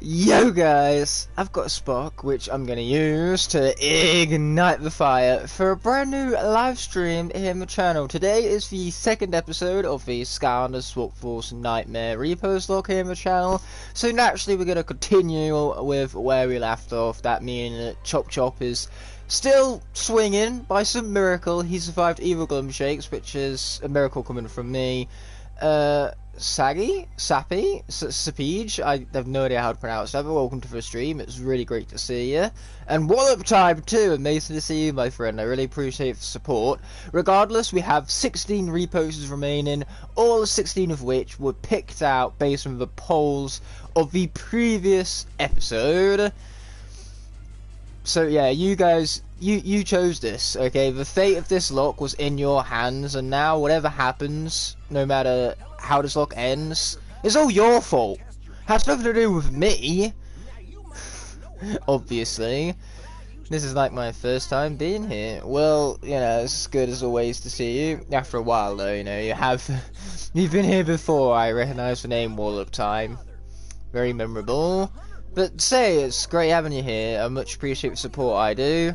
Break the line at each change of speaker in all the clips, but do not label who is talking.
Yo guys, I've got a spark which I'm going to use to ignite the fire for a brand new live stream here on the channel. Today is the second episode of the Skylanders Swap Force Nightmare Repose Locke here on the channel. So naturally we're going to continue with where we left off, that meaning that Chop Chop is still swinging. By some miracle he survived Evil Glum Shakes, which is a miracle coming from me. Sapige, I have no idea how to pronounce that, but welcome to the stream. It's really great to see you. And Wallop Time too, amazing to see you, my friend. I really appreciate the support. Regardless, we have 16 reposes remaining, all 16 of which were picked out based on the polls of the previous episode. So yeah, you guys, you chose this, okay? The fate of this lock was in your hands, and now whatever happens, no matter how this lock ends, it's all your fault. Has nothing to do with me. Obviously. This is like my first time being here. Well, you know, it's good as always to see you. After a while though, you know, you've been here before. I recognise the name Wallop Time. Very memorable. But say, it's great having you here. I much appreciate the support, I do.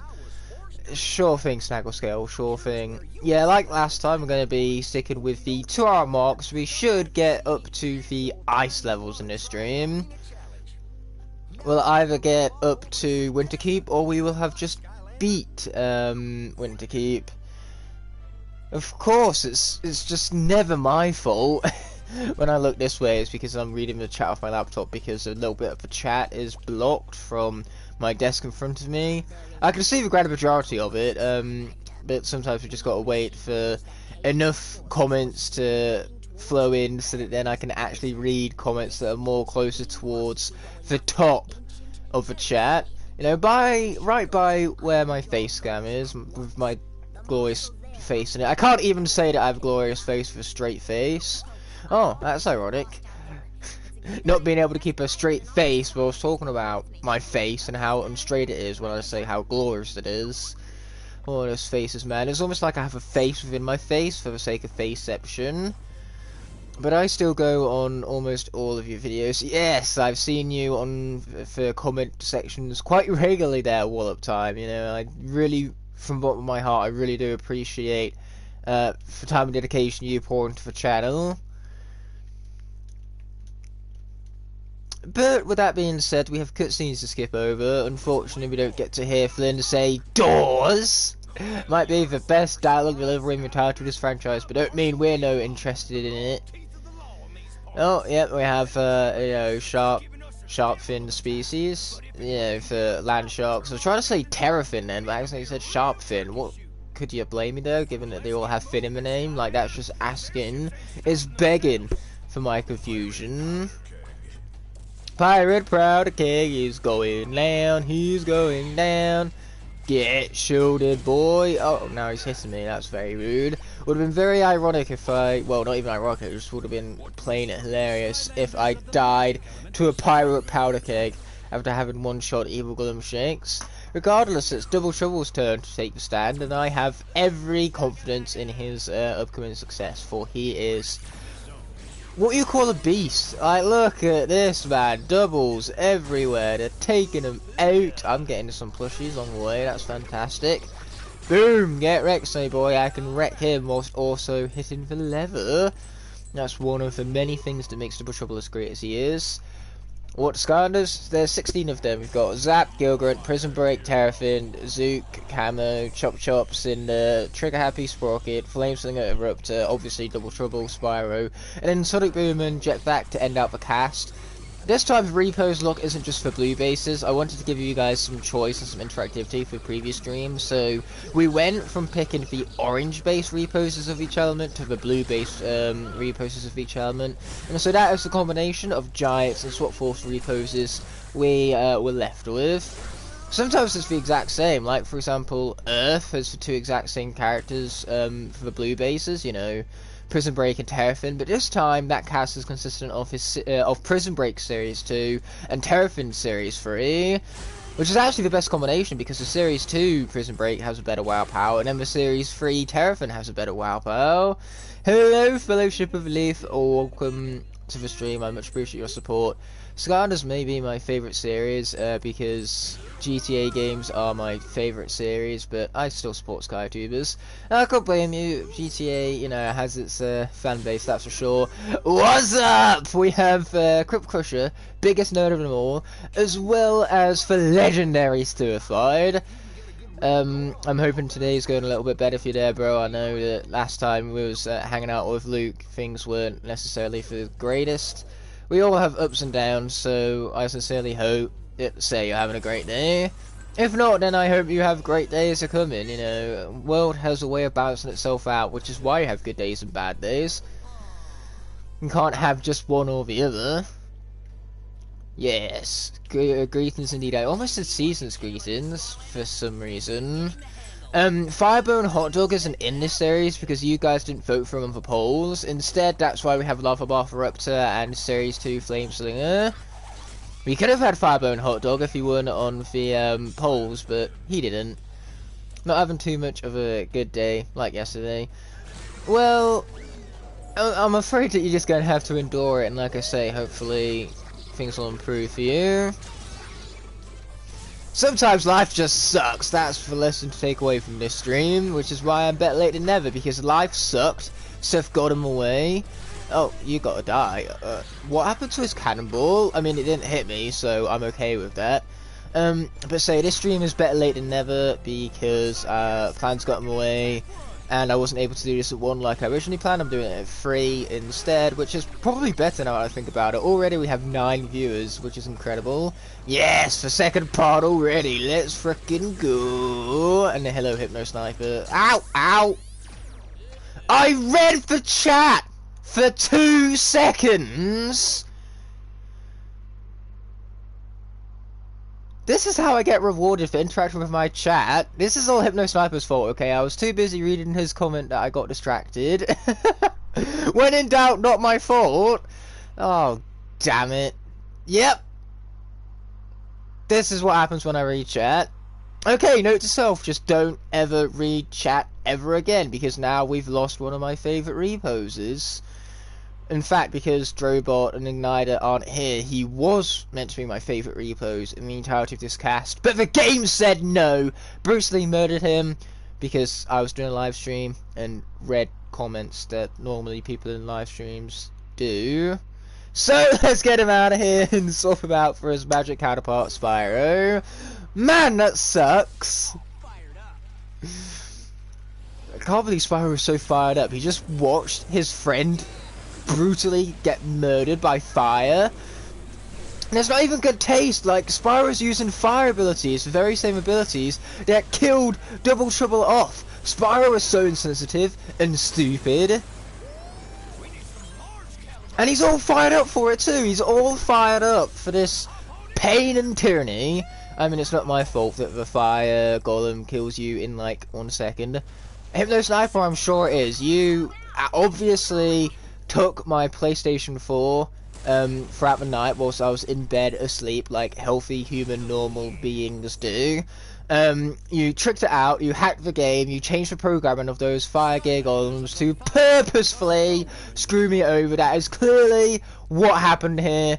Sure thing, Snaggle Scale, sure thing. Yeah, like last time, we're going to be sticking with the 2-hour marks. We should get up to the ice levels in this stream. We'll either get up to Winterkeep, or we will have just beat Winterkeep. Of course, it's just never my fault. When I look this way, it's because I'm reading the chat off my laptop, because a little bit of the chat is blocked from my desk in front of me. I can see the grand majority of it, but sometimes we just gotta wait for enough comments to flow in so that then I can actually read comments that are more closer towards the top of the chat. You know, right by where my face cam is, with my glorious face in it. I can't even say that I have a glorious face with a straight face. Oh, that's ironic. Not being able to keep a straight face, but I was talking about my face and how unstraight it is when I say how glorious it is. Oh, those faces, man. It's almost like I have a face within my face for the sake of faceception. But I still go on almost all of your videos. Yes, I've seen you on the comment sections quite regularly there, Wallop Time. You know, I really, from the bottom of my heart, I really do appreciate the time and dedication you pour into the channel. But with that being said, we have cutscenes to skip over. Unfortunately, we don't get to hear Flynn say doors. Might be the best dialogue delivery in the title of this franchise, but don't mean we're no interested in it. Oh, yeah, we have you know, shark fin species, you know, for land sharks. I was trying to say terrafin then, but I accidentally said shark fin. What could you blame me though, given that they all have fin in the name? Like, that's just asking, is begging for my confusion. Pirate Proud King, he's going down, get shielded, boy. Oh, now he's hitting me, that's very rude. Would have been very ironic if well, not even ironic, it just would have been plain hilarious if I died to a Pirate Powder Keg after having one-shot Evil Glum Shakes. Regardless, it's Double Trouble's turn to take the stand, and I have every confidence in his upcoming success, for he is what you call a beast. Like, look at this, man. Doubles everywhere. They're taking them out. I'm getting some plushies on the way. That's fantastic. Boom. Get wrecked, sonny boy. I can wreck him whilst also hitting the lever. That's one of the many things that makes Double Trouble as great as he is. What Skylanders? There's 16 of them. We've got Zap, Gilgrunt, Prison Break, Terrafin, Zook, Camo, Chop Chops, in Trigger Happy, Sprocket, Flameslinger, Eruptor, obviously Double Trouble, Spyro, and then Sonic Boom and Jetpack to end out the cast. This time, Repose Lock isn't just for blue bases. I wanted to give you guys some choice and some interactivity for previous streams, so we went from picking the orange-based reposes of each element to the blue-based reposes of each element, and so that is the combination of Giants and Swap Force reposes we were left with. Sometimes it's the exact same, like for example, Earth has the two exact same characters for the blue bases, you know, Prison Break and Terrafin, but this time that cast is consistent of his of Prison Break Series 2 and Terrafin Series 3, which is actually the best combination because the Series 2 Prison Break has a better WoW power, and then the Series 3 Terrafin has a better WoW power. Hello, Fellowship of Leaf, or welcome to the stream. I much appreciate your support. Skylanders may be my favourite series because GTA games are my favourite series, but I still support SkyTubers. I can't blame you. GTA, you know, has its fan base, that's for sure. What's up? We have Crypt Crusher, biggest nerd of them all, as well as the legendary Stuified. I'm hoping today's going a little bit better for you there, bro. I know that last time we was hanging out with Luke, things weren't necessarily for the greatest. We all have ups and downs, so I sincerely hope that, say, you're having a great day. If not, then I hope you have great days are coming. You know, world has a way of balancing itself out, which is why you have good days and bad days. You can't have just one or the other. Yes, greetings indeed. I almost did season's greetings for some reason. Firebone Hot Dog isn't in this series because you guys didn't vote for him on the polls. Instead, that's why we have Lava Bartharuptor and Series 2 Flameslinger. We could have had Firebone Hot Dog if he weren't on the polls, but he didn't. Not having too much of a good day like yesterday. Well, I'm afraid that you're just going to have to endure it, and like I say, hopefully things will improve for you. Sometimes life just sucks. That's the lesson to take away from this stream, which is why I'm better late than never, because life sucked. Seth got him away. Oh, you gotta die. What happened to his cannonball? I mean, it didn't hit me, so I'm okay with that. But say, this stream is better late than never, because plans got him away, and I wasn't able to do this at 1 like I originally planned. I'm doing it at 3 instead, which is probably better now that I think about it. Already we have 9 viewers, which is incredible. Yes, the second part already. Let's frickin' go. And hello, Hypno Sniper. Ow, ow. I read the chat for 2 seconds. This is how I get rewarded for interacting with my chat. This is all Hypno Sniper's fault, okay? I was too busy reading his comment that I got distracted. When in doubt, not my fault. Oh, damn it. Yep. This is what happens when I read chat. Okay, note to self, just don't ever read chat ever again, because now we've lost one of my favourite reposes. In fact, because Drobot and Igniter aren't here, he was meant to be my favourite repose in the entirety of this cast, but the game said no! Bruce Lee murdered him because I was doing a live stream and read comments that normally people in live streams do. So let's get him out of here and swap him out for his magic counterpart, Spyro. Man, that sucks! I can't believe Spyro was so fired up. He just watched his friend brutally get murdered by fire. And it's not even good taste. Like, Spyro's using fire abilities, the very same abilities that killed Double Trouble off. Spyro is so insensitive and stupid. And he's all fired up for it too. He's all fired up for this pain and tyranny. I mean, it's not my fault that the fire golem kills you in like 1 second. Hypno Sniper, I'm sure it is. You obviously took my PlayStation 4 throughout the night whilst I was in bed asleep like healthy human normal beings do. You tricked it out, you hacked the game, you changed the programming of those fire gear golems to purposefully screw me over. That is clearly what happened here.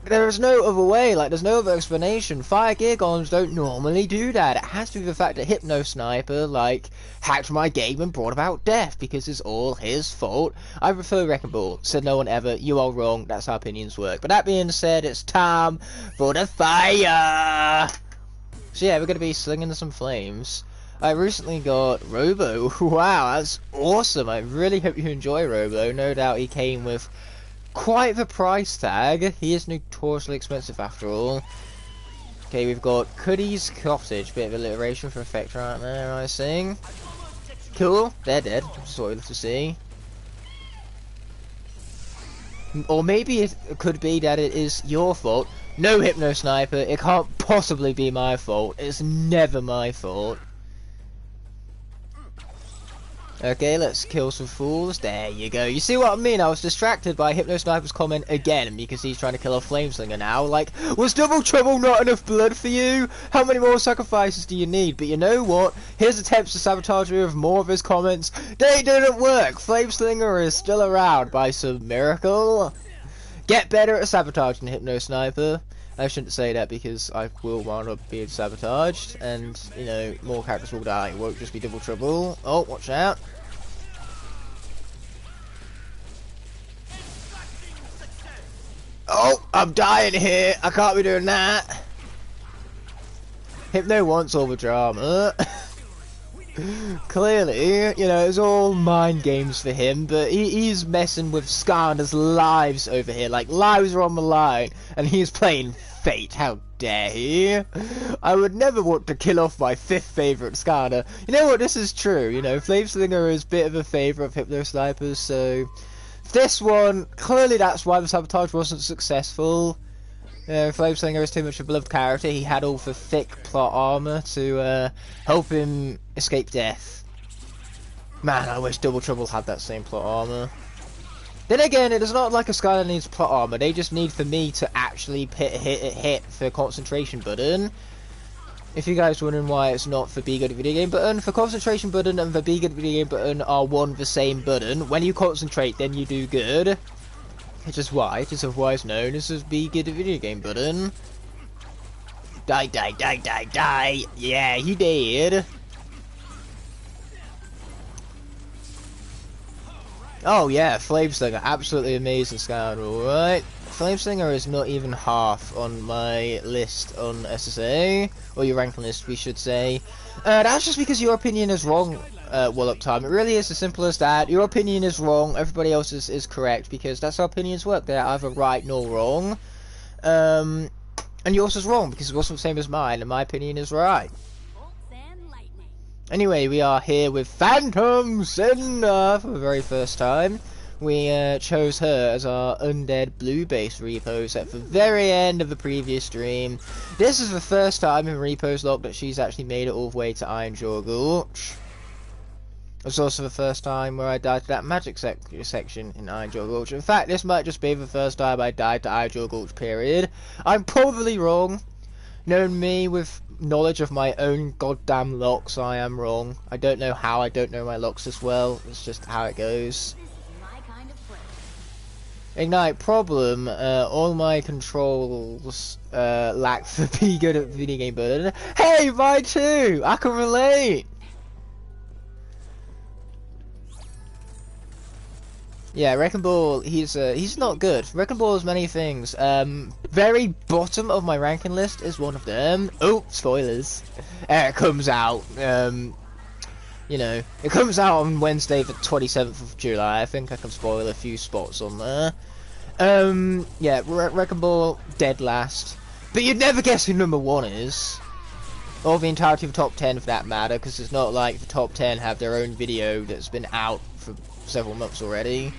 There is no other way, like there's no other explanation. Fire gear golems don't normally do that. It has to be the fact that Hypno Sniper, like, hacked my game and brought about death, because it's all his fault. I prefer Wrecking Ball. Said no one ever. You are wrong. That's how opinions work. But that being said, it's time for the fire! So yeah, we're going to be slinging some flames. I recently got Robo. Wow, that's awesome. I really hope you enjoy Robo. No doubt he came with quite the price tag. He is notoriously expensive after all. Okay, we've got Cuddy's Cottage. Bit of alliteration for effect right there, I think. Cool, they're dead. That's what we love to see. Or maybe it could be that it is your fault. No, Hypno Sniper, it can't possibly be my fault. It's never my fault. Okay, let's kill some fools. There you go. You see what I mean? I was distracted by Hypno Sniper's comment again because he's trying to kill a Flameslinger now. Like, was Double Trouble not enough blood for you? How many more sacrifices do you need? But you know what? His attempts to sabotage me with more of his comments, they didn't work. Flameslinger is still around by some miracle. Get better at sabotaging Hypno Sniper. I shouldn't say that because I will wind up being sabotaged, and you know, more characters will die. It won't just be double trouble. Oh, watch out. Oh, I'm dying here. I can't be doing that. Hypno wants all the drama. Clearly, you know, it's all mind games for him, but he's messing with Skylanders' lives over here. Like, lives are on the line, and he's playing Fate. How dare he? I would never want to kill off my 5th favourite Skylander. You know what, this is true. You know, Flameslinger is a bit of a favourite of Hypno Snipers, so this one, clearly that's why the sabotage wasn't successful. Flameslinger is too much of a beloved character. He had all the thick plot armor to help him escape death. Man, I wish Double Trouble had that same plot armor. Then again, it is not like a Skylander needs plot armor. They just need for me to actually hit the concentration button. If you guys are wondering why it's not for Be Good at Video Game button, the concentration button and the Be Good at Video Game button are one the same button. When you concentrate, then you do good. Which is why it is otherwise known as the Be Good at Video Game button. Die, die, die, die, die! Yeah, you did! Oh yeah, Flameslinger, absolutely amazing Skylander, right? Flameslinger is not even half on my list on SSA, or your ranking list, we should say. That's just because your opinion is wrong, Wallop Time. It really is as simple as that. Your opinion is wrong, everybody else's is correct, because that's how opinions work. They're either right nor wrong. And yours is wrong, because it wasn't the same as mine, and my opinion is right. Anyway, we are here with Phantom Cinder for the very first time. We chose her as our undead blue-based Repose at the very end of the previous stream. This is the first time in Repose Locke that she's actually made it all the way to Ironjaw Gulch. It's also the first time where I died to that magic section in Ironjaw Gulch. In fact, this might just be the first time I died to Ironjaw Gulch, period. I'm probably wrong. Knowing me with knowledge of my own goddamn locks, I am wrong. I don't know how I don't know my locks as well. It's just how it goes. Ignite problem, all my controls lack the Be Good at Video Game button. Hey, mine too! I can relate! Yeah, Wrecking Ball, he's not good. Wrecking Ball is many things. Very bottom of my ranking list is one of them. Oh, spoilers. It comes out, you know, it comes out on Wednesday the 27th of July. I think I can spoil a few spots on there. Yeah, Wrecking Ball, dead last. But you'd never guess who number 1 is. Or the entirety of the top 10 for that matter, because it's not like the top 10 have their own video that's been out for several months already.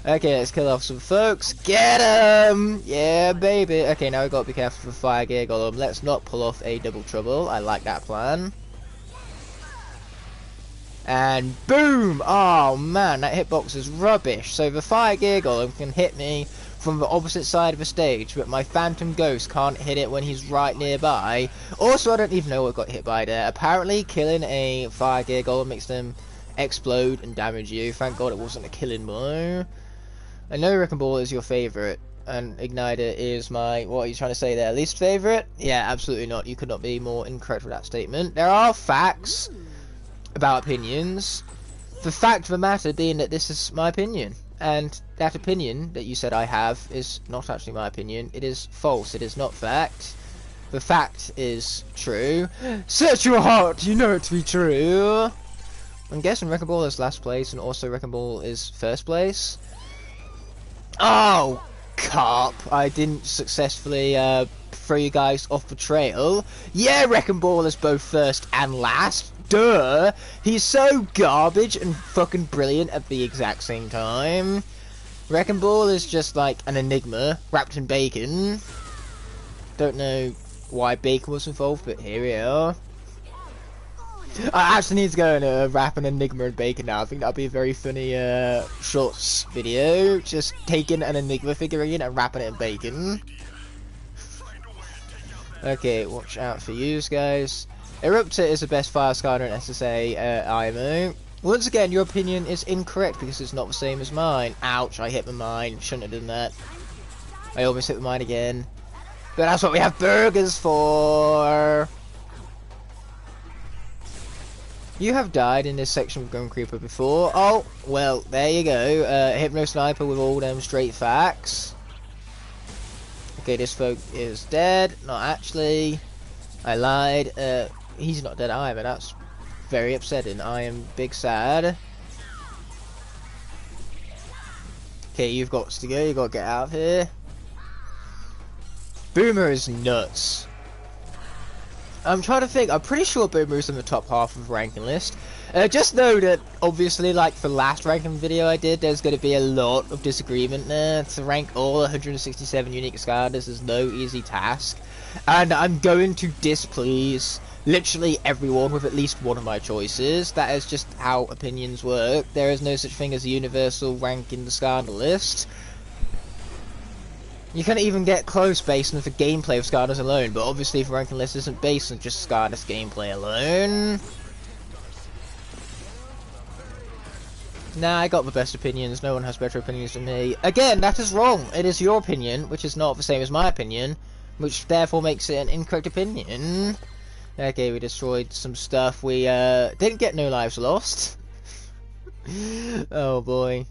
Okay, let's kill off some folks. Get 'em! Yeah, baby. Okay, now we've got to be careful for Fire Gear Golem. Let's not pull off a double trouble. I like that plan. And boom! Oh man, that hitbox is rubbish. So the Fire Gear Golem can hit me from the opposite side of the stage, but my Phantom Ghost can't hit it when he's right nearby. Also, I don't even know what got hit by there. Apparently, killing a Fire Gear Golem makes them explode and damage you. Thank God it wasn't a killing blow. I know Wrecking Ball is your favourite, and Igniter is my, what are you trying to say there, least favourite? Yeah, absolutely not. You could not be more incorrect with that statement. There are facts about opinions. The fact of the matter being that this is my opinion, and that opinion that you said I have is not actually my opinion. It is false. It is not fact. The fact is true. Search your heart, you know it to be true. I'm guessing Wrecking Ball is last place, and also Wrecking Ball is first place. Oh, carp! I didn't successfully throw you guys off the trail. Yeah, Wrecking Ball is both first and last. Duh! He's so garbage and fucking brilliant at the exact same time. Wrecking Ball is just like an enigma wrapped in bacon. Don't know why bacon was involved, but here we are. I actually need to go and wrap an enigma in bacon now. I think that'd be a very funny shorts video. Just taking an enigma figurine and wrapping it in bacon. Okay, watch out for yous guys. Eruptor is the best fire Skylander in SSA IMO. Once again, your opinion is incorrect because it's not the same as mine. Ouch, I hit my mine. Shouldn't have done that. I almost hit my mine again. But that's what we have burgers for. You have died in this section of Gun Creeper before. Oh, well, there you go. Hypno Sniper with all them straight facts. Okay, this folk is dead. Not actually. I lied. He's not dead either. That's very upsetting. I am big sad. Okay, you've got to go. You've got to get out of here. Boomer is nuts. I'm trying to think. I'm pretty sure Boomer is in the top half of the ranking list. Just know that, obviously, like the last ranking video I did, there's going to be a lot of disagreement there. To rank all 167 unique Skylanders is no easy task. And I'm going to displease literally everyone with at least one of my choices. That is just how opinions work. There is no such thing as a universal rank in the Skylander list. You can't even get close based on the gameplay of Skylanders alone, but obviously the ranking list isn't based on just Skylanders gameplay alone. Nah, I got the best opinions. No one has better opinions than me. Again, that is wrong. It is your opinion, which is not the same as my opinion, which therefore makes it an incorrect opinion. Okay, we destroyed some stuff. We didn't get no lives lost. Oh boy.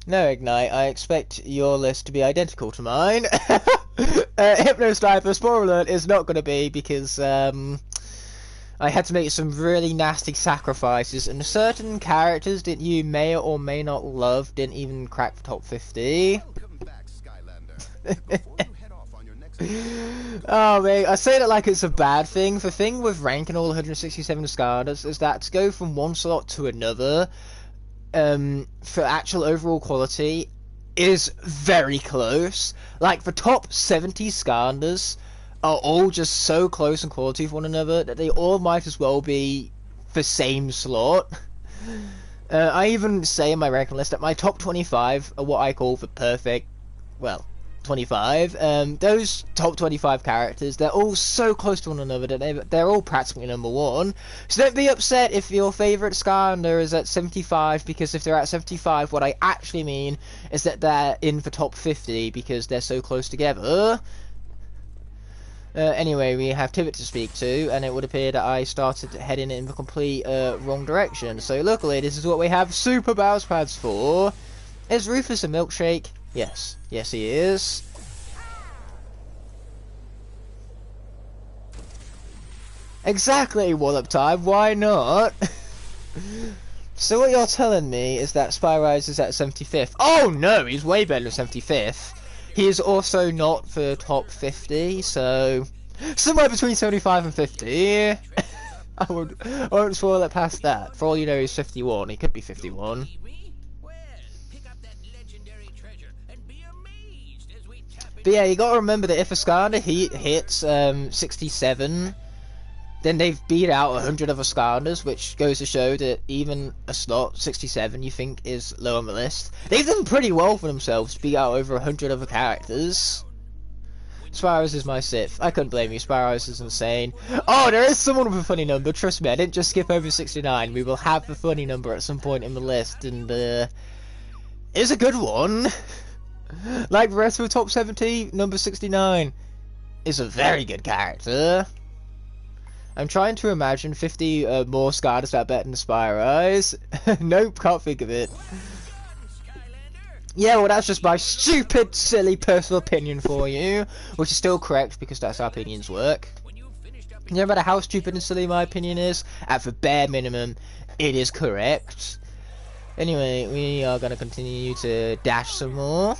No, Ignite, I expect your list to be identical to mine. Hypno Sniper, spoiler alert, is not going to be because I had to make some really nasty sacrifices, and certain characters that you may or may not love didn't even crack the top 50.
Welcome back, Skylander.
Oh mate, I say that like it's a bad thing. The thing with ranking all 167 Skylanders is that to go from one slot to another, for actual overall quality, is very close. Like the top 70 Skylanders are all just so close in quality with one another that they all might as well be the same slot. I even say in my ranking list that my top 25 are what I call the perfect, well, 25. Those top 25 characters, they're all so close to one another that they're all practically number one. So don't be upset if your favourite Skylander is at 75, because if they're at 75, what I actually mean is that they're in the top 50 because they're so close together. Anyway, we have Tibbet to speak to, and it would appear that I started heading in the complete wrong direction. So luckily, this is what we have Super Bounce Pads for. Is Rufus a milkshake? Yes. Yes, he is. Exactly, Wallop time, why not? So what you're telling me is that Spyrise is at 75th. Oh no, he's way better than 75th. He is also not for top 50, so somewhere between 75 and 50. I won't spoil it past that. For all you know, he's 51. He could be 51. But yeah, you gotta remember that if a Skylander hits 67, then they've beat out 100 other Skylanders, which goes to show that even a slot 67 you think is low on the list. They've done pretty well for themselves to beat out over 100 other characters. Spyros is my Sith. I couldn't blame you. Spyros is insane. Oh, there is someone with a funny number. Trust me, I didn't just skip over 69. We will have the funny number at some point in the list, and it's a good one. Like the rest of the top 70, number 69 is a very good character. I'm trying to imagine 50 more Skylanders that are better than Spyros. Nope, can't think of it. Yeah, well that's just my stupid, silly personal opinion for you, which is still correct because that's how opinions work. No matter how stupid and silly my opinion is, at the bare minimum, it is correct. Anyway, we are going to continue to dash some more.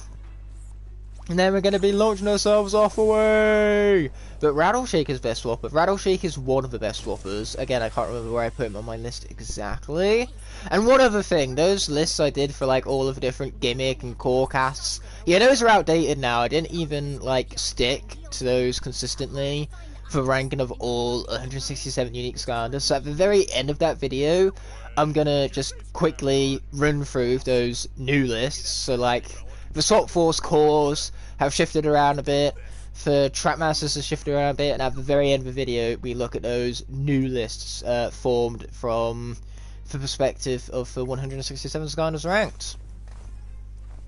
And then we're going to be launching ourselves off away! But Rattleshake is best swapper. Rattleshake is one of the best swappers. Again, I can't remember where I put him on my list exactly. And one other thing, those lists I did for like all of the different gimmick and core casts, yeah, those are outdated now. I didn't even like stick to those consistently for ranking of all 167 unique Skylanders. So at the very end of that video, I'm going to just quickly run through those new lists. So like, the Swap Force cores have shifted around a bit. for Trackmasters to shift around a bit, and at the very end of the video we look at those new lists formed from the perspective of the 167 Skylanders ranked.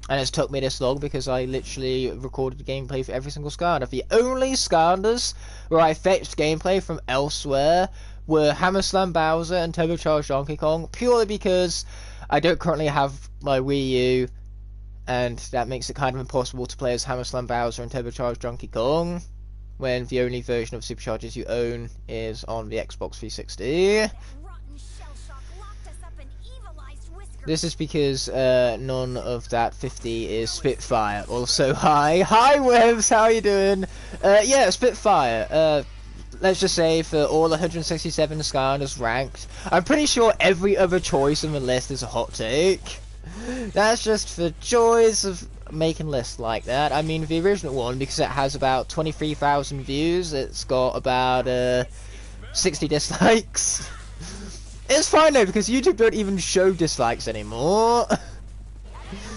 And it's took me this long because I literally recorded the gameplay for every single Skylander. The only Skylanders where I fetched gameplay from elsewhere were Hammer Slam Bowser and Turbocharged Donkey Kong, purely because I don't currently have my Wii U, and that makes it kind of impossible to play as Hammer Slam Bowser and Turbocharged Donkey Kong, when the only version of Superchargers you own is on the Xbox 360. This is because none of that 50 is Spitfire. Also, hi Webs, how you doing? Yeah, Spitfire. Let's just say for all 167 Skylanders ranked, I'm pretty sure every other choice on the list is a hot take. That's just for joys of making lists like that. I mean, the original one, because it has about 23,000 views, it's got about 60 dislikes. It's fine though, because YouTube don't even show dislikes anymore.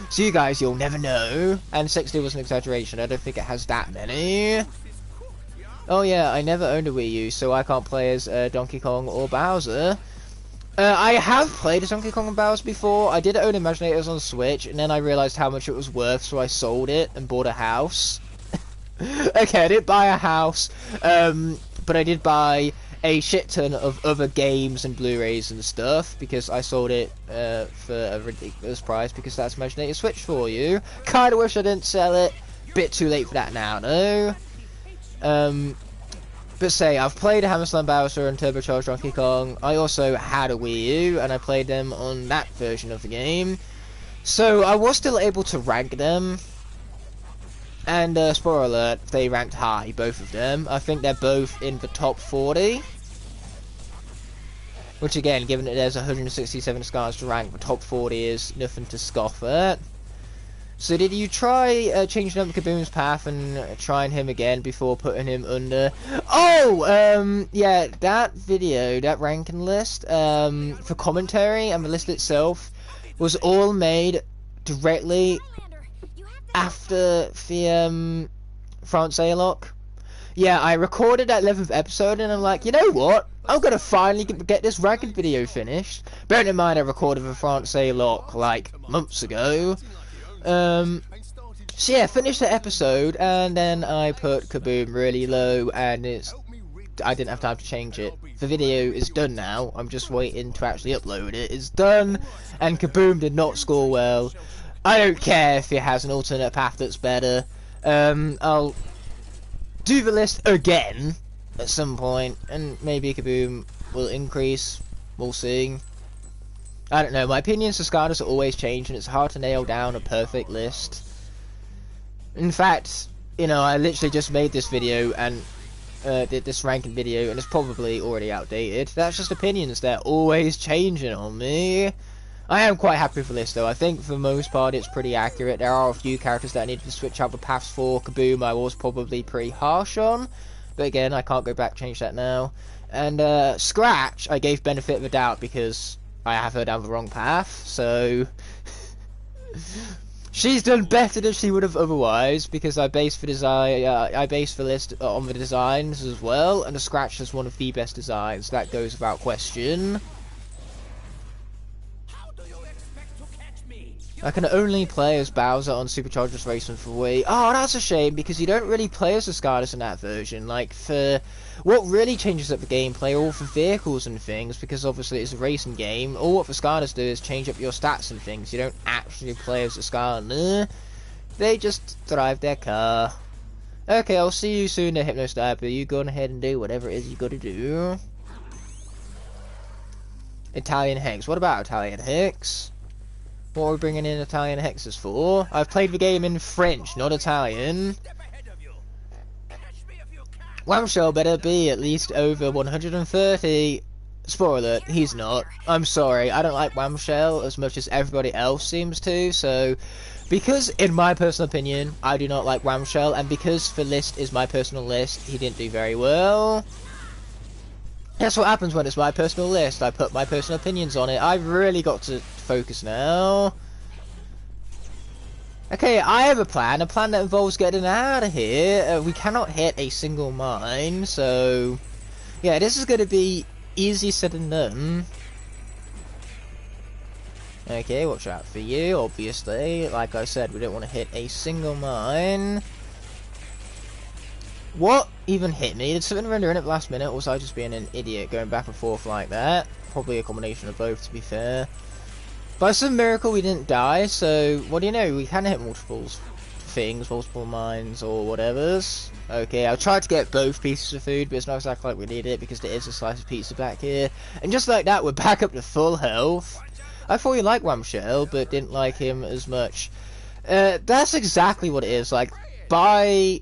So you guys, you'll never know. And 60 was an exaggeration, I don't think it has that many. Oh yeah, I never owned a Wii U, so I can't play as Donkey Kong or Bowser. I have played as Donkey Kong and Bowser before. I did own Imaginators on Switch, and then I realised how much it was worth, so I sold it and bought a house. Okay, I didn't buy a house, but I did buy a shit ton of other games and Blu-rays and stuff, because I sold it for a ridiculous price, because that's Imaginator Switch for you. Kinda wish I didn't sell it. Bit too late for that now, though. But say, I've played Hammer Slam Bowser and Turbocharged Donkey Kong. I also had a Wii U, and I played them on that version of the game. So I was still able to rank them. And spoiler alert, they ranked high, both of them. I think they're both in the top 40. Which again, given that there's 167 Skylanders to rank, the top 40 is nothing to scoff at. So did you try changing up Kaboom's path and trying him again before putting him under? Oh, yeah, that video, that ranking list, for commentary and the list itself, was all made directly after the Francais Locke. Yeah, I recorded that 11th episode and I'm like, you know what? I'm gonna finally get this ranking video finished. Bearing in mind I recorded the Francais Locke like months ago. So yeah, finished the episode and then I put Kaboom really low, and I didn't have time to change it. The video is done now. I'm just waiting to actually upload it. It's done, and Kaboom did not score well. I don't care if it has an alternate path that's better. I'll do the list again at some point, and maybe Kaboom will increase. We'll see. I don't know, my opinions of Skylanders are always changing, and it's hard to nail down a perfect list. In fact, you know, I literally just made this video and did this ranking video, and it's probably already outdated. That's just opinions, they're always changing on me. I am quite happy with the list though. I think for the most part it's pretty accurate. There are a few characters that I needed to switch out the paths for. Kaboom I was probably pretty harsh on, but again, I can't go back and change that now. And Scratch, I gave benefit of the doubt because I have her down the wrong path, so she's done better than she would have otherwise, because I based the design, I based the list on the designs as well, and the Scratch is one of the best designs. That goes without question. I can only play as Bowser on Superchargers Racing for Wii. Oh, that's a shame, because you don't really play as the Skylanders in that version. Like, for what really changes up the gameplay are all for vehicles and things, because obviously it's a racing game. All what the Skylanders do is change up your stats and things. You don't actually play as a Skylander. They just drive their car. Okay, I'll see you soon, Hypnostabber. You go on ahead and do whatever it is you gotta do. Italian Hex. What about Italian Hex? What are we bringing in Italian hexes for? I've played the game in French, not Italian. Whamshell better be at least over 130. Spoiler alert, he's not. I'm sorry, I don't like Whamshell as much as everybody else seems to, so because, in my personal opinion, I do not like Whamshell, and because the list is my personal list, he didn't do very well. That's what happens when it's my personal list. I put my personal opinions on it. I've really got to focus now. Okay, I have a plan that involves getting out of here. We cannot hit a single mine, so yeah, this is going to be easy said than done. Okay, watch out for you, obviously. Like I said, we don't want to hit a single mine. What even hit me? Did something render in at the last minute, or was I just being an idiot going back and forth like that? Probably a combination of both, to be fair. By some miracle, we didn't die, so what do you know? We can hit multiple things, multiple mines, or whatever's. Okay, I'll try to get both pieces of food, but it's not exactly like we need it, because there is a slice of pizza back here. And just like that, we're back up to full health. I thought you liked Whamshell, but didn't like him as much. That's exactly what it is. Like, by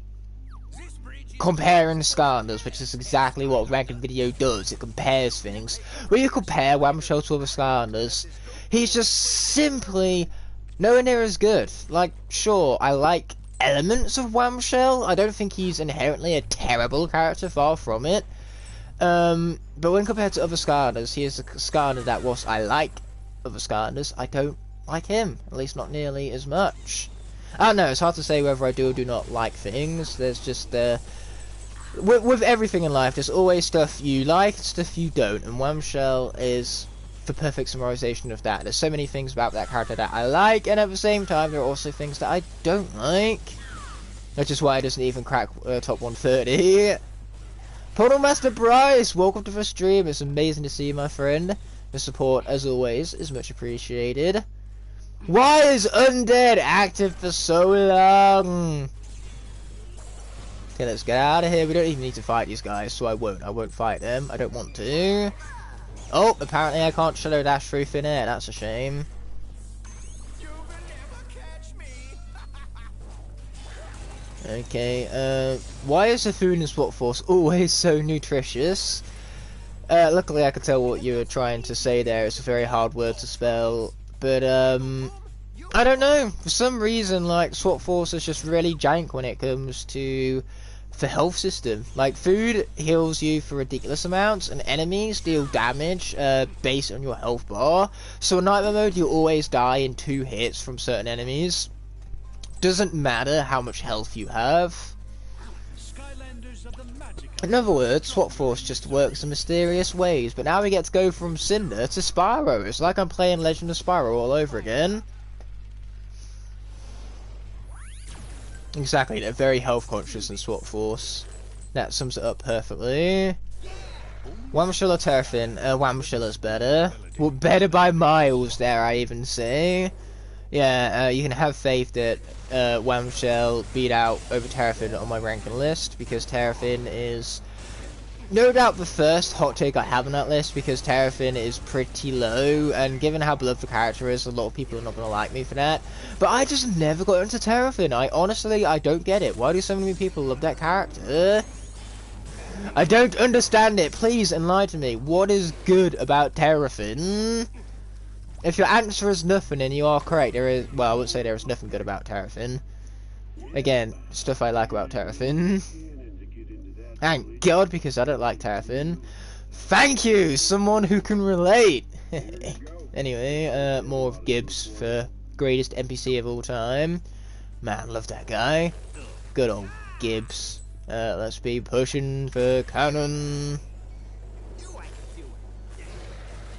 comparing Skylanders, which is exactly what a ranking video does, it compares things. When you compare Whamshell to other Skylanders, he's just simply nowhere near as good. Like, sure, I like elements of Whamshell. I don't think he's inherently a terrible character, far from it. But when compared to other Skylanders, he is a Skylander that, whilst I like other Skylanders, I don't like him, at least not nearly as much. I don't know, it's hard to say whether I do or do not like things. There's just with everything in life, there's always stuff you like and stuff you don't, and Whamshell is the perfect summarization of that. There's so many things about that character that I like, and at the same time there are also things that I don't like, which is why it doesn't even crack top 130. Portal Master Bryce, welcome to the stream. It's amazing to see you, my friend. The support, as always, is much appreciated. Why is Undead active for so long? Okay, let's get out of here. We don't even need to fight these guys, so I won't fight them. I don't want to. Oh, apparently I can't shadow dash through thin air. That's a shame. Okay, why is the food in Swap Force always so nutritious? Luckily I could tell what you were trying to say there. It's a very hard word to spell. But, I don't know. For some reason, like, Swap Force is just really jank when it comes to the health system. Like, food heals you for ridiculous amounts, and enemies deal damage based on your health bar. So in Nightmare Mode, you always die in 2 hits from certain enemies. Doesn't matter how much health you have. In other words, Swap Force just works in mysterious ways, but now we get to go from Cinder to Spyro. It's like I'm playing Legend of Spyro all over again. Exactly, they're very health conscious in Swap Force. That sums it up perfectly. Whamshell or Terrafin? Whamshell is better. Well, better by miles, dare I even say. Yeah, you can have faith that Whamshell beat out over Terrafin on my ranking list, because Terrafin is no doubt the first hot take I have on that list, because Terrafin is pretty low, and given how beloved the character is, a lot of people are not going to like me for that. But I just never got into Terrafin. I don't get it. Why do so many people love that character? I don't understand it. Please enlighten me. What is good about Terrafin? If your answer is nothing, and you are correct, there is, well, I would say there is nothing good about Terrafin. Again, stuff I like about Terrafin. Thank God, because I don't like Terrafin. Thank you, someone who can relate. Anyway, more of Gibbs for greatest NPC of all time. Man, love that guy. Good old Gibbs. Let's be pushing for cannon.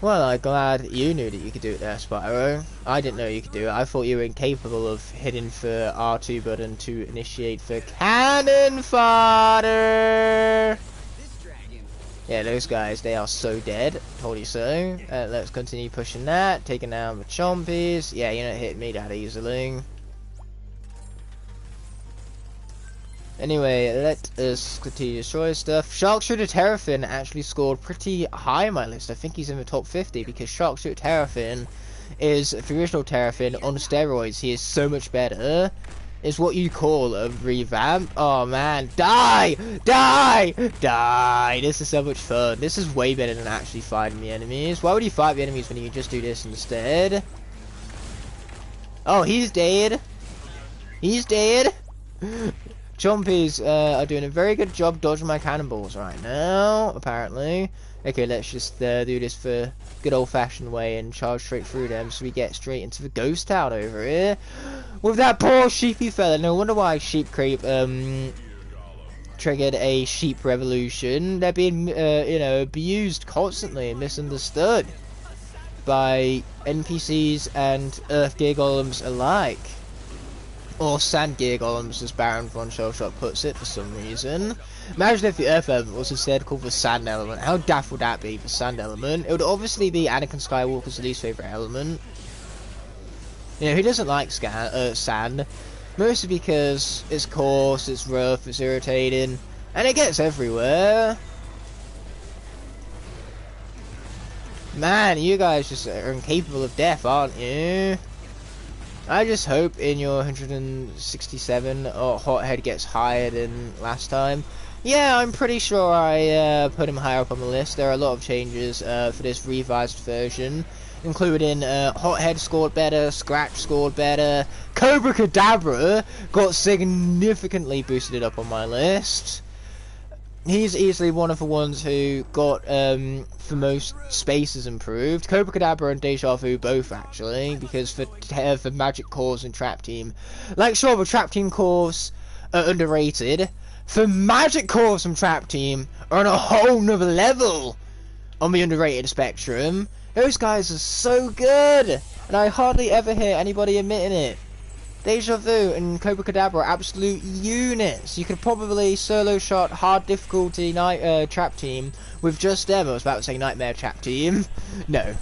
Well, I'm glad you knew that you could do it there, Spyro. I didn't know you could do it. I thought you were incapable of hitting the R2 button to initiate the cannon fodder. Yeah, those guys, they are so dead. Told you so. Let's continue pushing that. Taking down the chompies. Yeah, you're not hitting me that easily. Anyway, let us continue to destroy stuff. Sharkshooter Terrafin actually scored pretty high on my list. I think he's in the top 50, because Sharkshooter Terrafin is the original Terrafin on steroids. He is so much better. Is what you call a revamp. Oh man, die! Die! Die! This is so much fun. This is way better than actually fighting the enemies. Why would you fight the enemies when you can just do this instead? Oh, he's dead. He's dead. Chompies are doing a very good job dodging my cannonballs right now, apparently. Okay, let's just do this for good old-fashioned way and charge straight through them so we get straight into the ghost town over here. With that poor sheepy fella. No wonder why Sheep Creep triggered a sheep revolution. They're being, you know, abused constantly and misunderstood by NPCs and Earth Gear Golems alike. Or Sand Gear Golems, as Baron von Shellshock puts it for some reason. Imagine if the Earth element was instead called the Sand element. How daft would that be, the Sand element? It would obviously be Anakin Skywalker's least favourite element. You know, he doesn't like sand. Mostly because it's coarse, it's rough, it's irritating, and it gets everywhere. Man, you guys just are incapable of death, aren't you? I just hope in your 167 Hothead gets higher than last time. Yeah, I'm pretty sure I put him higher up on the list. There are a lot of changes for this revised version, including Hothead scored better, Scratch scored better, Cobra Kadabra got significantly boosted up on my list. He's easily one of the ones who got the most spaces improved. Cobra Kadabra and Deja Vu both, actually, because for Magic Cores and Trap Team, like, sure, the Trap Team cores are underrated. For Magic Cores and Trap Team are on a whole nother level on the underrated spectrum. Those guys are so good, and I hardly ever hear anybody admitting it. Deja Vu and Cobra Kadabra are absolute units. You could probably solo shot hard difficulty Trap Team with just them. I was about to say Nightmare Trap Team. No,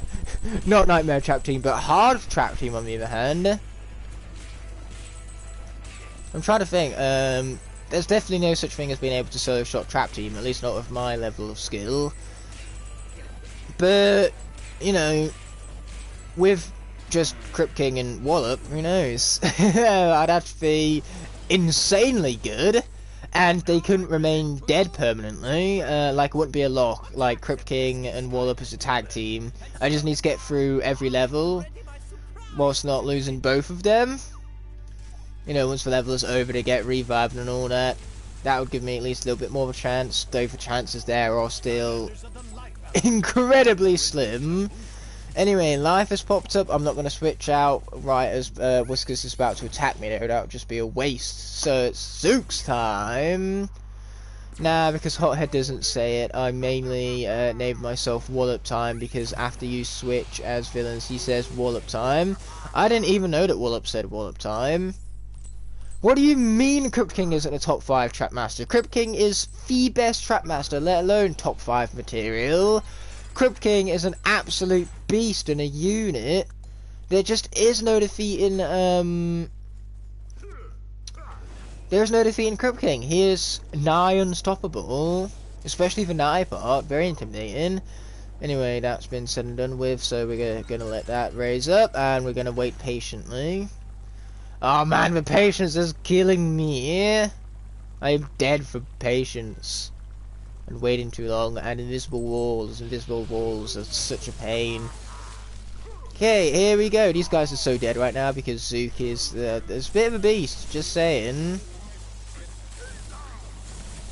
not Nightmare Trap Team, but hard Trap Team on the other hand. I'm trying to think. There's definitely no such thing as being able to solo shot Trap Team, at least not with my level of skill. But, you know, with just Crypt King and Wallop, who knows? I'd have to be insanely good, and they couldn't remain dead permanently. Like, it wouldn't be a Locke, like Crypt King and Wallop as a tag team. I just need to get through every level, whilst not losing both of them. You know, once the level is over, to get revived and all that. That would give me at least a little bit more of a chance, though the chances there are still incredibly slim. Anyway, life has popped up. I'm not going to switch out right as Whiskas is about to attack me. That would just be a waste. So it's Zook's time. Nah, because Hothead doesn't say it, I mainly named myself Wallop Time because after you switch as villains, he says Wallop Time. I didn't even know that Wallop said Wallop Time. What do you mean Crypt King isn't a top 5 Trap Master? Crypt King is the best Trap Master, let alone top 5 material. Crypt King is an absolute beast and a unit. There just is no defeating, there's no defeating Crypt King. He is nigh unstoppable, especially the nigh part, very intimidating. Anyway, that's been said and done with, so we're gonna let that raise up, and we're gonna wait patiently. Oh man, the patience is killing me. I am dead for patience. And waiting too long, and invisible walls are such a pain. Okay, here we go. These guys are so dead right now because Zook is a bit of a beast, just saying.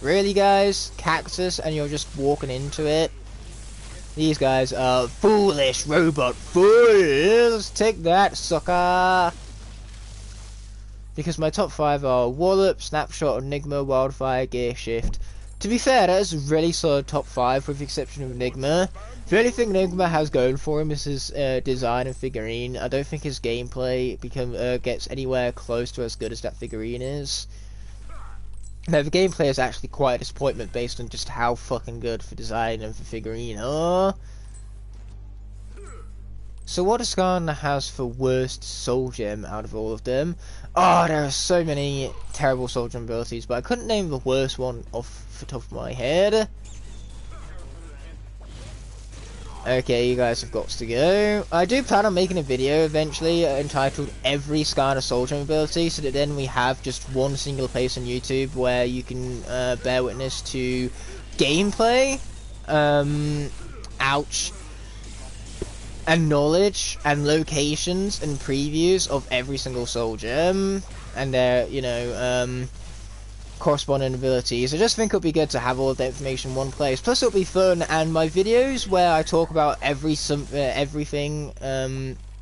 Really guys? Cactus and you're just walking into it? These guys are foolish robot fools! Take that, sucker! Because my top 5 are Wallop, Snapshot, Enigma, Wildfire, Gear Shift. To be fair, that is a really solid top 5 with the exception of Enigma. The only thing Enigma has going for him is his design and figurine. I don't think his gameplay gets anywhere close to as good as that figurine is. Now, the gameplay is actually quite a disappointment based on just how fucking good the design and the figurine are. So what does Skylander has for worst soul gem out of all of them? Oh, there are so many terrible soul gem abilities, but I couldn't name the worst one off the top of my head. Okay, you guys have got to go. I do plan on making a video eventually entitled Every Skylander soul gem ability, so that then we have just one single place on YouTube where you can bear witness to gameplay, ouch, and knowledge and locations and previews of every single soul gem and their, you know, corresponding abilities. I just think it'll be good to have all of the information in one place. Plus it'll be fun, and my videos where I talk about everything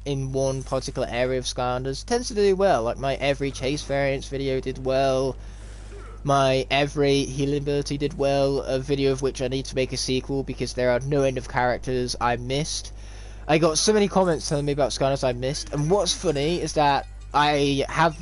in one particular area of Skylanders tends to do well. Like my every chase variants video did well. My every healing ability did well, a video of which I need to make a sequel because there are no end of characters I missed. I got so many comments telling me about Skylanders I missed, and what's funny is that I've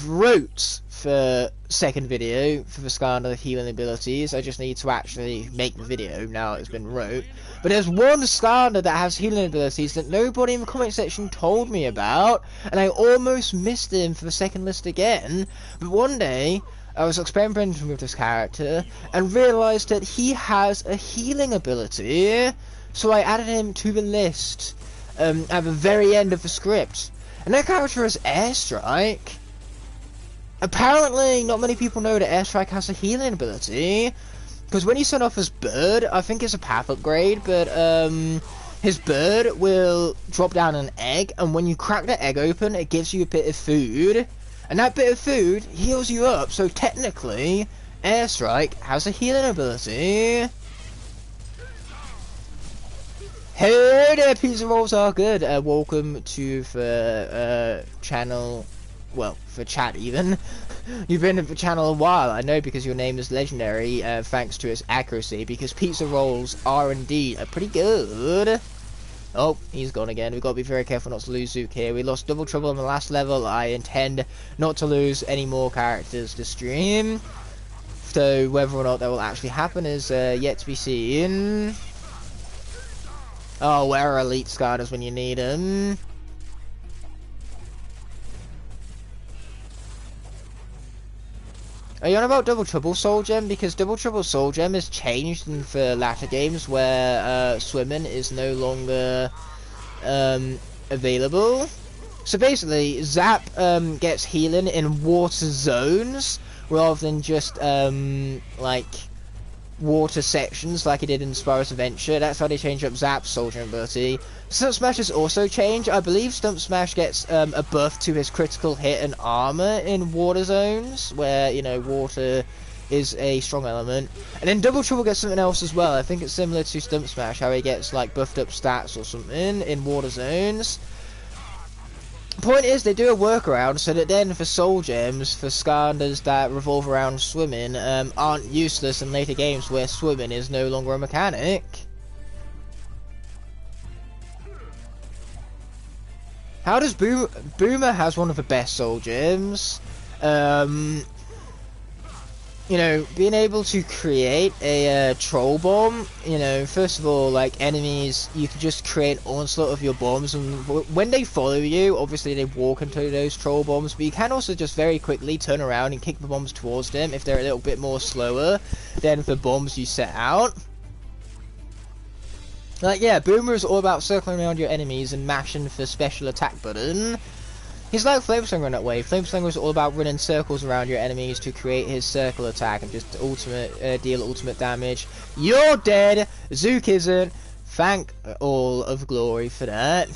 wrote for second video for the Skylander healing abilities. I just need to actually make the video now it's been wrote. But there's one Skylander that has healing abilities that nobody in the comment section told me about, and I almost missed him for the second list again. But one day I was experimenting with this character and realised that he has a healing ability, so I added him to the list at the very end of the script. And that character is Airstrike. Apparently, not many people know that Airstrike has a healing ability, because when you start off as Bird, I think it's a path upgrade, but his Bird will drop down an egg, and when you crack the egg open, it gives you a bit of food, and that bit of food heals you up, so technically, Airstrike has a healing ability. Hey there, pizza rolls are good. Welcome to the channel. Well, for chat even. You've been in the channel a while, I know, because your name is legendary, thanks to its accuracy, because pizza rolls are indeed pretty good. Oh, he's gone again. We've got to be very careful not to lose Zook here. We lost Double Trouble on the last level. I intend not to lose any more characters to stream. So whether or not that will actually happen is yet to be seen. Oh, where are Elite Skylanders when you need them? Are you on about Double Trouble Soul Gem? Because Double Trouble Soul Gem has changed in the latter games where swimming is no longer available. So basically, Zap gets healing in water zones rather than just like water sections like he did in Spyro's Adventure. That's how they change up Zap's Soul Gem ability. Stump Smash has also changed. I believe Stump Smash gets a buff to his critical hit and armor in water zones, where, you know, water is a strong element. And then Double Trouble gets something else as well. I think it's similar to Stump Smash, how he gets like buffed up stats or something in water zones. Point is, they do a workaround so that then for Soul Gems, for Skylanders that revolve around swimming, aren't useless in later games where swimming is no longer a mechanic. How does Boomer has one of the best Soul Gems? You know, being able to create a troll bomb, you know, first of all, like, enemies, you can just create onslaught of your bombs, and when they follow you, obviously they walk into those troll bombs, but you can also just very quickly turn around and kick the bombs towards them if they're a little bit more slower than the bombs you set out. Like, yeah, Boomer is all about circling around your enemies and mashing the special attack button. He's like Flameslinger in that way. Flameslinger is all about running circles around your enemies to create his circle attack and just deal ultimate damage. You're dead! Zook isn't. Thank all of glory for that.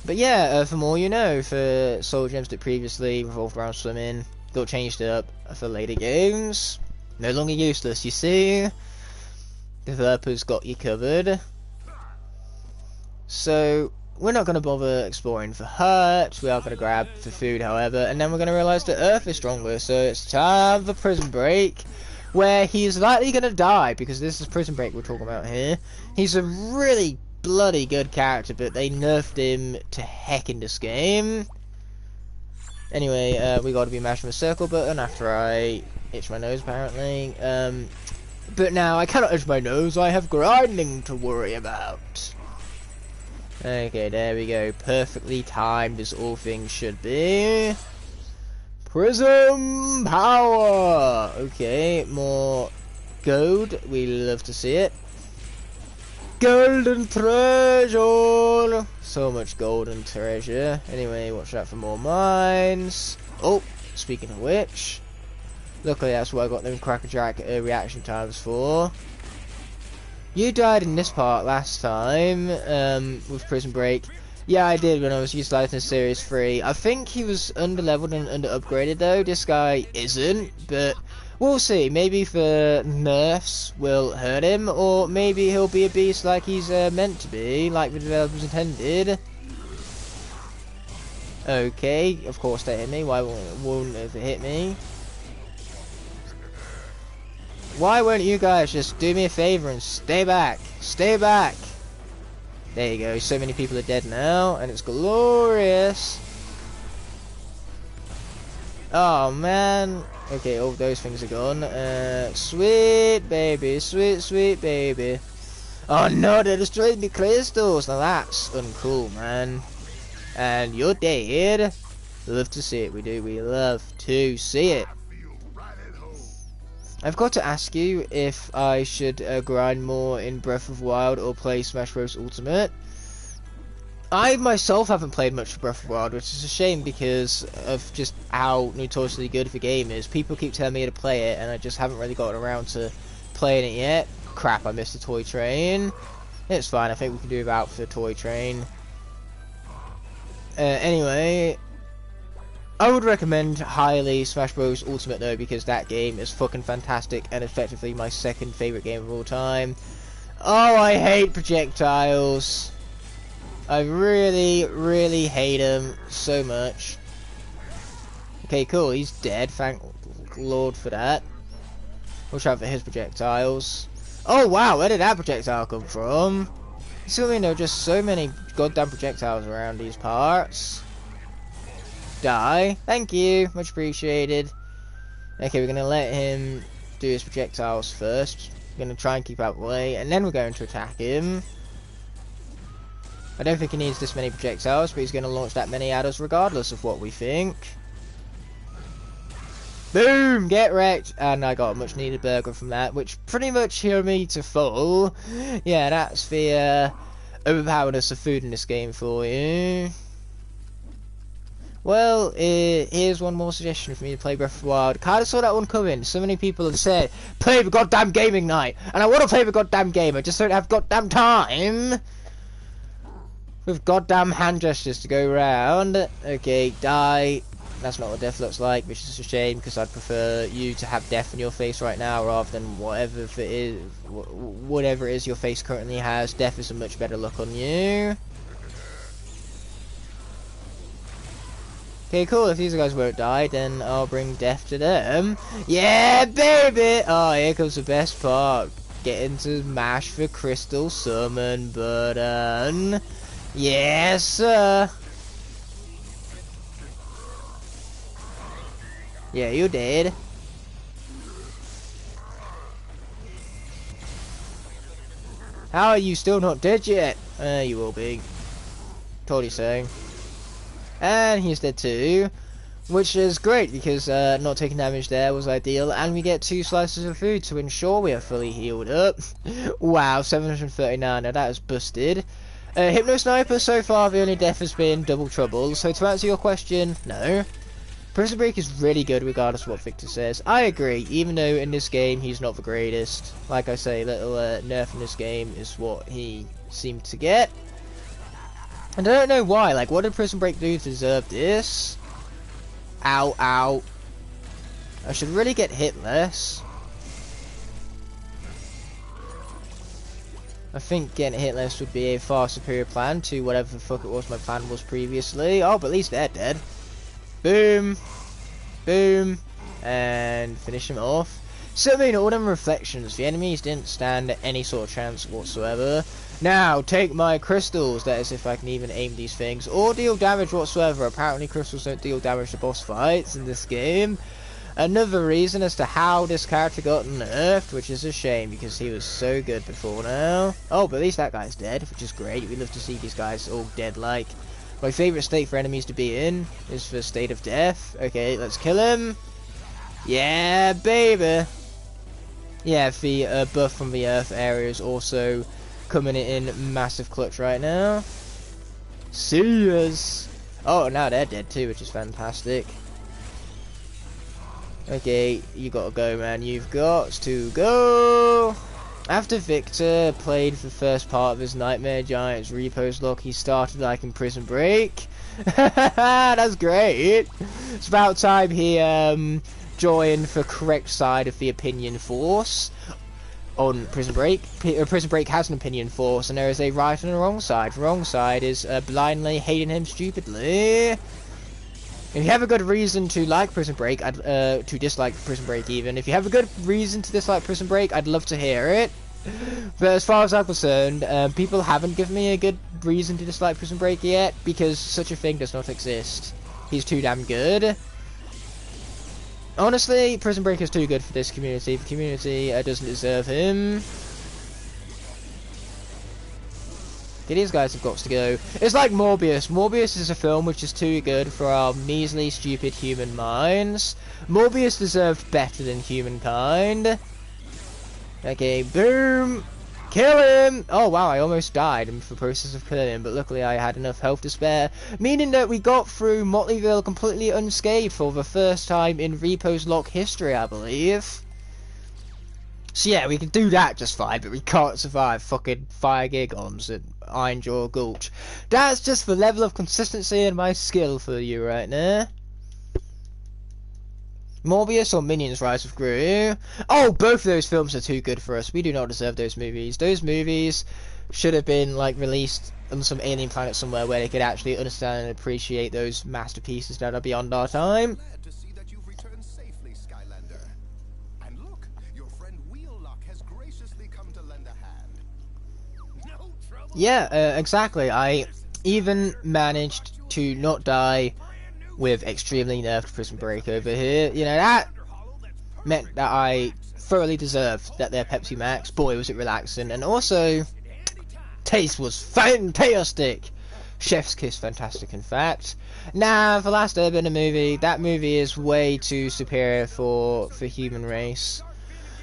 But yeah, for more you know, for Soul Gems that previously revolved around swimming, got changed up for later games. No longer useless, you see? Developers got you covered. So we're not going to bother exploring for hearts. We are going to grab for food, however, and then we're going to realise that Earth is stronger. So it's time for Prison Break, where he's likely going to die, because this is Prison Break we're talking about here. He's a really bloody good character, but they nerfed him to heck in this game. Anyway, we got to be mashing the circle button after I itch my nose, apparently. But now I cannot itch my nose. I have grinding to worry about. Okay, there we go. Perfectly timed as all things should be. Prism power! Okay, more gold. We love to see it. Golden treasure! So much golden treasure. Anyway, watch out for more mines. Oh, speaking of which, luckily that's what I got them crackerjack reaction times for. You died in this part last time with Prison Break. Yeah, I did when I was utilizing Series 3. I think he was under-leveled and under-upgraded though. This guy isn't, but we'll see. Maybe if nerfs will hurt him, or maybe he'll be a beast like he's meant to be, like the developers intended. Okay, of course they hit me. Why won't it hit me? Why won't you guys just do me a favor and stay back? Stay back! There you go, so many people are dead now, and it's glorious. Oh man. Okay, all those things are gone. Sweet baby, sweet, sweet baby. Oh no, they destroyed me crystals. Now that's uncool, man. And you're dead. Love to see it, we do. We love to see it. I've got to ask you if I should grind more in Breath of the Wild or play Smash Bros. Ultimate. I myself haven't played much of Breath of the Wild, which is a shame because of just how notoriously good the game is. People keep telling me to play it, and I just haven't really gotten around to playing it yet. Crap, I missed the toy train. It's fine, I think we can do without the toy train. Anyway, I would recommend highly Smash Bros. Ultimate though, because that game is fucking fantastic and effectively my second favourite game of all time. Oh, I hate projectiles. I really, really hate him so much. Okay, cool, he's dead, thank Lord for that. Watch out for his projectiles. Oh wow, where did that projectile come from? So I mean, there are just so many goddamn projectiles around these parts. Die. Thank you, much appreciated. Okay, we're gonna let him do his projectiles first. We're gonna try and keep out of the way, and then we're going to attack him. I don't think he needs this many projectiles, but he's going to launch that many at us regardless of what we think. Boom! Get wrecked! And I got a much needed burger from that, which pretty much healed me to full. Yeah, that's the overpowerness of food in this game for you. Well, here's one more suggestion for me to play Breath of the Wild. Kinda saw that one coming. So many people have said, play the goddamn gaming night! And I want to play the goddamn game, I just don't have goddamn time! With goddamn hand gestures to go around. Okay, die. That's not what death looks like, which is a shame because I'd prefer you to have death in your face right now rather than whatever it is, whatever it is your face currently has. Death is a much better look on you. Okay, cool. If these guys won't die, then I'll bring death to them. Yeah, baby! Oh, here comes the best part. Getting to mash the crystal summon button. Yes, sir. Yeah, you did. How are you still not dead yet? You will be. Told you so. And he's dead too. Which is great because not taking damage there was ideal. And we get 2 slices of food to ensure we are fully healed up. Wow, 739. Now that is busted. Hypno Sniper, so far the only death has been Double Trouble, so to answer your question, no. Prison Break is really good regardless of what Victor says. I agree, even though in this game he's not the greatest. Like I say, little nerf in this game is what he seemed to get. And I don't know why, like what did Prison Break do to deserve this? Ow, ow. I should really get hit less. I think getting hit less would be a far superior plan to whatever the fuck it was my plan was previously. Oh, but at least they're dead. Boom. Boom. And finish him off. So, I mean, all them reflections, the enemies didn't stand any sort of chance whatsoever. Now, take my crystals, that is if I can even aim these things, or deal damage whatsoever. Apparently crystals don't deal damage to boss fights in this game. Another reason as to how this character got nerfed, which is a shame because he was so good before now. Oh, but at least that guy's dead, which is great. We love to see these guys all dead like. My favourite state for enemies to be in is the state of death. Okay, let's kill him. Yeah, baby. Yeah, the buff from the earth area is also coming in massive clutch right now. See us. Oh, now they're dead too, which is fantastic. Okay, you gotta go, man. You've got to go. After Victor played the first part of his Nightmare Giants Repose Locke, he started like in Prison Break. That's great. It's about time he joined the correct side of the opinion force on Prison Break. Prison Break has an opinion force, and there is a right and a wrong side. The wrong side is blindly hating him stupidly. If you have a good reason to like Prison Break, to dislike Prison Break even, if you have a good reason to dislike Prison Break, I'd love to hear it. But as far as I'm concerned, people haven't given me a good reason to dislike Prison Break yet, because such a thing does not exist. He's too damn good. Honestly, Prison Break is too good for this community. The community doesn't deserve him. These guys have got to go. It's like Morbius. Morbius is a film which is too good for our measly, stupid human minds. Morbius deserved better than humankind. Okay, boom! Kill him! Oh wow, I almost died in the process of killing him, but luckily I had enough health to spare, meaning that we got through Motleyville completely unscathed for the first time in Repose Locke history, I believe. So yeah, we can do that just fine, but we can't survive fucking fire gigons at Ironjaw Gulch. That's just the level of consistency and my skill for you right now. Morbius or Minions Rise of Gru? Oh, both of those films are too good for us. We do not deserve those movies. Those movies should have been like released on some alien planet somewhere where they could actually understand and appreciate those masterpieces that are beyond our time.
Glad to see that you've returned safely, Skylander. And look, your friend Locke has graciously come to lend a hand. No trouble.
Yeah, exactly. I even managed to not die with extremely nerfed Prison Break over here. You know, that meant that I thoroughly deserved that their Pepsi Max. Boy, was it relaxing. And also, taste was fantastic. Chef's kiss, fantastic, in fact. Nah, the last Airbender movie, that movie is way too superior for human race.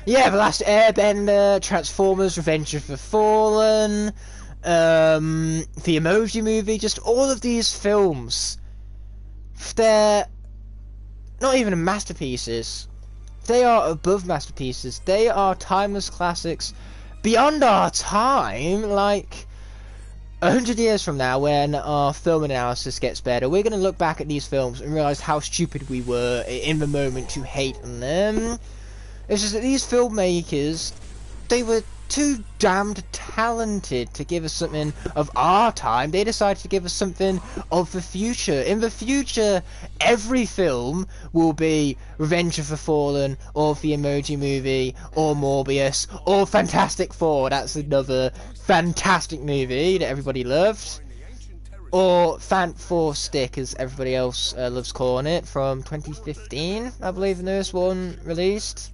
Yeah, the last Airbender, Transformers, Revenge of the Fallen, the Emoji Movie, just all of these films. They're not even masterpieces. They are above masterpieces. They are timeless classics beyond our time. Like 100 years from now, when our film analysis gets better, we're going to look back at these films and realise how stupid we were in the moment to hate on them. It's just that these filmmakers, they were too damned talented to give us something of our time. They decided to give us something of the future. In the future, every film will be Revenge of the Fallen, or the Emoji Movie, or Morbius, or Fantastic Four. That's another fantastic movie that everybody loved. Or Fant 4 Stick, as everybody else loves calling it, from 2015, I believe the newest one released.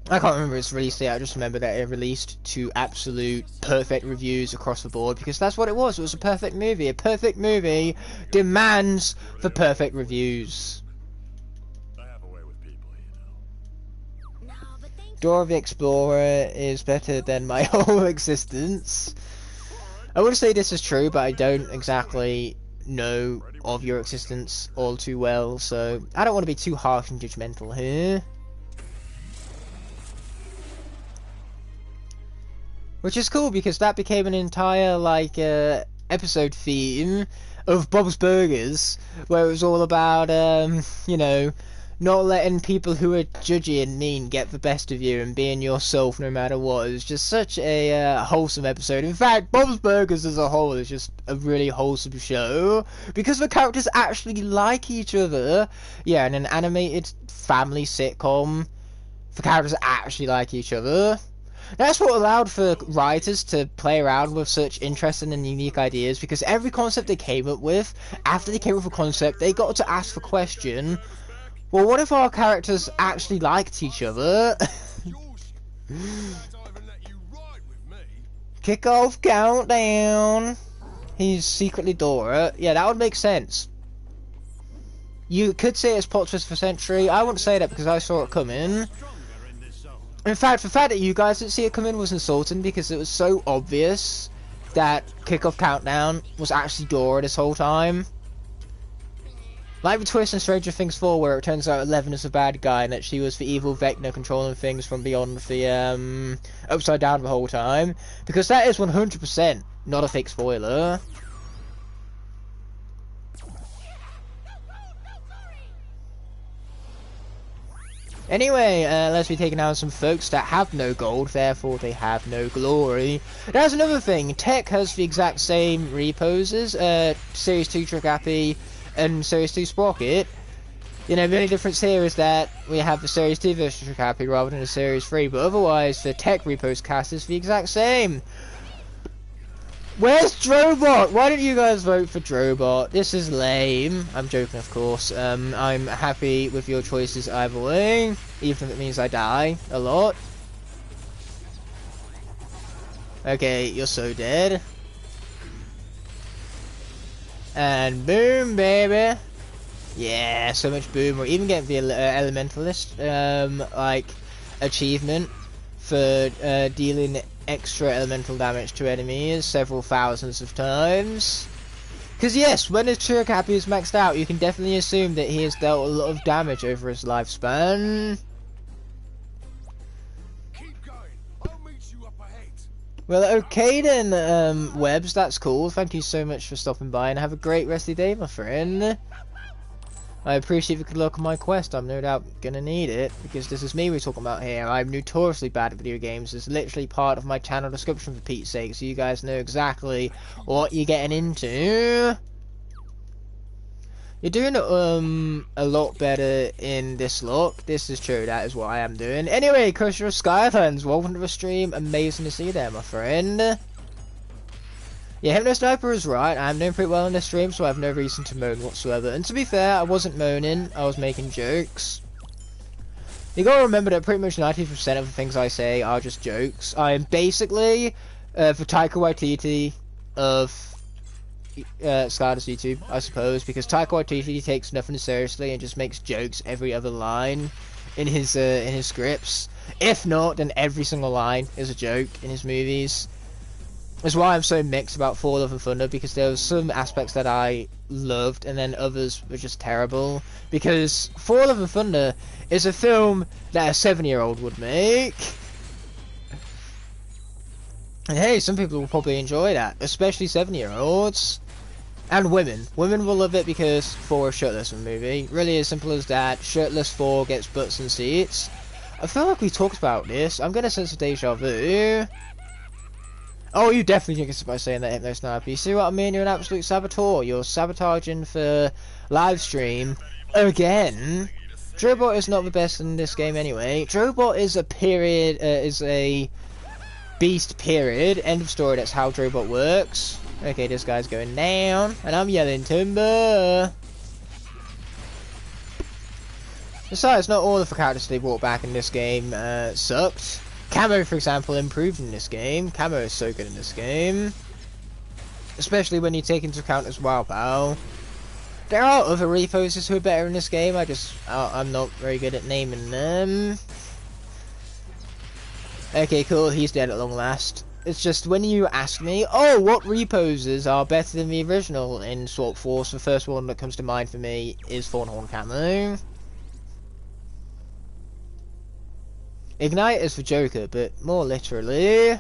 I can't remember its release date, I just remember that it released to absolute perfect reviews across the board, because that's what it was. It was a perfect movie. A perfect movie demands the perfect reviews.
I have a way with people, you know.
Dora the Explorer is better than my whole existence. I would say this is true, but I don't exactly know of your existence all too well, so I don't want to be too harsh and judgmental here. Which is cool, because that became an entire, like, episode theme of Bob's Burgers, where it was all about, you know, not letting people who are judgy and mean get the best of you and being yourself no matter what. It was just such a wholesome episode. In fact, Bob's Burgers as a whole is just a really wholesome show, because the characters actually like each other. Yeah, in an animated family sitcom, the characters actually like each other. That's what allowed for writers to play around with such interesting and unique ideas, because every concept they came up with, after they came up with a concept, they got to ask the question, well, what if our characters actually liked each other? Kick-off countdown. He's secretly Dora. Yeah, that would make sense. You could say it's plot twist for Century. I wouldn't say that because I saw it coming. In fact, the fact that you guys didn't see it coming was insulting, because it was so obvious that Kickoff Countdown was actually Dora this whole time. Like the twist in Stranger Things 4 where it turns out Eleven is a bad guy and that she was the evil Vecna controlling things from beyond the upside down the whole time. Because that is 100% not a fake spoiler. Anyway, let's be taking down some folks that have no gold, therefore they have no glory. That's another thing. Tech has the exact same reposes, Series 2 Trick Happy and Series 2 Sprocket. You know, the only difference here is that we have the Series 2 version of Trick Happy rather than the Series 3, but otherwise the Tech repose cast is the exact same. Where's Drobot? Why don't you guys vote for Drobot? This is lame. I'm joking, of course. I'm happy with your choices either way, even if it means I die a lot. Okay, you're so dead. And boom, baby. Yeah, so much boom. We're even getting the Elementalist, like, achievement for dealing extra elemental damage to enemies several thousands of times. Because yes, when his Trick Happy is maxed out, you can definitely assume that he has dealt a lot of damage over his lifespan.
Keep going. I'll meet you up ahead.
Well, okay then, Webbs, that's cool. Thank you so much for stopping by and have a great rest of your day, my friend. I appreciate the good luck on my quest. I'm no doubt gonna need it, because this is me we're talking about here. I'm notoriously bad at video games. It's literally part of my channel description for Pete's sake, so you guys know exactly what you're getting into. You're doing a lot better in this look. This is true, that is what I am doing. Anyway, Crusher of Skylanders, welcome to the stream. Amazing to see you there, my friend. Yeah, Hypno Sniper is right. I'm doing pretty well in this stream, so I have no reason to moan whatsoever. And to be fair, I wasn't moaning, I was making jokes. You gotta remember that pretty much 90% of the things I say are just jokes. I am basically the Taika Waititi of Skylanders YouTube, I suppose, because Taika Waititi takes nothing seriously and just makes jokes every other line in his scripts. If not, then every single line is a joke in his movies. That's why I'm so mixed about Thor: Love and Thunder, because there were some aspects that I loved and then others were just terrible. Because Thor: Love and Thunder is a film that a 7-year-old would make. And hey, some people will probably enjoy that, especially 7-year-olds. And women. Women will love it because Thor is shirtless in the movie. Really as simple as that. Shirtless Thor gets butts and seats. I feel like we talked about this. I'm getting a sense of deja vu. Oh, you definitely jinxed it by saying that, Hypno Sniper. You see what I mean? You're an absolute saboteur. You're sabotaging for live stream again. Drobot is not the best in this game anyway. Drobot is a period, is a beast period. End of story, that's how Drobot works. Okay, this guy's going down, and I'm yelling timber. Besides, not all of the characters they brought back in this game sucked. Camo, for example, improved in this game. Camo is so good in this game. Especially when you take into account as well, pal. There are other reposes who are better in this game, I'm not very good at naming them. Okay, cool, he's dead at long last. It's just, when you ask me, oh, what reposes are better than the original in Swap Force, the first one that comes to mind for me is Thornhorn Camo. Ignite is for Joker, but more literally.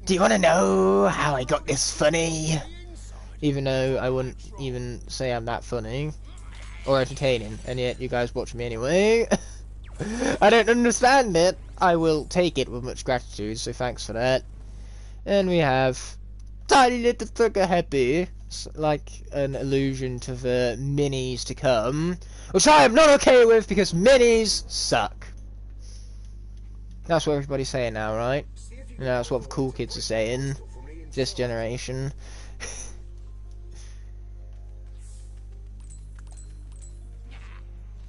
Do you want to know how I got this funny? Even though I wouldn't even say I'm that funny. Or entertaining, and yet you guys watch me anyway. I don't understand it. I will take it with much gratitude, so thanks for that. And we have Tiny Little Trigger Happy. Like an allusion to the minis to come. Which I am not okay with because minis suck. That's what everybody's saying now, right? You know, that's what the cool kids are saying. This generation.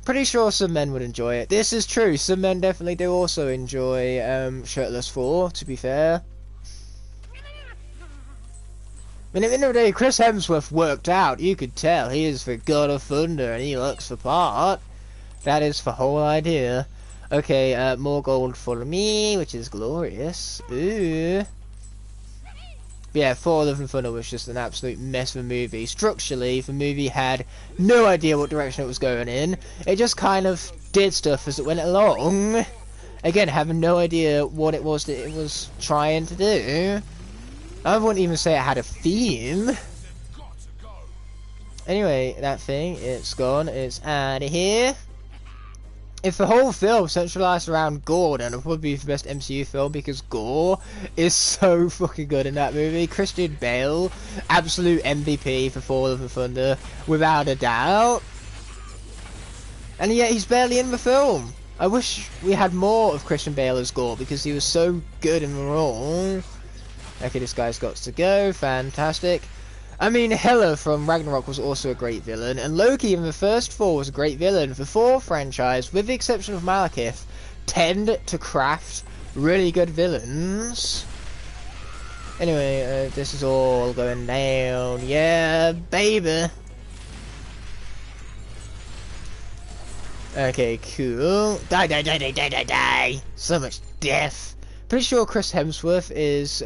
Pretty sure some men would enjoy it. This is true. Some men definitely do also enjoy Shirtless 4, to be fair. I mean, at the end of the day, Chris Hemsworth worked out. You could tell. He is the God of Thunder and he looks the part. That is the whole idea. Okay, more gold for me, which is glorious. Ooh. But yeah, Thor: Love and Thunder was just an absolute mess of a movie. Structurally, the movie had no idea what direction it was going in. It just kind of did stuff as it went along. Again, having no idea what it was that it was trying to do. I wouldn't even say it had a theme. Anyway, that thing, it's gone. It's out of here. If the whole film centralized around gore, then it would be the best MCU film, because gore is so fucking good in that movie. Christian Bale, absolute MVP for Thor: Love and Thunder, without a doubt. And yet he's barely in the film. I wish we had more of Christian Bale as Gore, because he was so good in the role. Okay, this guy's got to go. Fantastic. I mean, Hela from Ragnarok was also a great villain, and Loki in the first Thor was a great villain. The Thor franchise, with the exception of Malekith, tend to craft really good villains. Anyway, this is all going down. Yeah, baby. Okay, cool. Die, die, die, die, die, die, die. So much death. Pretty sure Chris Hemsworth is,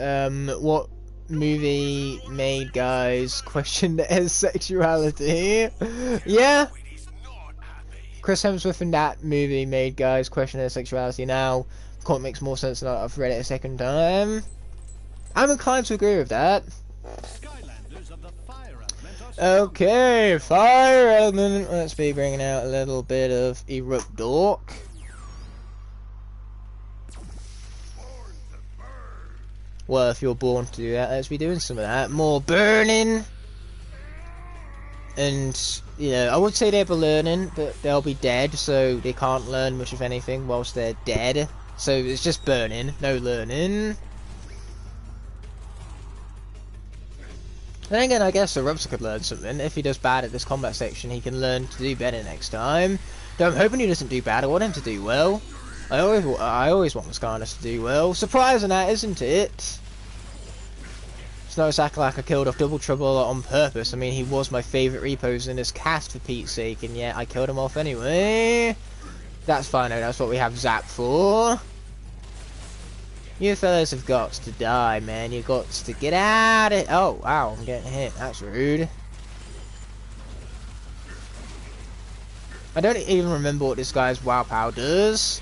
what movie made guys question their sexuality. Yeah. Chris Hemsworth in that movie made guys question their sexuality. Now, it makes more sense now that I've read it a second time. I'm inclined to agree with that.
Skylanders of the fire element are
Okay, fire element. Let's be bringing out a little bit of Erupt Dork. Well, if you're born to do that, let's be doing some of that. More burning. And, you know, I would say they're learning, but they'll be dead, so they can't learn much of anything whilst they're dead. So it's just burning, no learning. Then again, I guess Eruptor could learn something. If he does bad at this combat section, he can learn to do better next time. Though I'm hoping he doesn't do bad. I want him to do well. I always want the Skylanders to do well. Surprising that, isn't it? It's not exactly like I killed off Double Trouble on purpose. I mean, he was my favourite Repose in this cast, for Pete's sake, and yet I killed him off anyway. That's fine, though. That's what we have Zap for. You fellas have got to die, man. You got to get out of it. Oh, wow, I'm getting hit. That's rude. I don't even remember what this guy's WoW power does.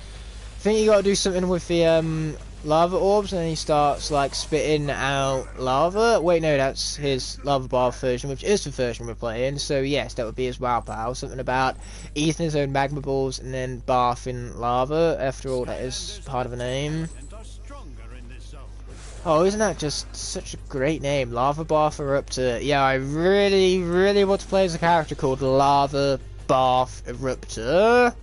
I think you gotta do something with the lava orbs, and then he starts like spitting out lava. Wait, no, that's his lava bath version, which is the version we're playing. So yes, that would be his WoW power. Something about eating his own magma balls and then bathing lava. After all, that is part of a name. Oh, isn't that just such a great name? Lava Bath Eruptor. Yeah, I really, really want to play as a character called Lava Bath Eruptor.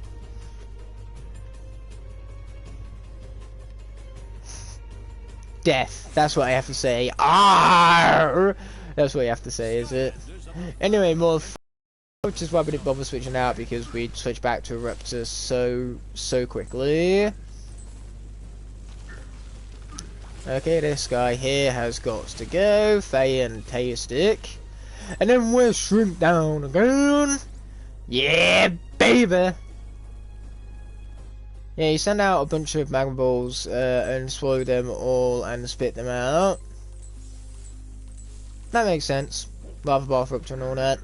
Death. That's what I have to say. Arrgh! That's what you have to say, is it? Anyway, more which is why we didn't bother switching out, because we'd switch back to Eruptor so quickly. Okay, this guy here has got to go. Fantastic. And then we'll shrink down again. Yeah, baby. Yeah, you send out a bunch of magma balls and swallow them all and spit them out. That makes sense. Lava bath eruptor and all that.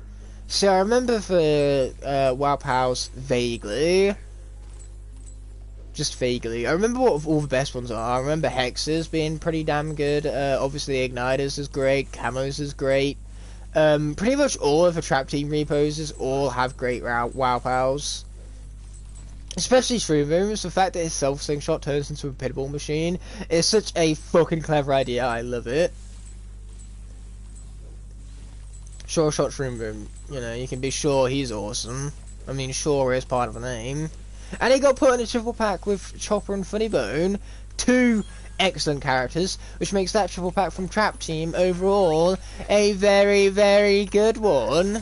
So I remember the WoW powers vaguely. Just vaguely. I remember what all the best ones are. I remember Hexes being pretty damn good. Obviously Igniters is great. Camos is great. Pretty much all of the Trap Team Reposes all have great WoW pals. Especially Shroom Rooms. The fact that his self-slingshot turns into a pitbull machine is such a fucking clever idea. I love it. Sure Shot Shroom Room. You know, you can be sure he's awesome. I mean, sure is part of the name. And he got put in a triple pack with Chopper and Funny Bone, two excellent characters, which makes that triple pack from Trap Team overall a very, very good one.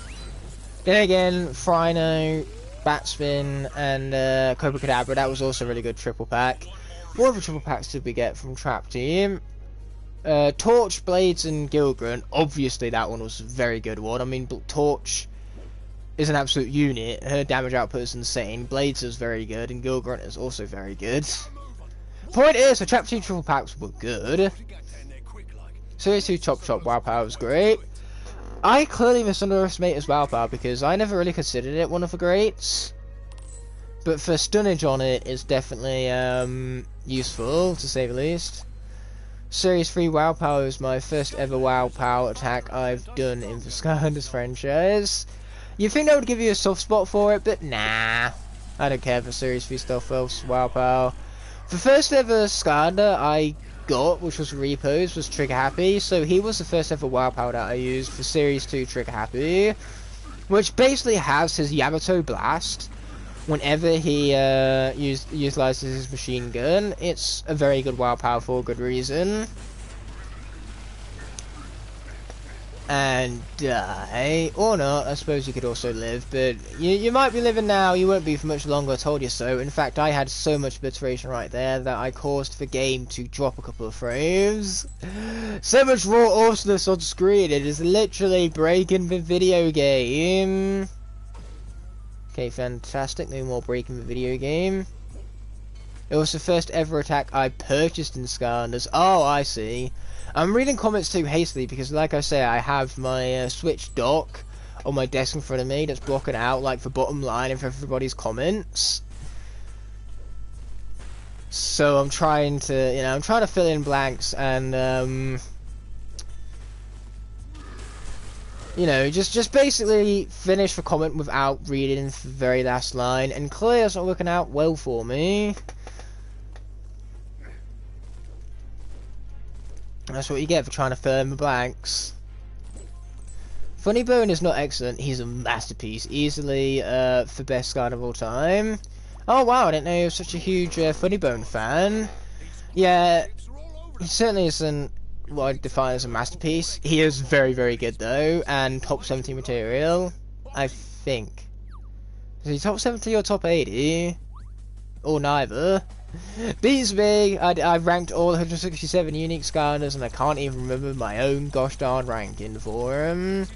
Then again, Frino, Batspin, and Cobra Cadabra, that was also a really good triple pack. What other triple packs did we get from Trap Team? Torch, Blades, and Gilgrunt. Obviously, that one was a very good one. I mean, Torch is an absolute unit. Her damage output is insane. Blades is very good, and Gilgrunt is also very good. Point is, the Trap Team triple packs were good. Series 2 Chop Chop WoW power was great. I clearly misunderestimated his WoW power because I never really considered it one of the greats. But for stunnage on it, it's definitely useful, to say the least. Series 3 WoW power is my first ever WoW power attack I've done in the Skylanders franchise. You'd think that would give you a soft spot for it, but nah. I don't care for Series 3 stuff else, WoW power. The first ever Skylander I got, which was Repose, was Trigger Happy, so he was the first ever WoW power that I used for Series 2 Trigger Happy, which basically has his Yamato Blast whenever he utilizes his machine gun. It's a very good WoW power for a good reason. And die, or not, I suppose you could also live, but you might be living now, you won't be for much longer, I told you so. In fact, I had so much obliteration right there that I caused the game to drop a couple of frames. So much raw awesomeness on screen, it is literally breaking the video game. Okay, fantastic, no more breaking the video game. It was the first ever attack I purchased in Skylanders. Oh, I see. I'm reading comments too hastily because, like I say, I have my Switch dock on my desk in front of me that's blocking out like the bottom line of everybody's comments. So I'm trying to, I'm trying to fill in blanks and, just basically finish the comment without reading the very last line. And clearly it's not working out well for me. That's what you get for trying to fill in the blanks. Funny Bone is not excellent, he's a masterpiece. Easily the best guy of all time. Oh wow, I didn't know he was such a huge Funny Bone fan. Yeah, he certainly isn't what I'd define as a masterpiece. He is very, very good though, and top 70 material, I think. Is he top 70 or top 80? Or neither. Beats me. I've ranked all 167 unique Skylanders and I can't even remember my own gosh darn ranking for him.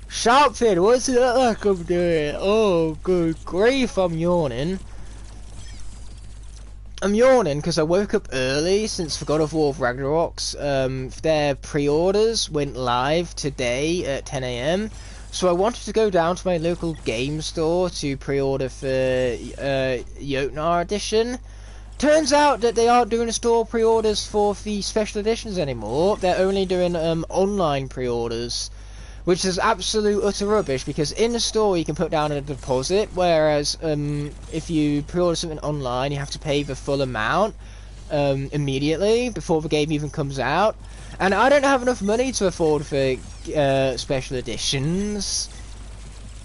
Sharpfin, what's it like I'm doing? Oh, good grief, I'm yawning. I'm yawning because I woke up early since the God of War Ragnarok's. Their pre-orders went live today at 10 AM. So I wanted to go down to my local game store to pre-order for Jotnar edition. Turns out that they aren't doing store pre-orders for the special editions anymore. They're only doing online pre-orders, which is absolute utter rubbish because in the store you can put down a deposit, whereas if you pre-order something online you have to pay the full amount immediately before the game even comes out. And I don't have enough money to afford for special editions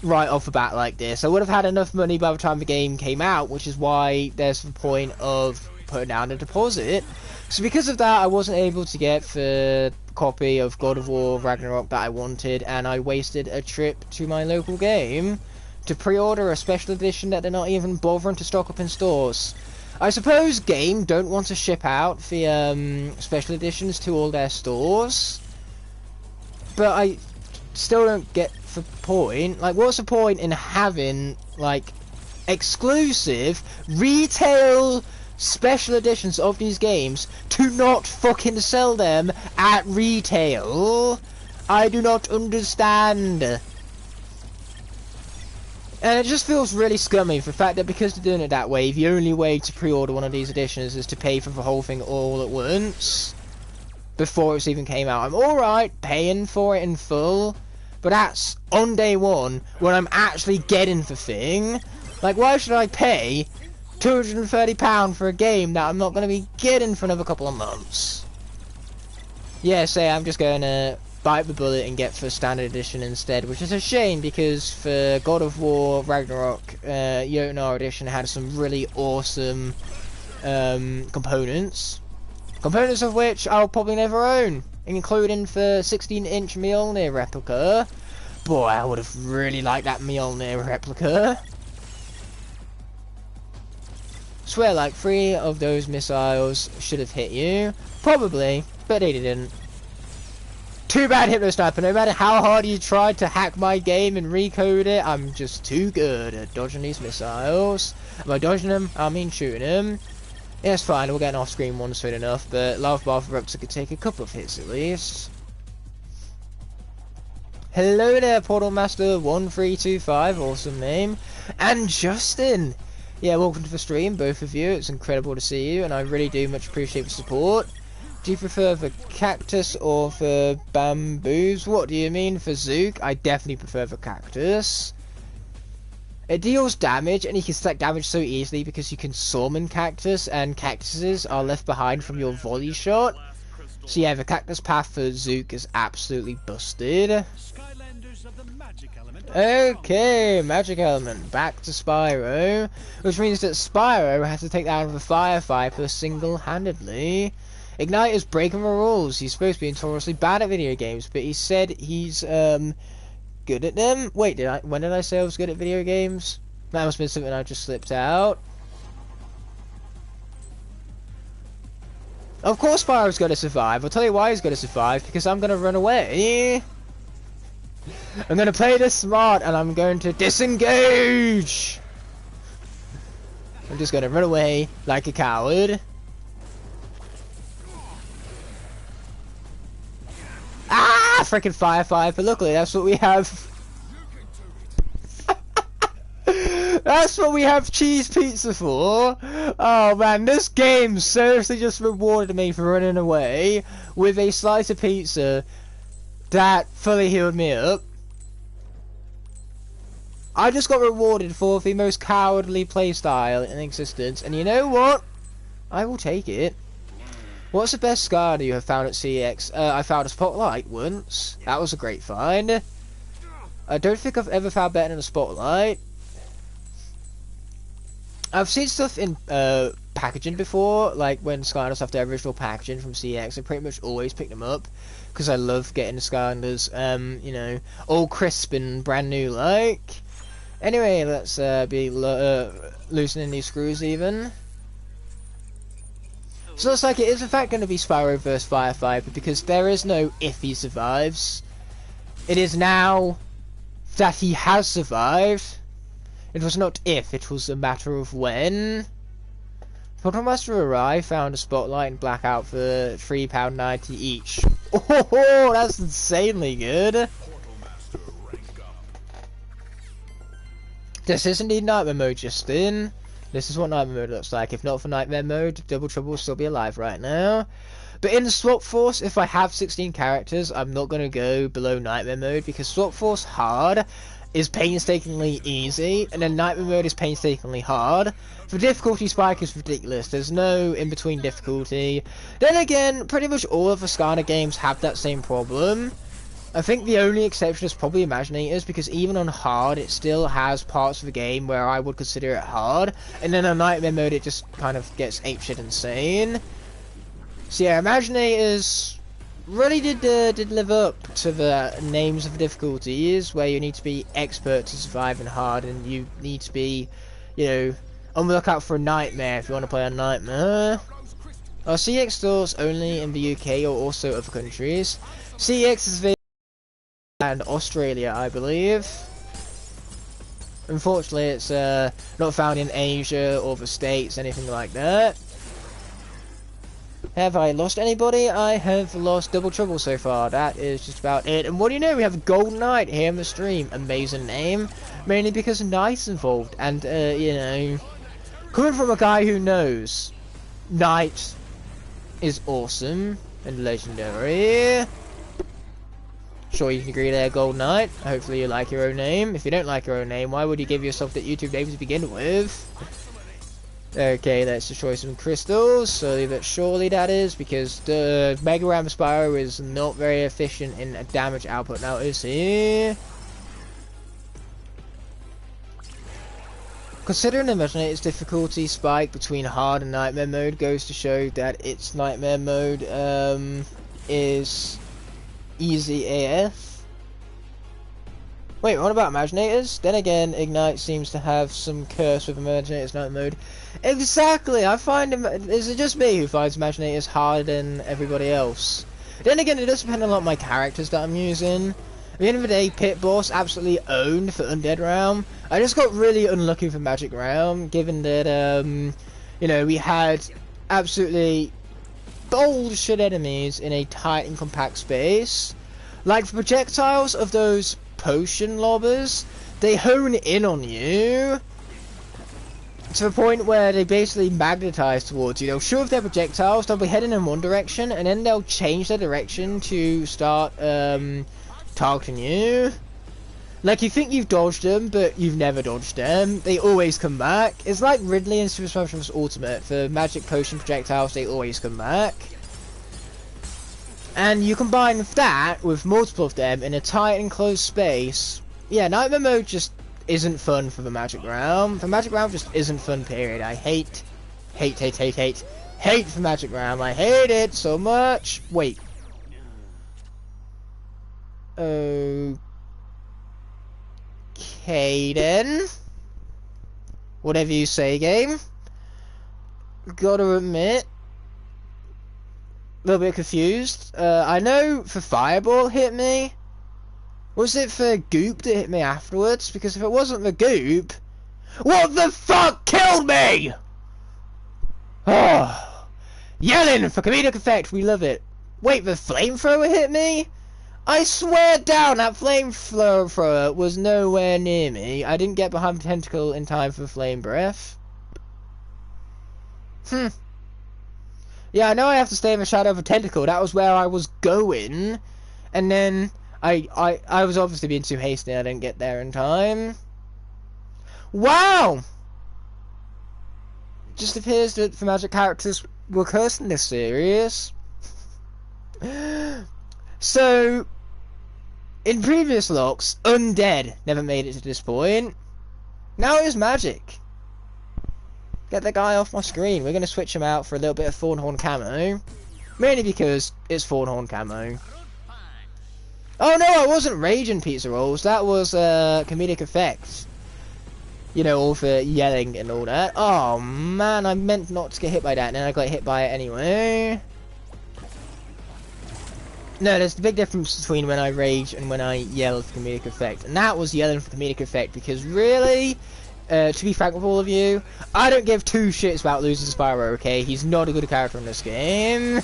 right off the bat like this. I would have had enough money by the time the game came out, which is why there's the point of putting down a deposit. So because of that, I wasn't able to get the copy of God of War Ragnarok that I wanted, and I wasted a trip to my local game to pre-order a special edition that they're not even bothering to stock up in stores. I suppose Game don't want to ship out the special editions to all their stores, but I still don't get the point. Like, what's the point in having like exclusive retail special editions of these games to not fucking sell them at retail? I do not understand. And it just feels really scummy for the fact that because they're doing it that way, the only way to pre-order one of these editions is to pay for the whole thing all at once before it's even came out. I'm alright paying for it in full, but that's on day one when I'm actually getting the thing. Like, why should I pay £230 for a game that I'm not going to be getting for another couple of months? Yeah, say I'm just going to bite the bullet and get the standard edition instead, which is a shame because for God of War Ragnarok, Jotnar edition had some really awesome components of which I'll probably never own, including the 16-inch Mjolnir replica. Boy, I would have really liked that Mjolnir replica. Swear like 3 of those missiles should have hit you. Probably, but they didn't. Too bad, Hypno Sniper. No matter how hard you tried to hack my game and recode it, I'm just too good at dodging these missiles. By dodging them, I mean shooting them. Yeah, it's fine, we'll get an off-screen one soon enough, but Lava Bath Eruptor could take a couple of hits at least. Hello there, Portal Master 1325, awesome name. And Justin! Yeah, welcome to the stream, both of you. It's incredible to see you, and I really do much appreciate the support. Do you prefer the cactus or the bamboos? What do you mean for Zook? I definitely prefer the cactus. It deals damage, and you can stack damage so easily because you can summon cactus, and cactuses are left behind from your volley shot. So yeah, the cactus path for Zook is absolutely busted.
Skylanders of the magic element.
Okay, magic element. Back to Spyro. Which means that Spyro has to take down the Fire Viper single-handedly. Ignite is breaking the rules. He's supposed to be notoriously bad at video games, but he said he's good at them. Wait, when did I say I was good at video games? That must have been something I just slipped out. Of course Spyro's gonna survive. I'll tell you why he's gonna survive, because I'm gonna run away. I'm gonna play this smart and I'm going to disengage. I'm just gonna run away like a coward. Ah, freaking Firefly, but luckily that's what we have. That's what we have cheese pizza for. Oh man, this game seriously just rewarded me for running away with a slice of pizza that fully healed me up. I just got rewarded for the most cowardly playstyle in existence, and you know what? I will take it. What's the best scar you have found at CX? I found a spotlight once. That was a great find. I don't think I've ever found better than a spotlight. I've seen stuff in packaging before, like when Skylanders have their original packaging from CX. I pretty much always pick them up because I love getting the Skylanders, you know, all crisp and brand new like. Anyway, let's be loosening these screws even. So it looks like it is in fact going to be Spyro vs Fire Viper, because there is no if he survives. It is now that he has survived. It was not if, it was a matter of when. Portal Master arrived, found a spotlight and blackout for £3.90 each. Oh, that's insanely good. This is indeed Nightmare Mode, Justin. This is what Nightmare Mode looks like. If not for Nightmare Mode, Double Trouble will still be alive right now. But in Swap Force, if I have 16 characters, I'm not going to go below Nightmare Mode, because Swap Force Hard is painstakingly easy, and then Nightmare Mode is painstakingly hard. The difficulty spike is ridiculous. There's no in-between difficulty. Then again, pretty much all of the Skylanders games have that same problem. I think the only exception is probably Imaginators, because even on hard, it still has parts of the game where I would consider it hard, and then on Nightmare Mode it just kind of gets apeshit insane. So yeah, Imaginators really did live up to the names of the difficulties, where you need to be expert to survive in hard, and you need to be, you know, on the lookout for a Nightmare if you want to play a Nightmare. Our CX stores only in the UK or also other countries. CX is the and Australia, I believe. Unfortunately, it's not found in Asia or the States, anything like that. Have I lost anybody? I have lost Double Trouble so far. That is just about it. And what do you know? We have Golden Knight here in the stream. Amazing name. Mainly because Knight's involved. And, you know, coming from a guy who knows Knight is awesome and legendary. Sure, you can agree there, Golden Knight. Hopefully you like your own name. If you don't like your own name, why would you give yourself that YouTube name to begin with? Okay, let's destroy some crystals, slowly but surely that is, because the Mega Ram Spyro is not very efficient in damage output now, is he? Considering Imaginator's difficulty spike between hard and Nightmare Mode goes to show that its Nightmare Mode is easy AF. Wait, what about Imaginators? Then again, Ignite seems to have some curse with Imaginators Night Mode. Exactly, I find him. Is it just me who finds Imaginators harder than everybody else? Then again, it does depend on a lot of my characters that I'm using. At the end of the day, Pit Boss absolutely owned for Undead Realm. I just got really unlucky for Magic Realm, given that, you know, we had absolutely bullshit enemies in a tight and compact space. Like the projectiles of those potion lobbers, they hone in on you to the point where they basically magnetize towards you. They'll shove their projectiles, they'll be heading in one direction, and then they'll change their direction to start targeting you. Like, you think you've dodged them, but you've never dodged them. They always come back. It's like Ridley in Super Smash Bros. Ultimate. For magic potion projectiles, they always come back. And you combine that with multiple of them in a tight and closed space. Yeah, Nightmare Mode just isn't fun for the Magic Realm. The Magic Realm just isn't fun, period. I hate the Magic Realm. I hate it so much. Wait. Okay then. Whatever you say, game. Gotta admit, a little bit confused. I know for Fireball hit me. Was it for Goop that hit me afterwards? Because if it wasn't the Goop, what the fuck killed me? Oh, yelling for comedic effect. We love it. Wait, the flamethrower hit me? I swear down that flamethrower was nowhere near me. I didn't get behind the tentacle in time for flame breath. Yeah, I know I have to stay in the shadow of a tentacle. That was where I was going. And then I was obviously being too hasty. I didn't get there in time. Wow! Just appears that the magic characters were cursed in this series. So, in previous locks, Undead never made it to this point. Now it is magic. Get the guy off my screen. We're going to switch him out for a little bit of Thornhorn camo. Mainly because it's Thornhorn camo. Oh no, I wasn't raging pizza rolls. That was comedic effects. You know, all for yelling and all that. Oh man, I meant not to get hit by that, and then I got hit by it anyway. No, there's a big difference between when I rage and when I yell for comedic effect. And that was yelling for comedic effect, because really, to be frank with all of you, I don't give two shits about losing Spyro, okay? He's not a good character in this game.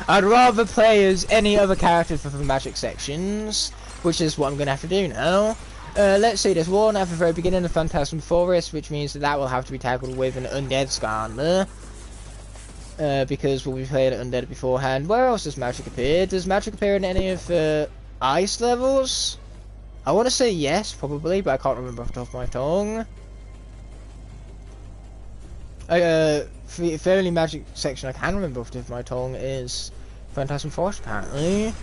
I'd rather play as any other character for the magic sections, which is what I'm going to have to do now. Let's see, there's one at the very beginning of Phantasm Forest, which means that will have to be tackled with an Undead Skarner. Because we'll be playing Undead beforehand. Where else does magic appear? Does magic appear in any of the ice levels? I want to say yes, probably, but I can't remember off the top of my tongue. The only magic section I can remember off the tip of my tongue is Phantasm Forest, apparently.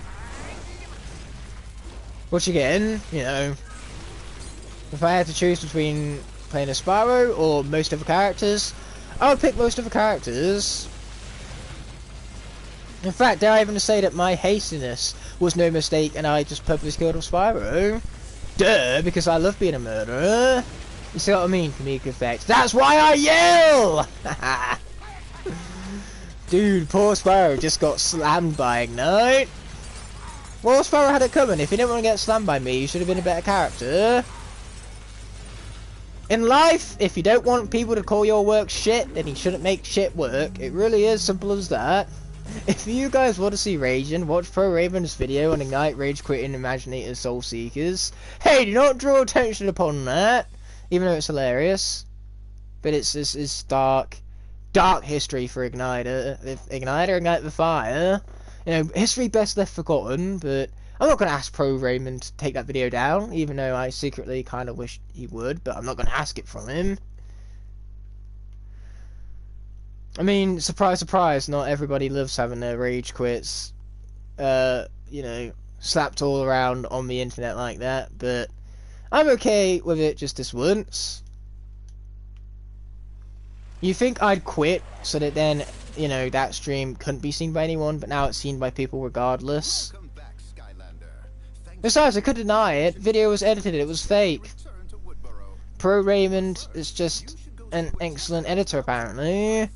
Which again, you know, if I had to choose between playing a Spyro or most other characters, I would pick most other characters. In fact, dare I even say that my hastiness was no mistake and I just purposely killed off Spyro? Duh, because I love being a murderer. You see what I mean? Comedic effect. That's why I yell! Dude, poor Spyro just got slammed by Ignite. Well, Spyro had it coming. If he didn't want to get slammed by me, he should have been a better character. In life, if you don't want people to call your work shit, then you shouldn't make shit work. It really is simple as that. If you guys want to see raging, watch Pro Raven's video on Ignite, Rage Quitting, Imaginators, Soul Seekers. Hey, do not draw attention upon that, even though it's hilarious. But it's dark history for Igniter. Igknightthefire. You know, history best left forgotten, but I'm not going to ask Pro Raven to take that video down, even though I secretly kind of wish he would, but I'm not going to ask it from him. I mean, surprise, surprise, not everybody loves having their rage quits, you know, slapped all around on the internet like that, but I'm okay with it just this once. You think I'd quit so that then, you know, that stream couldn't be seen by anyone, but now it's seen by people regardless.
Welcome back, Skylander.
Besides, I could deny it. Video was edited, it was fake.
Return to Woodborough.
Pro Raymond is just an excellent editor, apparently.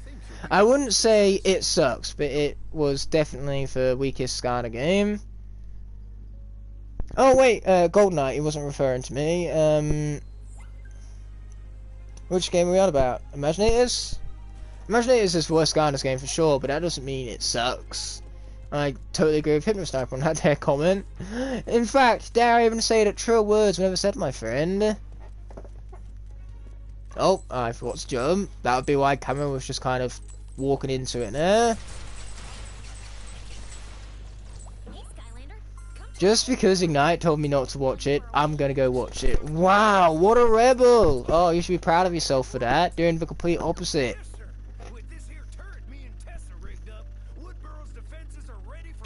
I wouldn't say it sucks, but it was definitely the weakest Skylar game. Oh wait, Golden Knight, he wasn't referring to me. Which game are we on about? Imaginators? Imaginators is the worst Skylanders game for sure, but that doesn't mean it sucks. I totally agree with Hypnosniper on that there comment. In fact, dare I even say that truer words were never said, my friend. Oh, I forgot to jump. That would be why Cameron was just kind of walking into it there. Just because Ignite told me not to watch it, I'm gonna go watch it. Wow, what a rebel! Oh, you should be proud of yourself for that. Doing the complete opposite.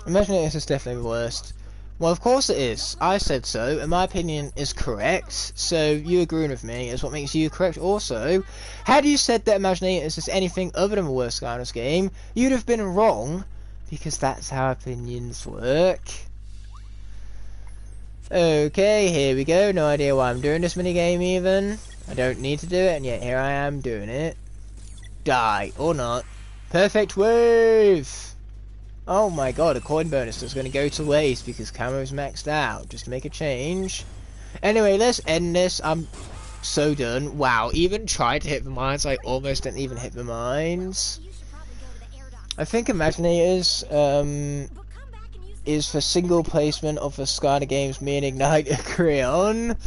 Imaginators is definitely the worst. Well, of course it is. I said so, and my opinion is correct. So you agreeing with me is what makes you correct. Also, had you said that Imaginators is anything other than the worst Skylanders game, you'd have been wrong, because that's how opinions work. Okay, here we go. No idea why I'm doing this minigame even. I don't need to do it, and yet here I am doing it. Die, or not. Perfect wave! Oh my god, a coin bonus that's going to go to waste because camero's maxed out. Just to make a change. Anyway, let's end this. I'm so done. Wow, even tried to hit the mines. I almost didn't even hit the mines. I think Imaginators is for single placement of the Skylanders games me and Ignite agree on.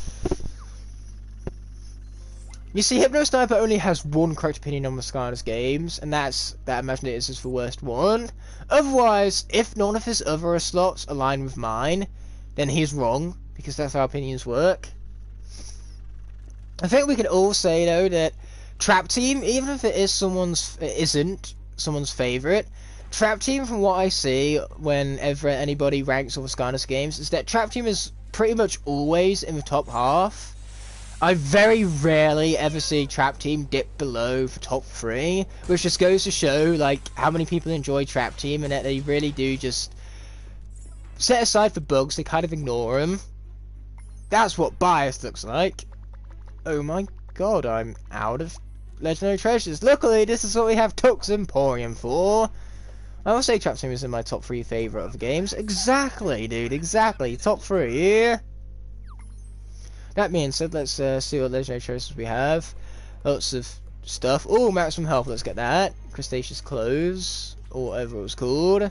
You see, Hypnosniper only has one correct opinion on the Skylanders games, and that's that Imaginators is the worst one. Otherwise, if none of his other slots align with mine, then he's wrong, because that's how opinions work. I think we can all say, though, that Trap Team, even if it isn't someone's favourite, Trap Team, from what I see whenever anybody ranks all the Skylanders games, is that Trap Team is pretty much always in the top half. I very rarely ever see Trap Team dip below the top 3, which just goes to show like how many people enjoy Trap Team and that they really do just set aside for bugs, they kind of ignore them. That's what bias looks like. Oh my god, I'm out of legendary treasures. Luckily, this is what we have Tux Emporium for. I will say Trap Team is in my top 3 favourite of the games. Exactly, dude, exactly. Top 3, yeah? That being said, let's see what legendary treasures we have. Lots of stuff. Oh, maximum health, let's get that. Crustaceous clothes, or whatever it was called.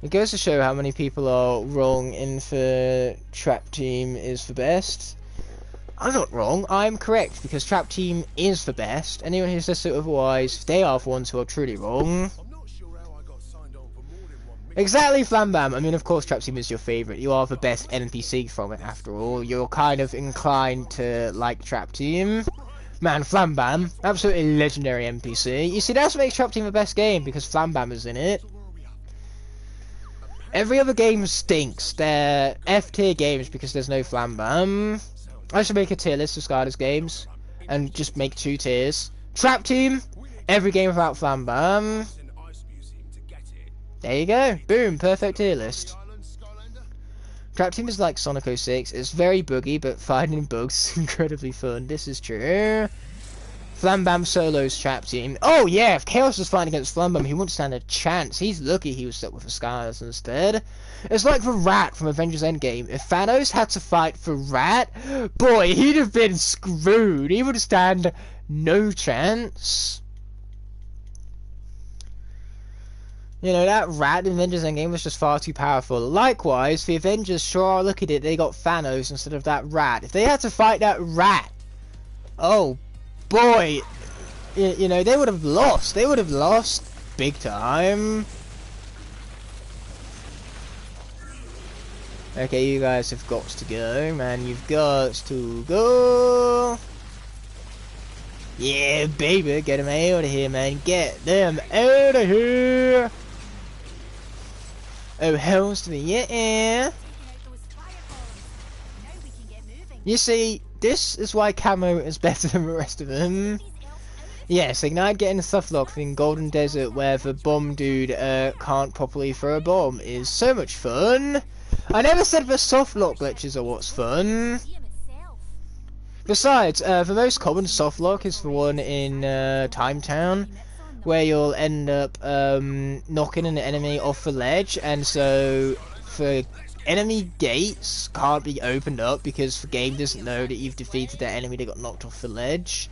It goes to show how many people are wrong in the Trap Team is the best. I'm not wrong, I'm correct, because Trap Team is the best. Anyone who says so otherwise, they are the ones who are truly wrong. Exactly, Flambam. I mean, of course, Trap Team is your favourite. You are the best NPC from it, after all. You're kind of inclined to like Trap Team. Man, Flambam, absolutely legendary NPC. You see, that's what makes Trap Team the best game, because Flambam is in it. Every other game stinks. They're F-tier games because there's no Flambam. I should make a tier list of Skylanders games, and just make 2 tiers. Trap Team, every game without Flambam. There you go. Boom. Perfect tier list. Trap Team is like Sonic 06. It's very buggy, but finding bugs is incredibly fun. This is true. Flambam solos Trap Team. Oh yeah, if Chaos was fighting against Flambam, he wouldn't stand a chance. He's lucky he was stuck with the Skylanders instead. It's like the Rat from Avengers Endgame. If Thanos had to fight for Rat, boy, he'd have been screwed. He would stand no chance. You know, that Rat in Avengers Endgame was just far too powerful. Likewise, the Avengers sure are lucky that they got Thanos instead of that Rat. If they had to fight that Rat, oh boy, you know, they would have lost. They would have lost big time. Okay, you guys have got to go, man. You've got to go. Yeah, baby, get them out of here, man. Get them out of here. Oh, hells to me, yeah. You see, this is why Camo is better than the rest of them. Yes, Ignite getting stuff locked in Golden Desert where the bomb dude can't properly throw a bomb is so much fun. I never said the soft lock glitches are what's fun. Besides, the most common soft lock is the one in Time Town, where you'll end up knocking an enemy off the ledge, and so the enemy gates can't be opened up because the game doesn't know that you've defeated that enemy that got knocked off the ledge.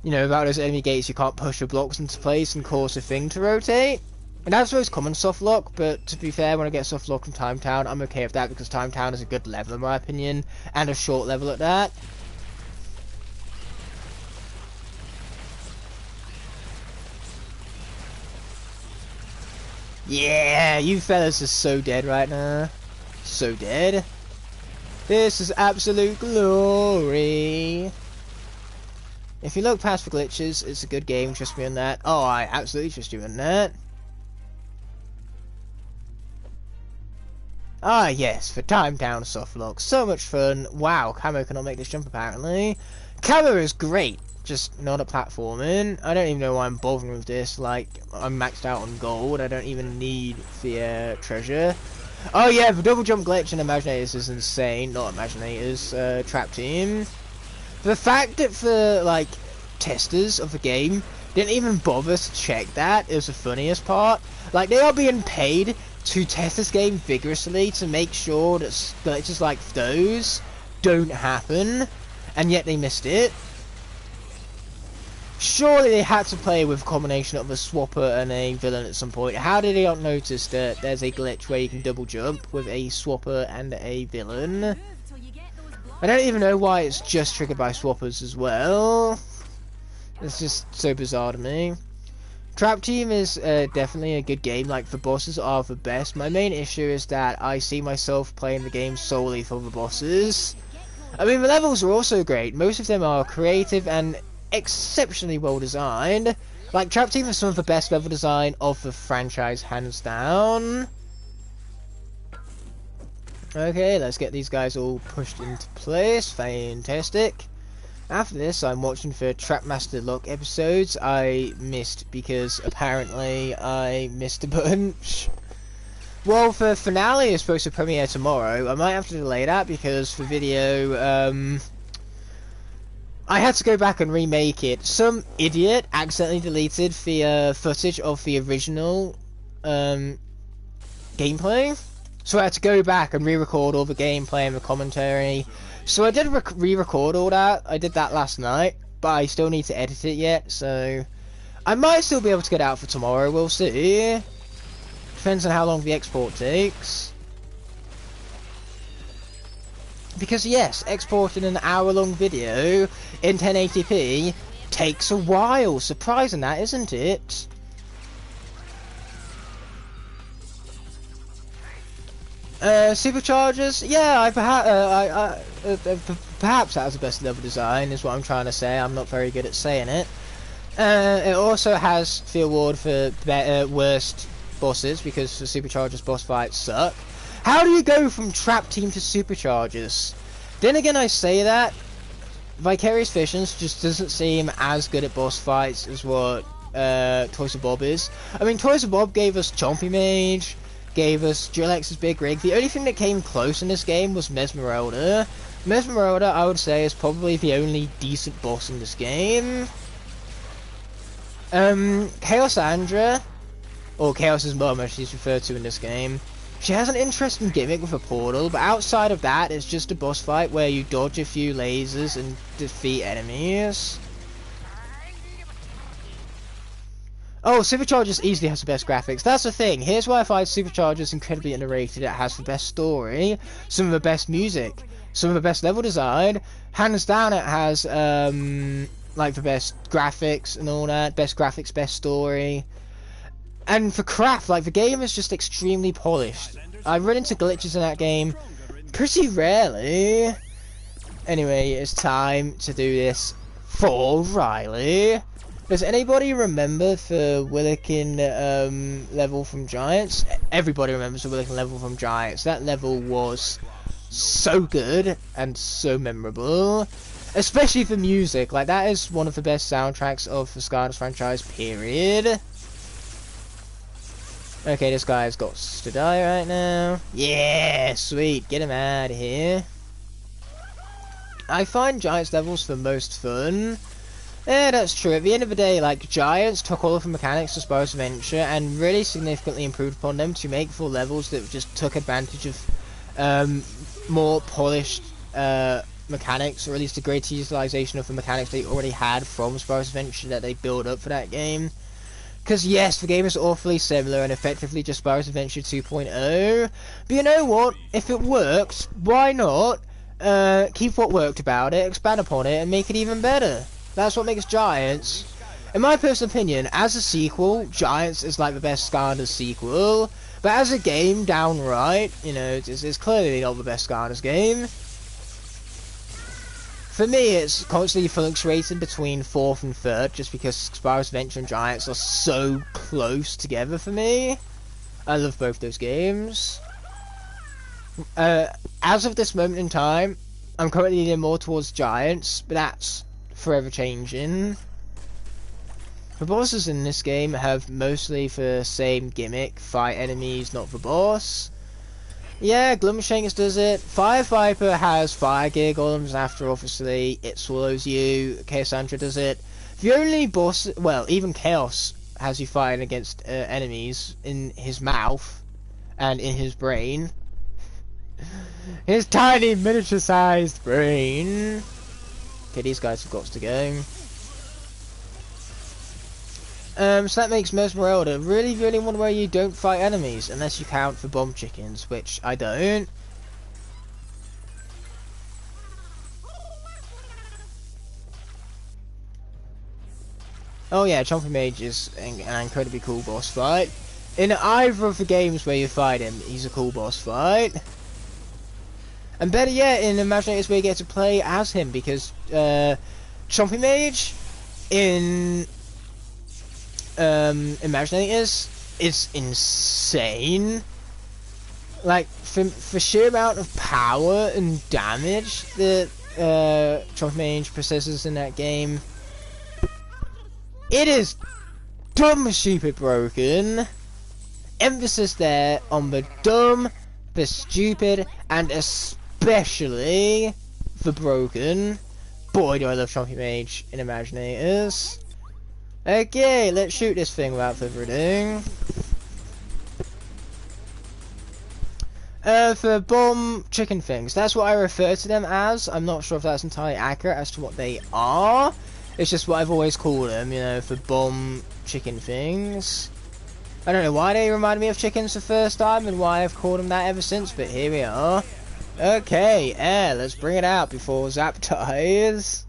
You know, about those enemy gates, you can't push your blocks into place and cause the thing to rotate. And that's most common soft lock, but to be fair, when I get soft lock from Time Town, I'm okay with that because Time Town is a good level in my opinion, and a short level at that. Yeah, you fellas are so dead right now. So dead. This is absolute glory. If you look past the glitches, it's a good game, trust me on that. Oh, I absolutely trust you on that. Ah, yes, for Time Town softlock. So much fun. Wow, Camo cannot make this jump apparently. Camo is great, just not a platforming. I don't even know why I'm bothering with this. Like, I'm maxed out on gold. I don't even need the treasure. Oh yeah, the double jump glitch in Imaginators is insane. Not Imaginators, Trap Team. The fact that the, like, testers of the game didn't even bother to check that is the funniest part. Like, they are being paid to test this game vigorously to make sure that glitches like those don't happen, and yet they missed it. Surely they had to play with a combination of a swapper and a villain at some point. How did they not notice that there's a glitch where you can double jump with a swapper and a villain? I don't even know why it's just triggered by swappers as well. It's just so bizarre to me. Trap Team is definitely a good game. Like, the bosses are the best. My main issue is that I see myself playing the game solely for the bosses. I mean, the levels are also great. Most of them are creative and exceptionally well designed. Like, Trap Team is some of the best level design of the franchise, hands down. Okay, let's get these guys all pushed into place. Fantastic. After this, I'm watching for Trapmaster Locke episodes I missed because apparently I missed a bunch. Well, the finale is supposed to premiere tomorrow. I might have to delay that because the video, I had to go back and remake it. Some idiot accidentally deleted the footage of the original gameplay. So I had to go back and re-record all the gameplay and the commentary. So I did re-record all that. I did that last night, but I still need to edit it yet. So I might still be able to get it out for tomorrow. We'll see. Depends on how long the export takes. Because yes, exporting an hour-long video in 1080p takes a while. Surprising that, isn't it? Superchargers, yeah, perhaps that was the best level design, is what I'm trying to say. I'm not very good at saying it. It also has the award for worst bosses, because the Superchargers boss fights suck. How do you go from Trap Team to Superchargers? Then again, I say that, Vicarious Visions just doesn't seem as good at boss fights as what Toys of Bob is. I mean, Toys of Bob gave us Chompy Mage, gave us Drillex's Big Rig. The only thing that came close in this game was Mesmerelda. Mesmerelda, I would say, is probably the only decent boss in this game. Chaos Andra, or Chaos's mum as she's referred to in this game, she has an interesting gimmick with a portal, but outside of that, it's just a boss fight where you dodge a few lasers and defeat enemies. Oh, Superchargers easily has the best graphics. That's the thing. Here's why I find Superchargers incredibly underrated. It has the best story, some of the best music, some of the best level design. Hands down, it has like the best graphics and all that. Best graphics, best story. And for craft, like, the game is just extremely polished. I run into glitches in that game pretty rarely. Anyway, it's time to do this for Riley. Does anybody remember the Willikin level from Giants? Everybody remembers the Willikin level from Giants. That level was so good and so memorable. Especially the music. Like, that is one of the best soundtracks of the Skylanders franchise, period. Okay, this guy's got to die right now. Yeah, sweet. Get him out of here. I find Giants levels the most fun. Yeah, that's true. At the end of the day, like, Giants took all of the mechanics of Spyro's Adventure and really significantly improved upon them to make full levels that just took advantage of more polished mechanics, or at least a greater utilization of the mechanics they already had from Spyro's Adventure that they built up for that game. Because yes, the game is awfully similar and effectively just Spyro's Adventure 2.0, but you know what? If it works, why not keep what worked about it, expand upon it, and make it even better? That's what makes Giants. In my personal opinion, as a sequel, Giants is like the best Skylanders sequel, but as a game, downright, you know, it's clearly not the best Skylanders game. For me, it's constantly fluctuating between 4th and 3rd, just because Spyro's Adventure and Giants are so close together for me. I love both those games. As of this moment in time, I'm currently leaning more towards Giants, but that's forever changing. The bosses in this game have mostly the same gimmick, fight enemies, not the boss. Yeah, Glumshanks does it. Fire Viper has fire gear golems after obviously it swallows you. Chaosandra does it. The only boss, well, even Chaos has you fighting against enemies in his mouth and in his brain. His tiny miniature-sized brain. Okay, these guys have got to go. So that makes Mesmeralda really, really one where you don't fight enemies, unless you count for bomb chickens, which I don't. Oh yeah, Chompy Mage is an incredibly cool boss fight. In either of the games where you fight him, he's a cool boss fight. And better yet, in Imaginators where you get to play as him, because Chompy Mage in Imaginators is insane. Like, for sheer amount of power and damage that Chompy Mage possesses in that game, it is dumb, stupid, broken. Emphasis there on the dumb, the stupid, and especially the broken. Boy, do I love Chompy Mage in Imaginators. Okay, let's shoot this thing without further ado. For bomb chicken things, that's what I refer to them as. I'm not sure if that's entirely accurate as to what they are. It's just what I've always called them, you know, for bomb chicken things. I don't know why they reminded me of chickens the first time and why I've called them that ever since, but here we are. Okay, air, let's bring it out before Zap dies.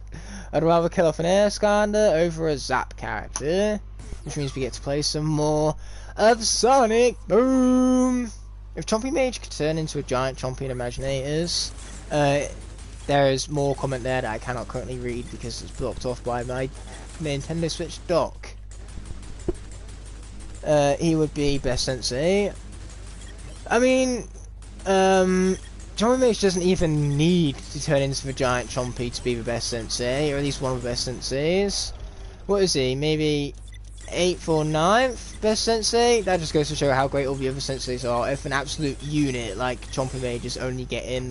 I'd rather kill off an air Skylander over a Zap character, which means we get to play some more of Sonic Boom. If Chompy Mage could turn into a giant Chompy in Imaginators, there is more comment there that I cannot currently read because it's blocked off by my Nintendo Switch dock. He would be best sensei. I mean, Chompy Mage doesn't even need to turn into the giant Chompy to be the best sensei, or at least one of the best senseis. What is he? Maybe 8th or 9th best sensei? That just goes to show how great all the other senseis are. If an absolute unit like Chompy Mage is only getting,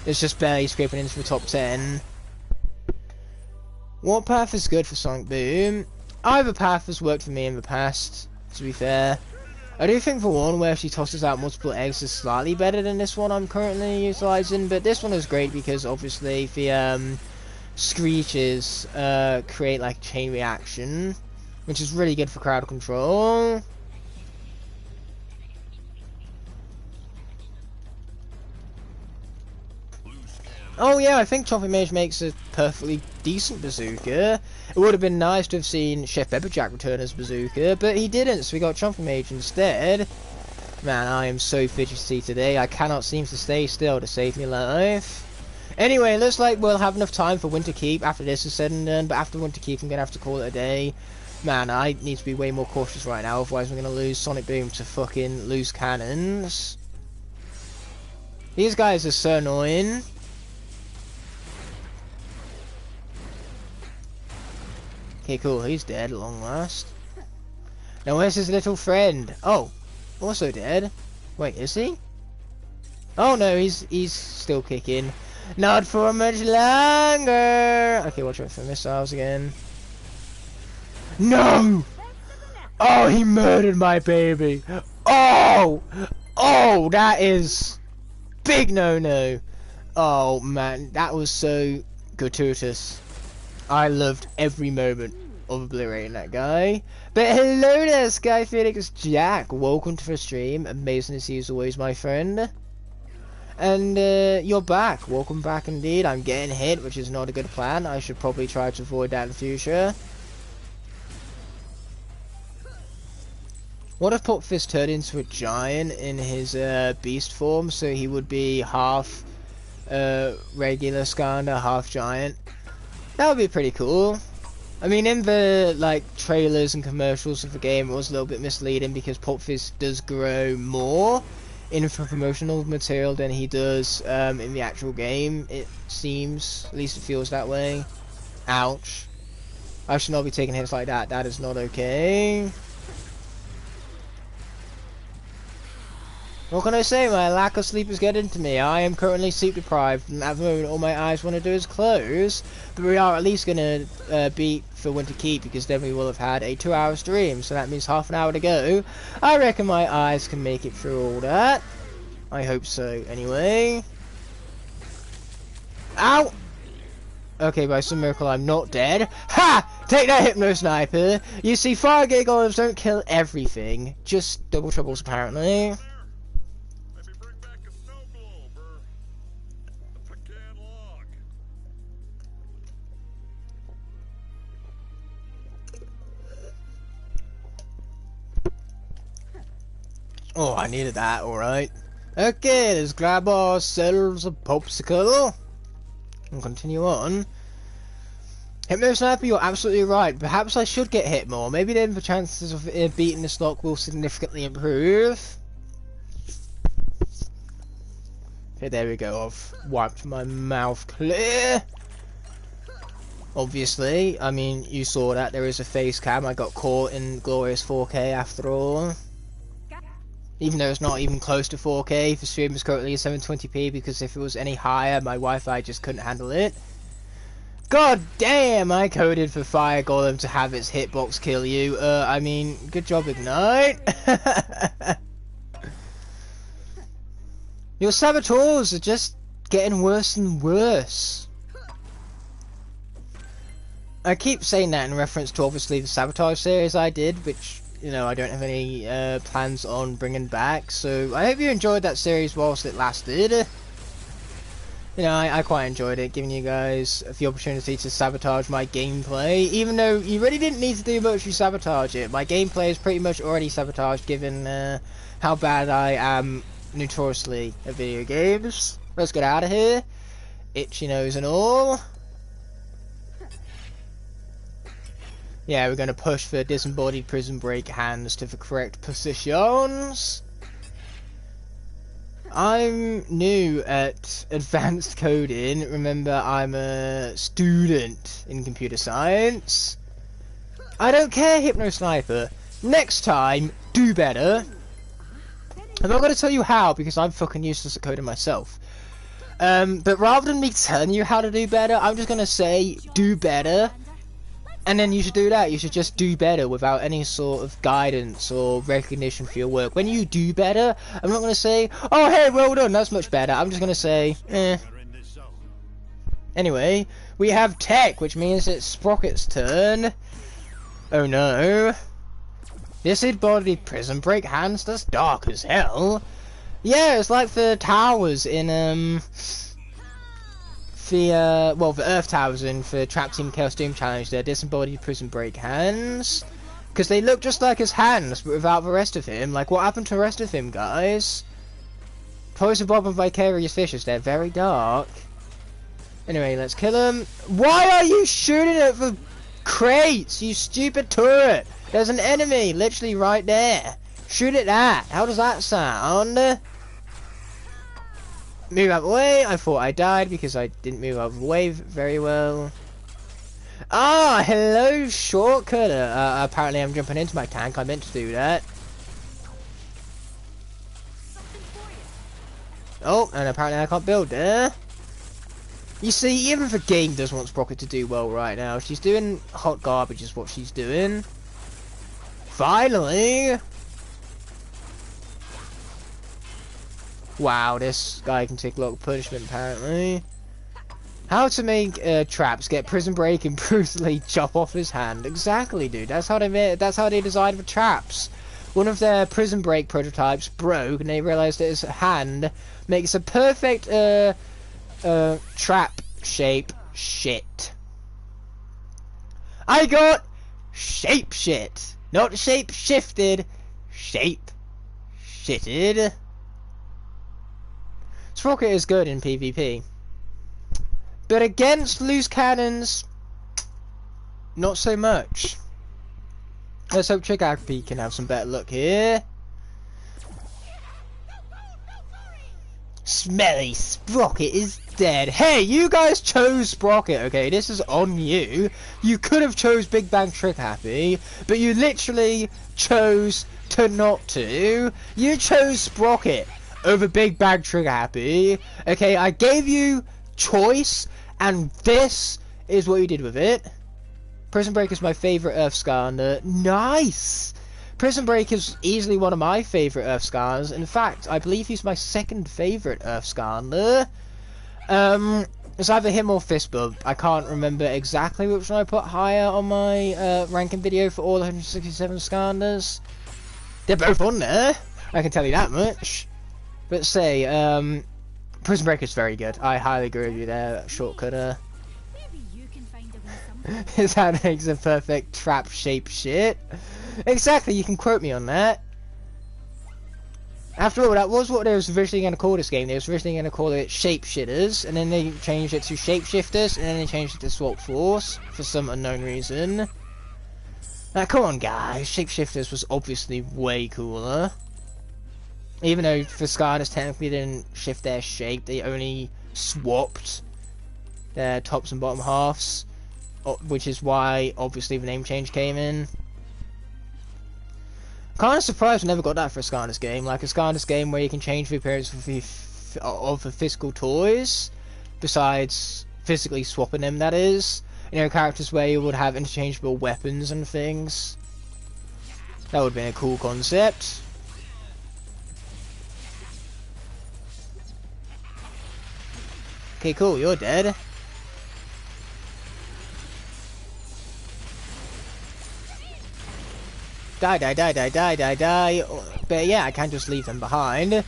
it's just barely scraping into the top 10. What path is good for Sonic Boom? Either path has worked for me in the past, to be fair. I do think the one where she tosses out multiple eggs is slightly better than this one I'm currently utilising, but this one is great because obviously the screeches create like a chain reaction, which is really good for crowd control. Oh yeah, I think Chompy Mage makes a perfectly decent bazooka. It would have been nice to have seen Chef Pepperjack return as bazooka, but he didn't, so we got Chompy Mage instead. Man, I am so fidgety today, I cannot seem to stay still to save me life. Anyway, looks like we'll have enough time for Winter Keep after this is said and done, but after Winter Keep I'm going to have to call it a day. Man, I need to be way more cautious right now, otherwise I'm going to lose Sonic Boom to fucking loose cannons. These guys are so annoying. Okay, cool, he's dead at long last. Now where's his little friend? Oh, also dead. Wait, is he? Oh no, he's still kicking. Not for much longer! Okay, watch out for missiles again. No! Oh, he murdered my baby! Oh! Oh, that is... big no-no! Oh man, that was so gratuitous. I loved every moment of obliterating that guy. But hello there, Sky Phoenix Jack. Welcome to the stream. Amazing to see you as always, my friend. And you're back. Welcome back indeed. I'm getting hit, which is not a good plan. I should probably try to avoid that in the future. What if Popfist turned into a giant in his beast form, so he would be half regular Skylander, half giant? That would be pretty cool. I mean, in the like trailers and commercials of the game, it was a little bit misleading because Popfist does grow more in for promotional material than he does in the actual game. It seems, at least it feels that way. Ouch. I should not be taking hits like that. That is not okay. What can I say? My lack of sleep is getting to me. I am currently sleep deprived, and at the moment all my eyes want to do is close. But we are at least going to beat for Winter Keep, because then we will have had a 2-hour stream, so that means half an hour to go. I reckon my eyes can make it through all that. I hope so, anyway. Ow! Okay, by some miracle I'm not dead. Ha! Take that, Hypno Sniper! You see, fire gate golems don't kill everything, just double troubles apparently. Oh, I needed that, alright. Okay, let's grab ourselves a popsicle and continue on. Hypno Sniper, you're absolutely right. Perhaps I should get hit more. Maybe then the chances of beating this Locke will significantly improve. Okay, there we go. I've wiped my mouth clear. Obviously, I mean, you saw that. There is a face cam. I got caught in glorious 4K after all. Even though it's not even close to 4K, the stream is currently at 720p, because if it was any higher, my Wi-Fi just couldn't handle it. God damn, I coded for Fire Golem to have its hitbox kill you. I mean, good job, Ignite. Your saboteurs are just getting worse and worse. I keep saying that in reference to obviously the Sabotage series I did, which, you know, I don't have any plans on bringing back, so I hope you enjoyed that series whilst it lasted. You know, I quite enjoyed it, giving you guys the opportunity to sabotage my gameplay, even though you really didn't need to do much to sabotage it. My gameplay is pretty much already sabotaged, given how bad I am notoriously at video games. Let's get out of here. Itchy nose and all. Yeah, we're going to push the disembodied prison break hands to the correct positions. I'm new at advanced coding. Remember, I'm a student in computer science. I don't care, Hypno Sniper. Next time, do better. I'm not going to tell you how, because I'm fucking useless at coding myself. But rather than me telling you how to do better, I'm just going to say, do better. And then you should do that. You should just do better without any sort of guidance or recognition for your work. When you do better, I'm not going to say, oh hey, well done, that's much better. I'm just going to say, eh. Anyway, we have tech, which means it's Sprocket's turn. Oh no. This embodied prison break hands, that's dark as hell. Yeah, it's like the towers in, the Earth Towers in the Trap Team Chaos Doom Challenge. They're disembodied prison break hands. Because they look just like his hands, but without the rest of him. Like, what happened to the rest of him, guys? Poison Bob and Vicarious Fishes, they're very dark. Anyway, let's kill him. Why are you shooting at the crates, you stupid turret? There's an enemy literally right there. Shoot at that. How does that sound? Move out of the way. I thought I died because I didn't move out of the way very well. Ah, hello, shortcutter. Apparently I'm jumping into my tank. I meant to do that. Oh, and apparently I can't build there. You see, even if the game doesn't want Sprocket to do well right now, she's doing hot garbage is what she's doing. Finally! Wow, this guy can take a lot of punishment apparently. How to make traps, get prison break and brutally chop off his hand. Exactly, dude. That's how they designed for traps. One of their prison break prototypes broke, and they realized that his hand makes a perfect trap shape shit. I got shape shit, not shape shifted, shape shitted. Sprocket is good in PvP. But against loose cannons, not so much. Let's hope Chickhappy can have some better luck here. Smelly Sprocket is dead. Hey, you guys chose Sprocket, okay? This is on you. You could have chose Big Bang Chickhappy, but you literally chose to not to. You chose Sprocket over Big Bang Chickhappy. Okay, I gave you choice. And this is what you did with it. Prison Break is my favourite Earth Skylander. Nice! Prison Break is easily one of my favourite Earth Skylanders. In fact, I believe he's my second favourite Earth Skylander. It's either him or Fistbump. I can't remember exactly which one I put higher on my ranking video for all 167 Skylanders. They're both on there. I can tell you that much. But say, Prison Break is very good. I highly agree with you there, Shortcutter.
Maybe you can find a way somewhere.
His hand makes a perfect trap shape shit. Exactly, you can quote me on that. After all, that was what they was originally going to call this game. They was originally going to call it Shapeshitters, and then they changed it to Shapeshifters, and then they changed it to Swap Force for some unknown reason. Now, come on, guys. Shapeshifters was obviously way cooler. Even though for Skylanders technically didn't shift their shape, they only swapped their tops and bottom halves, which is why obviously the name change came in. Kind of surprised we never got that for a Skylanders game, like a Skylanders game where you can change the appearance of the physical toys, besides physically swapping them, that is. You know, characters where you would have interchangeable weapons and things. That would have been a cool concept. Okay, cool, you're dead. Die, die, die, die, die, die, die. But yeah, I can't just leave them behind.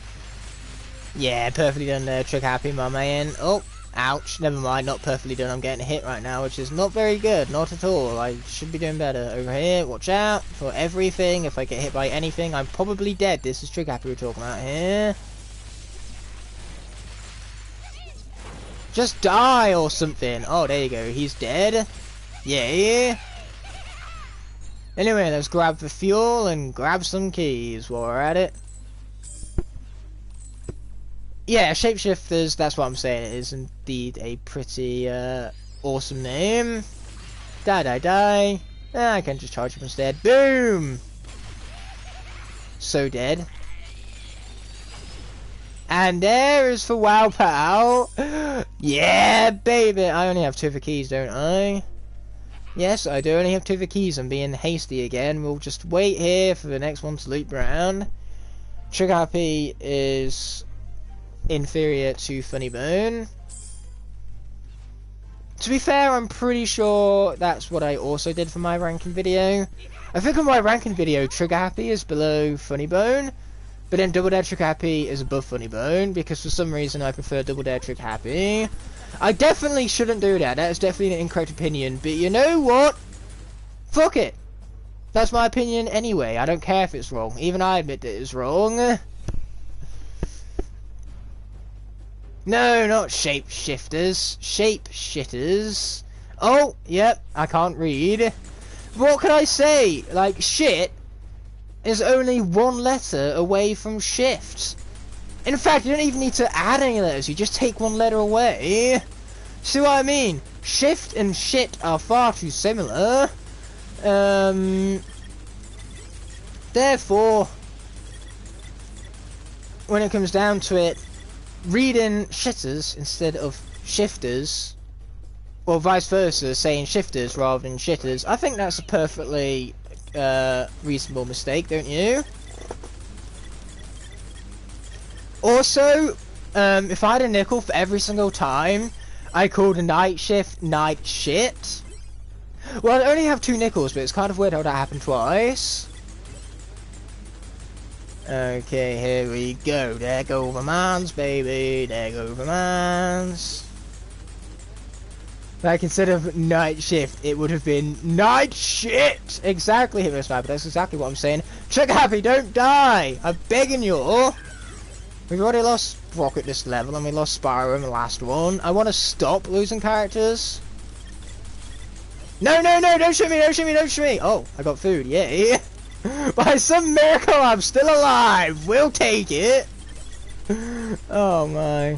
Yeah, perfectly done there, Chickhappy, my man. Oh, ouch, never mind, not perfectly done. I'm getting hit right now, which is not very good, not at all. I should be doing better. Over here, watch out for everything. If I get hit by anything, I'm probably dead. This is Chickhappy we're talking about here. Just die or something. Oh, there you go. He's dead. Yeah. Anyway, let's grab the fuel and grab some keys while we're at it. Yeah, Shapeshifters, that's what I'm saying. It is indeed a pretty awesome name. Die, die, die. I can just charge him instead. Boom! So dead. And there is for Wow Pow. Yeah, baby. I only have 2 of the keys, don't I? Yes, I do only have 2 of the keys. I'm being hasty again. We'll just wait here for the next one to loop around. Chickhappy is inferior to Funny Bone. To be fair, I'm pretty sure that's what I also did for my ranking video. I think on my ranking video, Chickhappy is below Funny Bone. But then Double Dare Chickhappy is above Funny Bone, because for some reason I prefer Double Dare Chickhappy. I definitely shouldn't do that, that is definitely an incorrect opinion, but you know what? Fuck it! That's my opinion anyway, I don't care if it's wrong, even I admit that it's wrong. No, not Shapeshifters, Shapeshitters. Oh, yep, I can't read. What can I say? Like, shit is only 1 letter away from shift. In fact, you don't even need to add any letters, you just take 1 letter away. See what I mean? Shift and shit are far too similar. Therefore, when it comes down to it, reading shitters instead of shifters, or vice versa, saying shifters rather than shitters, I think that's a perfectly reasonable mistake, don't you? Also, if I had a nickel for every single time I called a night shift night shit. Well, I only have 2 nickels, but it's kind of weird how that happened twice. Okay, here we go. There go the mans, baby. There go the mans. Like, instead of night shift, it would have been night shit! Exactly, Hero Sniper. That's exactly what I'm saying. Trick Happy, don't die! I'm begging you! We've already lost Rocket this level, and we lost Spyro in the last one. I want to stop losing characters. No, no, no! Don't shoot me! Don't shoot me! Don't shoot me! Oh, I got food. Yay! By some miracle, I'm still alive! We'll take it! Oh my.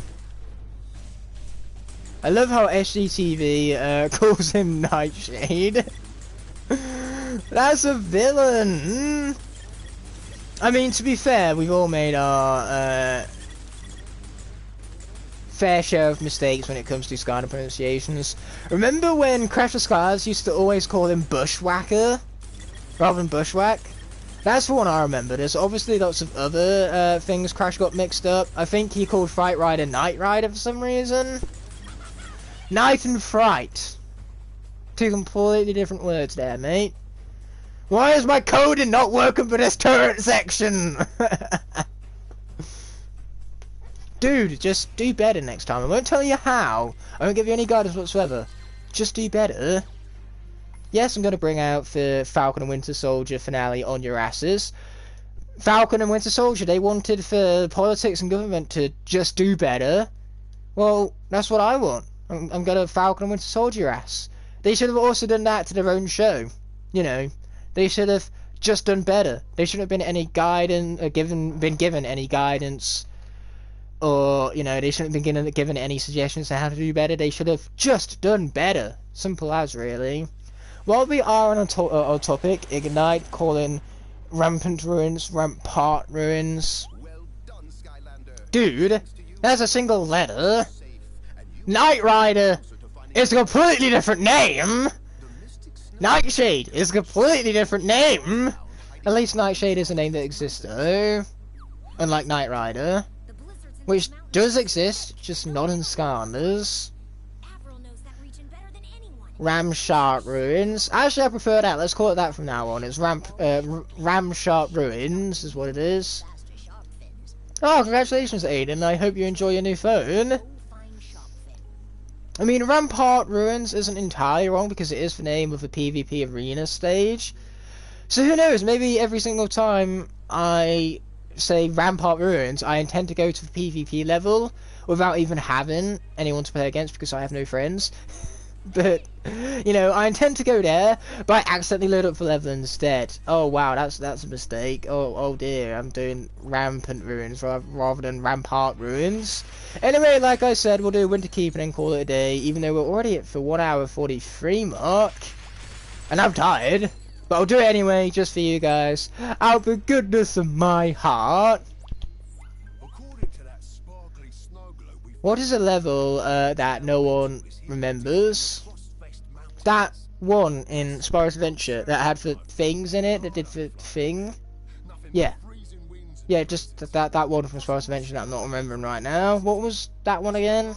I love how SGTV calls him Nightshade. That's a villain! I mean, to be fair, we've all made our fair share of mistakes when it comes to Skylander pronunciations. Remember when Crash of Skies used to always call him Bushwhacker rather than Bushwhack? That's the one I remember. There's obviously lots of other things Crash got mixed up. I think he called Fright Rider Knight Rider for some reason. Night and Fright. 2 completely different words there, mate. Why is my coding not working for this turret section? Dude, just do better next time. I won't tell you how. I won't give you any guidance whatsoever. Just do better. Yes, I'm going to bring out the Falcon and Winter Soldier finale on your asses. Falcon and Winter Soldier, they wanted for politics and government to just do better. Well, that's what I want. I'm going to Falcon and Winter Soldier your ass. They should have also done that to their own show. You know, they should have just done better. They shouldn't have been any guidance, been given any guidance, or you know, they shouldn't have been given any suggestions on how to do better. They should have just done better. Simple as, really. While we are on a topic, Ignite calling Rampant Ruins Rampart Ruins.
Well done, Skylander.
Dude, that's a single letter. Knight Rider is a completely different name. Nightshade is a completely different name. At least Nightshade is a name that exists though. Unlike Knight Rider, which does exist, just not in Skylanders. Ramsharp Ruins. Actually, I prefer that. Let's call it that from now on. It's Ramsharp Ruins is what it is. Oh, congratulations, Aiden. I hope you enjoy your new phone. I mean, Rampart Ruins isn't entirely wrong because it is the name of a PvP arena stage. So who knows, maybe every single time I say Rampart Ruins, I intend to go to the PvP level without even having anyone to play against because I have no friends. But, you know, I intend to go there, but I accidentally load up for level instead. Oh wow, that's a mistake. Oh dear, I'm doing Rampant Ruins rather than Rampart Ruins. Anyway, like I said, we'll do Winter Keep and then call it a day, even though we're already at the 1 hour 43 mark. And I'm tired, but I'll do it anyway, just for you guys. Out of the goodness of my heart.
According to that sparkly snow globe we
What is a level that no one remembers? That one in Spyro's Adventure that had the things in it, that did the thing? Yeah. Yeah, just that one from Spyro's Adventure that I'm not remembering right now. What was that one again?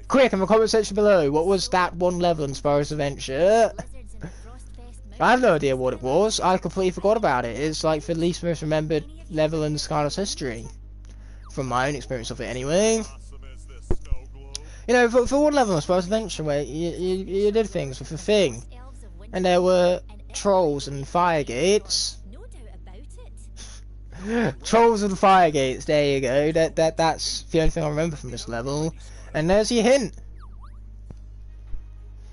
Quick, in the comment section below, what was that one level in Spyro's Adventure? I have no idea what it was. I completely forgot about it. It's like the least most remembered level in Skylanders history. From my own experience of it anyway. You know, for one level of Spyro's Adventure where you did things with a thing. And there were trolls and fire gates. Trolls and fire gates, there you go. That's the only thing I remember from this level. And there's your hint.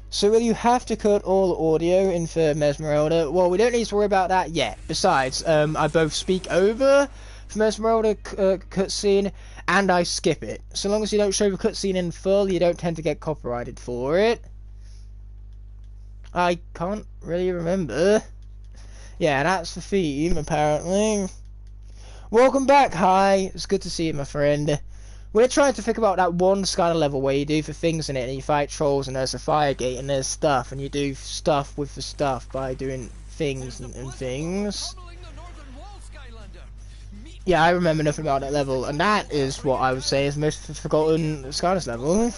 So will you have to cut all audio in for Mesmeralda? Well, we don't need to worry about that yet. Besides, I both speak over the Mesmeralda cutscene and I skip it. So long as you don't show the cutscene in full, you don't tend to get copyrighted for it. I can't really remember. Yeah, that's the theme, apparently. Welcome back, hi. It's good to see you, my friend. We're trying to think about that one Skylander level where you do the things in it and you fight trolls and there's a fire gate and there's stuff and you do stuff with the stuff by doing things and things. Yeah, I remember nothing about that level, and that is what I would say is the most forgotten Skylanders level.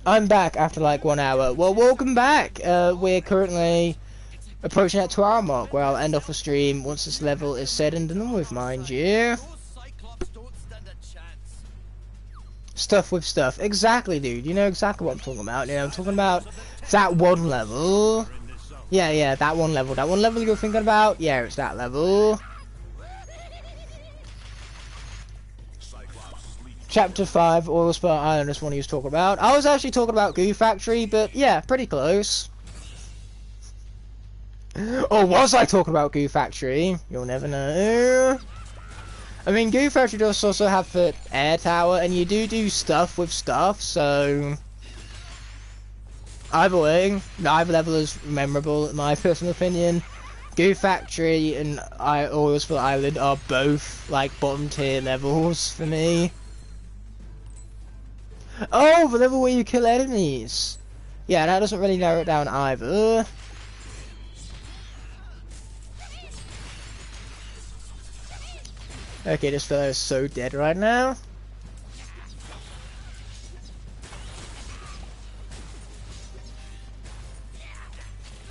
I'm back after like 1 hour. Well, welcome back. We're currently approaching that 2-hour mark, where I'll end off the stream once this level is said and done with, mind you. Stuff with stuff. Exactly, dude. You know exactly what I'm talking about. You know, I'm talking about that one level. Yeah, that one level. That one level you're thinking about? Yeah, it's that level. Chapter 5, Oil Spill Island is one he was talking about. I was actually talking about Goo Factory, but yeah, pretty close. Or was I talking about Goo Factory? You'll never know. I mean, Goo Factory does also have the air tower, and you do stuff with stuff, so... Either way, neither level is memorable in my personal opinion. Goo Factory and Oil Spill Island are both, like, bottom tier levels for me. Oh, the level where you kill enemies! Yeah, that doesn't really narrow it down either. Okay, this fellow is so dead right now.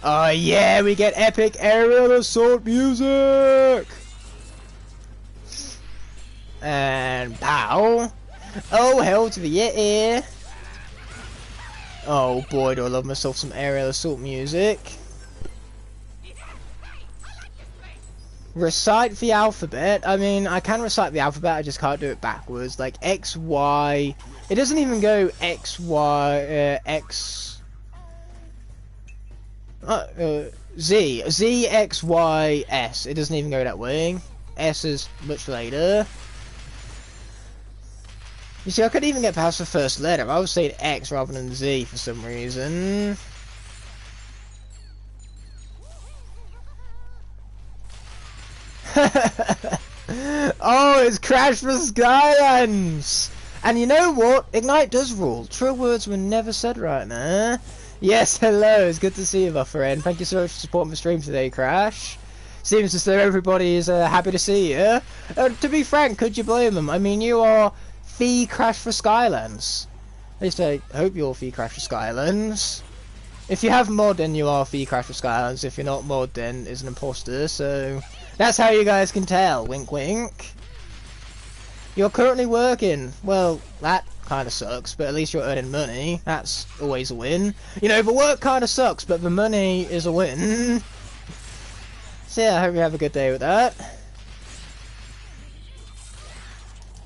Oh yeah, we get epic aerial assault music! And pow! Oh, hell to the yeah! Oh boy, do I love myself some aerial assault music. Recite the alphabet. I mean, I can recite the alphabet, I just can't do it backwards. Like X, Y. It doesn't even go X, Y, X. Z. Z, X, Y, S. It doesn't even go that way. S is much later. You see, I couldn't even get past the first letter. I was saying X rather than Z for some reason. Oh, it's Crash for Skylanders! And you know what? Ignite does rule. True words were never said right now. Yes, hello. It's good to see you, my friend. Thank you so much for supporting the stream today, Crash. Seems as though everybody is happy to see you. To be frank, could you blame them? I mean, you are the Crash for Skylanders. At least I hope you're the Crash for Skylanders. If you have mod, then you are the Crash for Skylanders. If you're not mod, then is an imposter. So that's how you guys can tell. Wink, wink. You're currently working. Well, that kind of sucks, but at least you're earning money. That's always a win. You know, the work kind of sucks, but the money is a win. So yeah, I hope you have a good day with that.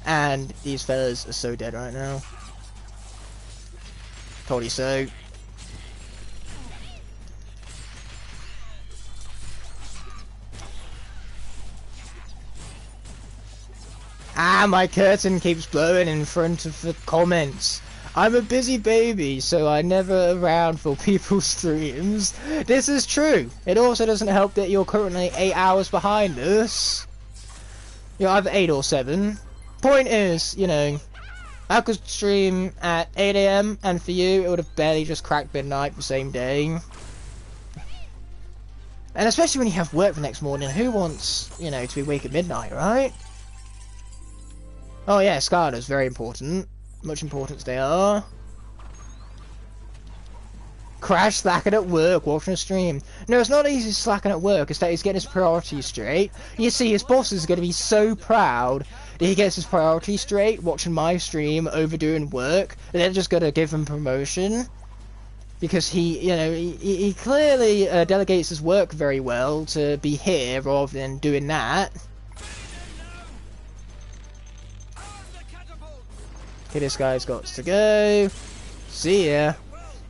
And these fellas are so dead right now. Told you so. Ah, my curtain keeps blowing in front of the comments. I'm a busy baby, so I never around for people's streams. This is true. It also doesn't help that you're currently 8 hours behind us. You're either 8 or 7. Point is, you know, I could stream at 8 AM, and for you, it would have barely just cracked midnight the same day. And especially when you have work the next morning, who wants, you know, to be awake at midnight, right? Oh yeah, Skylanders, very important. Much importance they are. Crash slacking at work, watching a stream. No, it's not easy slacking at work, it's that he's getting his priorities straight. You see, his boss is going to be so proud that he gets his priorities straight, watching my stream, overdoing work, and they're just going to give him promotion. Because he, you know, he clearly delegates his work very well to be here rather than doing that. Okay, this guy's got to go. See ya.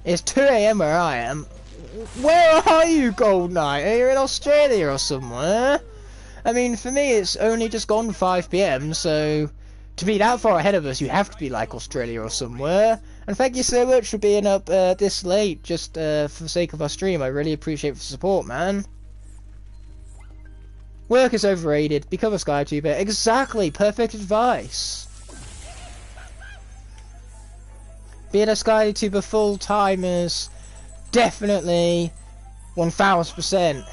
It's 2 AM where I am. Where are you, Gold Knight? Are you in Australia or somewhere? I mean, for me, it's only just gone 5 PM, so to be that far ahead of us, you have to be like Australia or somewhere. And thank you so much for being up this late, just for the sake of our stream. I really appreciate the support, man. Work is overrated. Become a SkyTuber. Exactly. Perfect advice. Being a SkyTuber full-time is definitely 1000%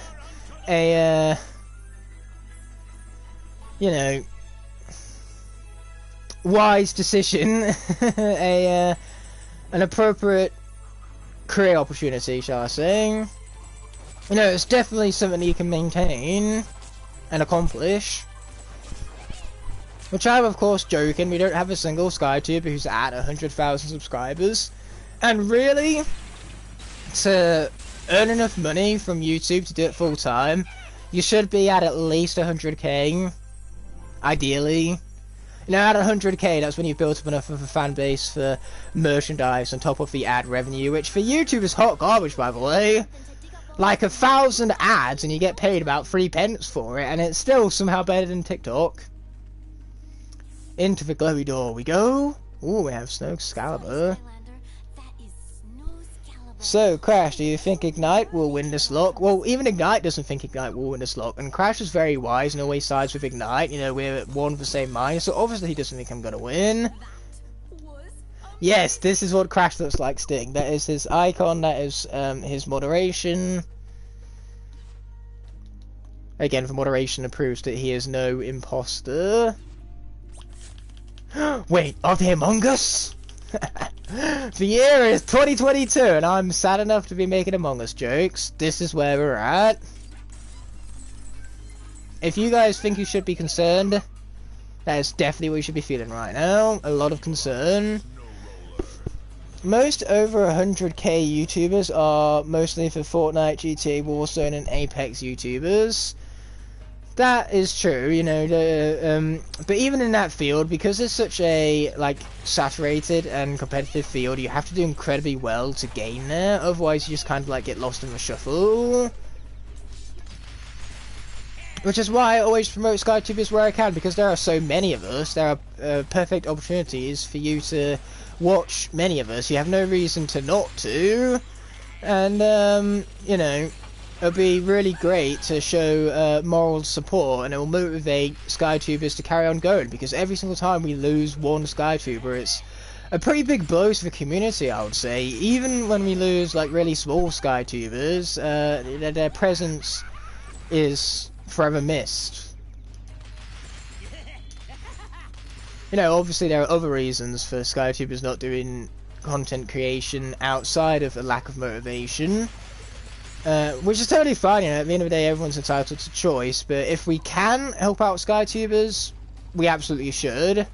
a you know, wise decision, an appropriate career opportunity, shall I say. You know, it's definitely something you can maintain and accomplish. Which I'm of course joking, we don't have a single SkyTuber who's at 100,000 subscribers. And really, to earn enough money from YouTube to do it full time, you should be at least 100k, ideally. You know, at 100k, that's when you've built up enough of a fan base for merchandise on top of the ad revenue, which for YouTube is hot garbage, by the way. Like 1,000 ads and you get paid about 3 pence for it, and it's still somehow better than TikTok. Into the glowy door we go. Ooh, we have Snow Excalibur. So, Crash, do you think Ignite will win this lock? Well, even Ignite doesn't think Ignite will win this lock, and Crash is very wise and always sides with Ignite. You know, we're one of the same mind, so obviously he doesn't think I'm gonna win. Yes, this is what Crash looks like, Sting. That is his icon, that is his moderation. Again, for moderation, it proves that he is no imposter. Wait, are they Among Us? The year is 2022 and I'm sad enough to be making Among Us jokes. This is where we're at. If you guys think you should be concerned, that is definitely what you should be feeling right now. A lot of concern. Most over 100k YouTubers are mostly for Fortnite, GTA, Warzone and Apex YouTubers. That is true, you know, but even in that field, because it's such a, like, saturated and competitive field, you have to do incredibly well to gain there, otherwise you just kind of, like, get lost in the shuffle. Which is why I always promote SkyTubers where I can, because there are so many of us, there are perfect opportunities for you to watch many of us. You have no reason to not to, and, you know, it'll be really great to show moral support, and it will motivate SkyTubers to carry on going, because every single time we lose one SkyTuber, it's a pretty big blow to the community, I would say. Even when we lose, like, really small SkyTubers, their presence is forever missed. You know, obviously there are other reasons for SkyTubers not doing content creation outside of a lack of motivation. Which is totally fine, you know, at the end of the day everyone's entitled to choice, but if we can help out SkyTubers, we absolutely should.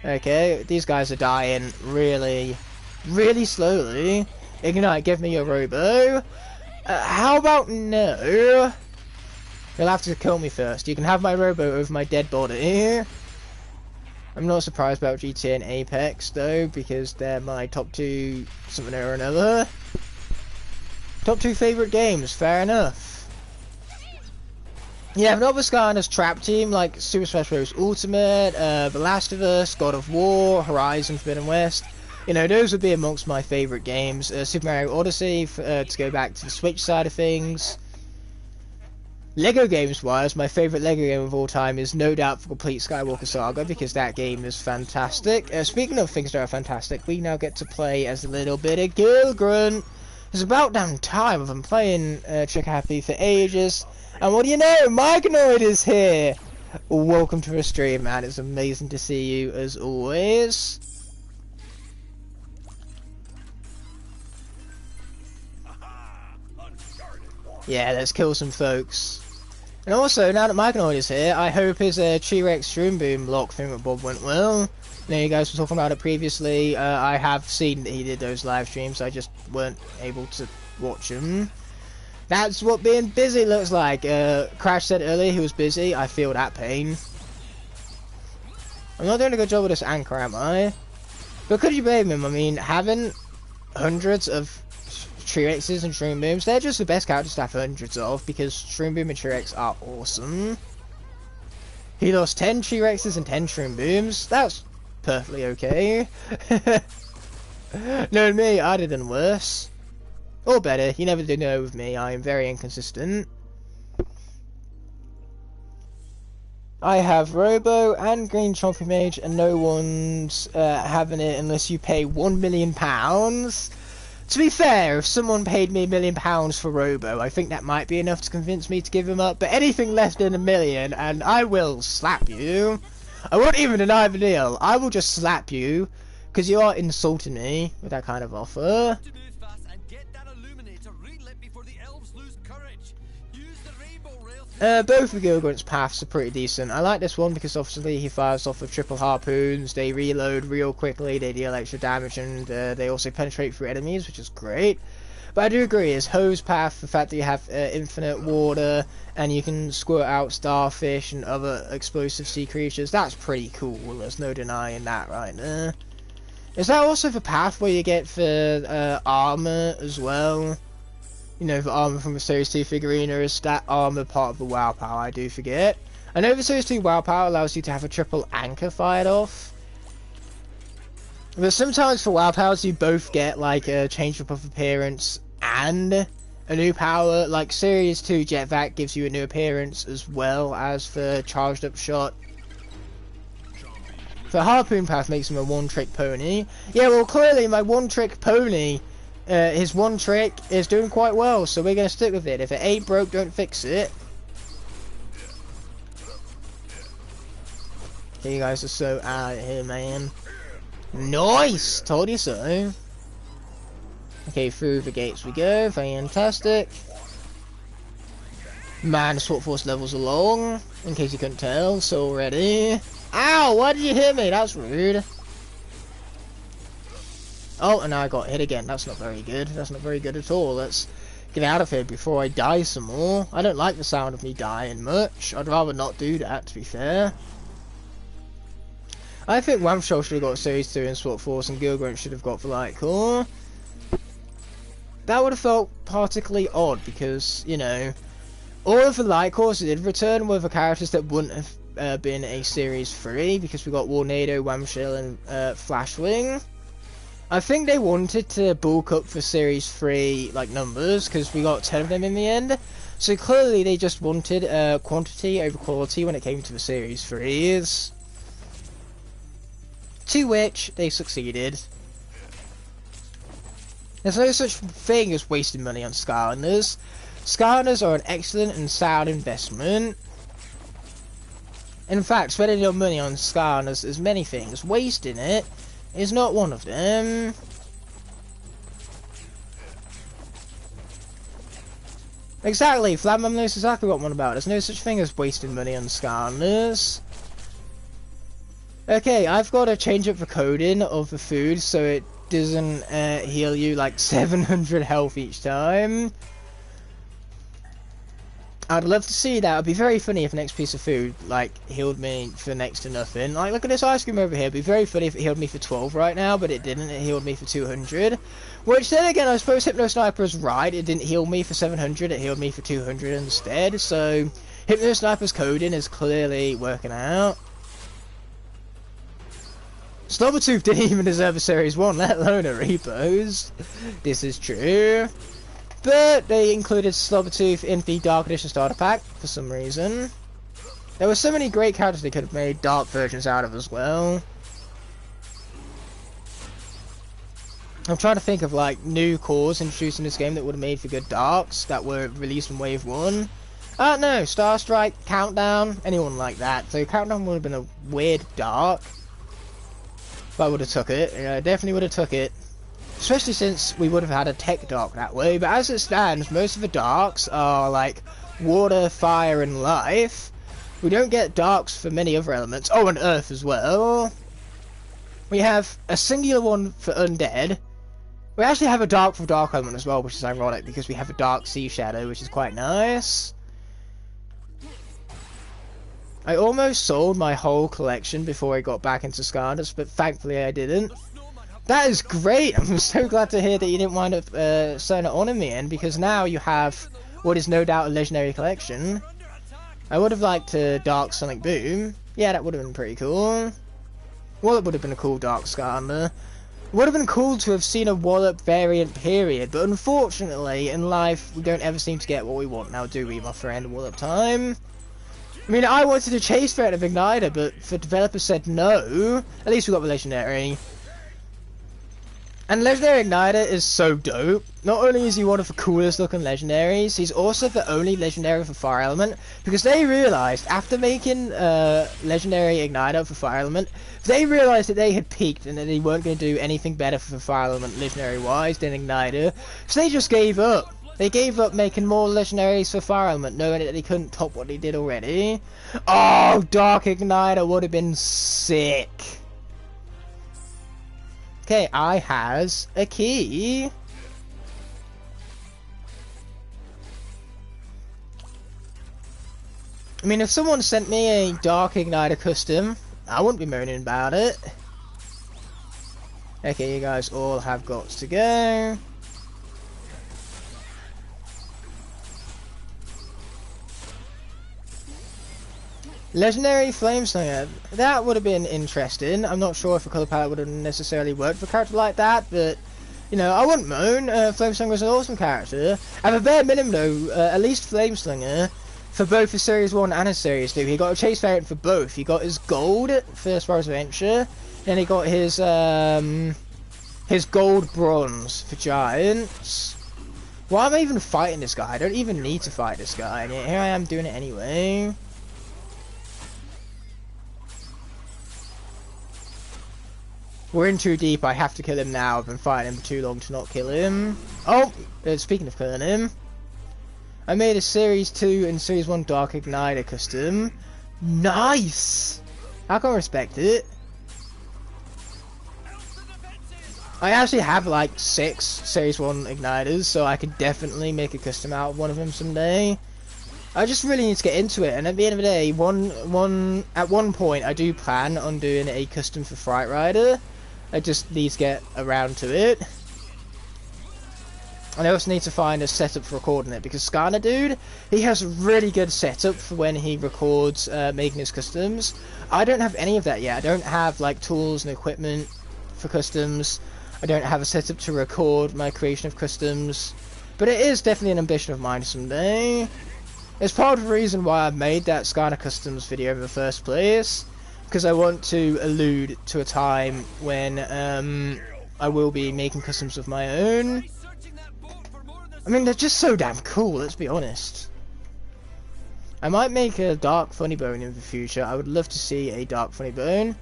Okay, these guys are dying really, really slowly. Ignite, give me your robo. How about no? You'll have to kill me first. You can have my robo over my dead body. I'm not surprised about GTA and Apex though, because they're my top 2 something or another. Top 2 favourite games, fair enough. Yeah, another Skylanders trap team like Super Smash Bros. Ultimate, The Last of Us, God of War, Horizon Forbidden West. You know, those would be amongst my favourite games. Super Mario Odyssey, to go back to the Switch side of things. Lego games wise, my favourite Lego game of all time is no doubt the Complete Skywalker Saga, because that game is fantastic. Speaking of things that are fantastic, we now get to play as a little bit of Gilgrunt. It's about damn time. I've been playing Trick Happy for ages, and what do you know, Igknightthefire is here! Welcome to the stream, man. It's amazing to see you as always. Yeah, let's kill some folks. And also, now that Igknightthefire is here, I hope his T-Rex Shroom Boom lock thing with Bob went well. I know you guys were talking about it previously. I have seen that he did those live streams, I just weren't able to watch them. That's what being busy looks like. Crash said earlier he was busy. I feel that pain. I'm not doing a good job with this anchor, am I? But could you blame him? I mean, having hundreds of T-Rexes and Shroom Booms, they're just the best characters to have hundreds of, because Shroom Boom and T-Rex are awesome. He lost 10 T-Rexes and 10 Shroom Booms. That's perfectly okay. No, me, I did done worse. Or better, you never did know with me, I am very inconsistent. I have Robo and Green Chompy Mage, and no one's having it unless you pay £1 million To be fair, if someone paid me £1 million for Robo, I think that might be enough to convince me to give him up. But anything less than £1 million, and I will slap you. I won't even deny the deal. I will just slap you, because you are insulting me with that kind of offer.
To move fast and get that illuminator relit before the elves lose courage. Use the rainbow rail.
Both of Gilgrunt's paths are pretty decent. I like this one because obviously he fires off with triple harpoons, they reload real quickly, they deal extra damage, and they also penetrate through enemies, which is great. But I do agree, his hose path, the fact that you have infinite water, and you can squirt out starfish and other explosive sea creatures, that's pretty cool, there's no denying that right there. Is that also the path where you get the armor as well? You know, the armor from the Series 2 figurine, or is that armor part of the WoW power? I do forget. I know the Series 2 WoW power allows you to have a triple anchor fired off. But sometimes for WoW powers you both get like a change up of appearance and a new power. Like Series 2 Jetvac gives you a new appearance as well as the charged up shot. The Harpoon Path makes him a one-trick pony. Yeah, well, clearly my one-trick pony, his one trick is doing quite well, so we're going to stick with it. If it ain't broke, don't fix it. You guys are so out of here, man. Nice! Told you so. Okay, through the gates we go. Fantastic. Man, the SWAT Force levels are long, in case you couldn't tell, so already. Ow! Why did you hit me? That's rude. Oh, and now I got hit again. That's not very good. That's not very good at all. Let's get out of here before I die some more. I don't like the sound of me dying much. I'd rather not do that, to be fair. I think Wamshol should have got Series 2 in SWAT Force, and Gilgrunt should have got the Light Core. That would have felt particularly odd, because, you know, all of the Light Cores that did return were the characters that wouldn't have been a Series 3, because we got Warnado, Wamshell, and Flashwing. I think they wanted to bulk up for Series 3 like numbers, because we got 10 of them in the end. So clearly they just wanted quantity over quality when it came to the Series 3s. To which they succeeded. There's no such thing as wasting money on Skylanders. Skylanders are an excellent and sound investment. In fact, spending your money on Skylanders is many things. Wasting it is not one of them. Exactly, Flatman knows exactly what I'm about. There's no such thing as wasting money on Skylanders. Okay, I've got to change up the coding of the food so it doesn't heal you like 700 health each time. I'd love to see that. It'd be very funny if the next piece of food like healed me for next to nothing. Like, look at this ice cream over here. It'd be very funny if it healed me for 12 right now, but it didn't. It healed me for 200. Which then again, I suppose Hypno Sniper is right. It didn't heal me for 700. It healed me for 200 instead. So Hypno Sniper's coding is clearly working out. Slobbertooth didn't even deserve a Series 1, let alone a Repose. This is true. But they included Slobbertooth in the Dark Edition starter pack for some reason. There were so many great characters they could have made dark versions out of as well. I'm trying to think of like new cores introduced in this game that would have made for good darks that were released in Wave 1. No, Star Strike, Countdown, anyone like that. So Countdown would have been a weird dark. But I would have took it. Yeah, I definitely would have took it. Especially since we would have had a tech dark that way. But as it stands, most of the darks are like water, fire, and life. We don't get darks for many other elements. Oh, and earth as well. We have a singular one for undead. We actually have a dark for dark element as well, which is ironic because we have a dark sea shadow, which is quite nice. I almost sold my whole collection before I got back into Skylanders, but thankfully I didn't. That is great! I'm so glad to hear that you didn't wind up selling it on in the end, because now you have what is no doubt a legendary collection. I would have liked a Dark Sonic Boom. Yeah, that would have been pretty cool. Wallop would have been a cool Dark Skylander. Would have been cool to have seen a Wallop variant period, but unfortunately in life we don't ever seem to get what we want now, do we, my friend? Wallop time. I mean, I wanted to chase Threat of Igniter, but the developers said no. At least we got the legendary. And Legendary Igniter is so dope. Not only is he one of the coolest looking legendaries, he's also the only legendary for Fire Element, because they realized after making Legendary Igniter for Fire Element, they realized that they had peaked and that they weren't going to do anything better for Fire Element legendary wise than Igniter, so they just gave up. They gave up making more legendaries for Fire Element, knowing that they couldn't top what they did already. Oh, Dark Igniter would have been sick. Okay, I has a key. I mean, if someone sent me a Dark Igniter custom, I wouldn't be moaning about it. Okay, you guys all have got to go. Legendary Flameslinger, that would have been interesting. I'm not sure if a colour palette would have necessarily worked for a character like that, but, you know, I wouldn't moan. Flameslinger is an awesome character. At the bare minimum though, at least Flameslinger, for both his Series 1 and his Series 2, he got a chase variant for both. He got his gold for Sparrow's Adventure, and he got his gold bronze for Giants. Why am I even fighting this guy? I don't even need to fight this guy, and here I am doing it anyway. We're in too deep, I have to kill him now. I've been fighting him for too long to not kill him. Oh, speaking of killing him, I made a Series 2 and Series 1 Dark Igniter custom. Nice! I can respect it. I actually have like 6 Series 1 Igniters, so I could definitely make a custom out of one of them someday. I just really need to get into it, and at the end of the day, at one point I do plan on doing a custom for Fright Rider. I just need to get around to it. And I also need to find a setup for recording it, because Skylanders dude, he has a really good setup for when he records making his customs. I don't have any of that yet. I don't have like tools and equipment for customs. I don't have a setup to record my creation of customs. But it is definitely an ambition of mine someday. It's part of the reason why I made that Skylanders Customs video in the first place, because I want to allude to a time when I will be making customs of my own. I mean, they're just so damn cool, let's be honest. I might make a Dark Funny Bone in the future. I would love to see a Dark Funny Bone.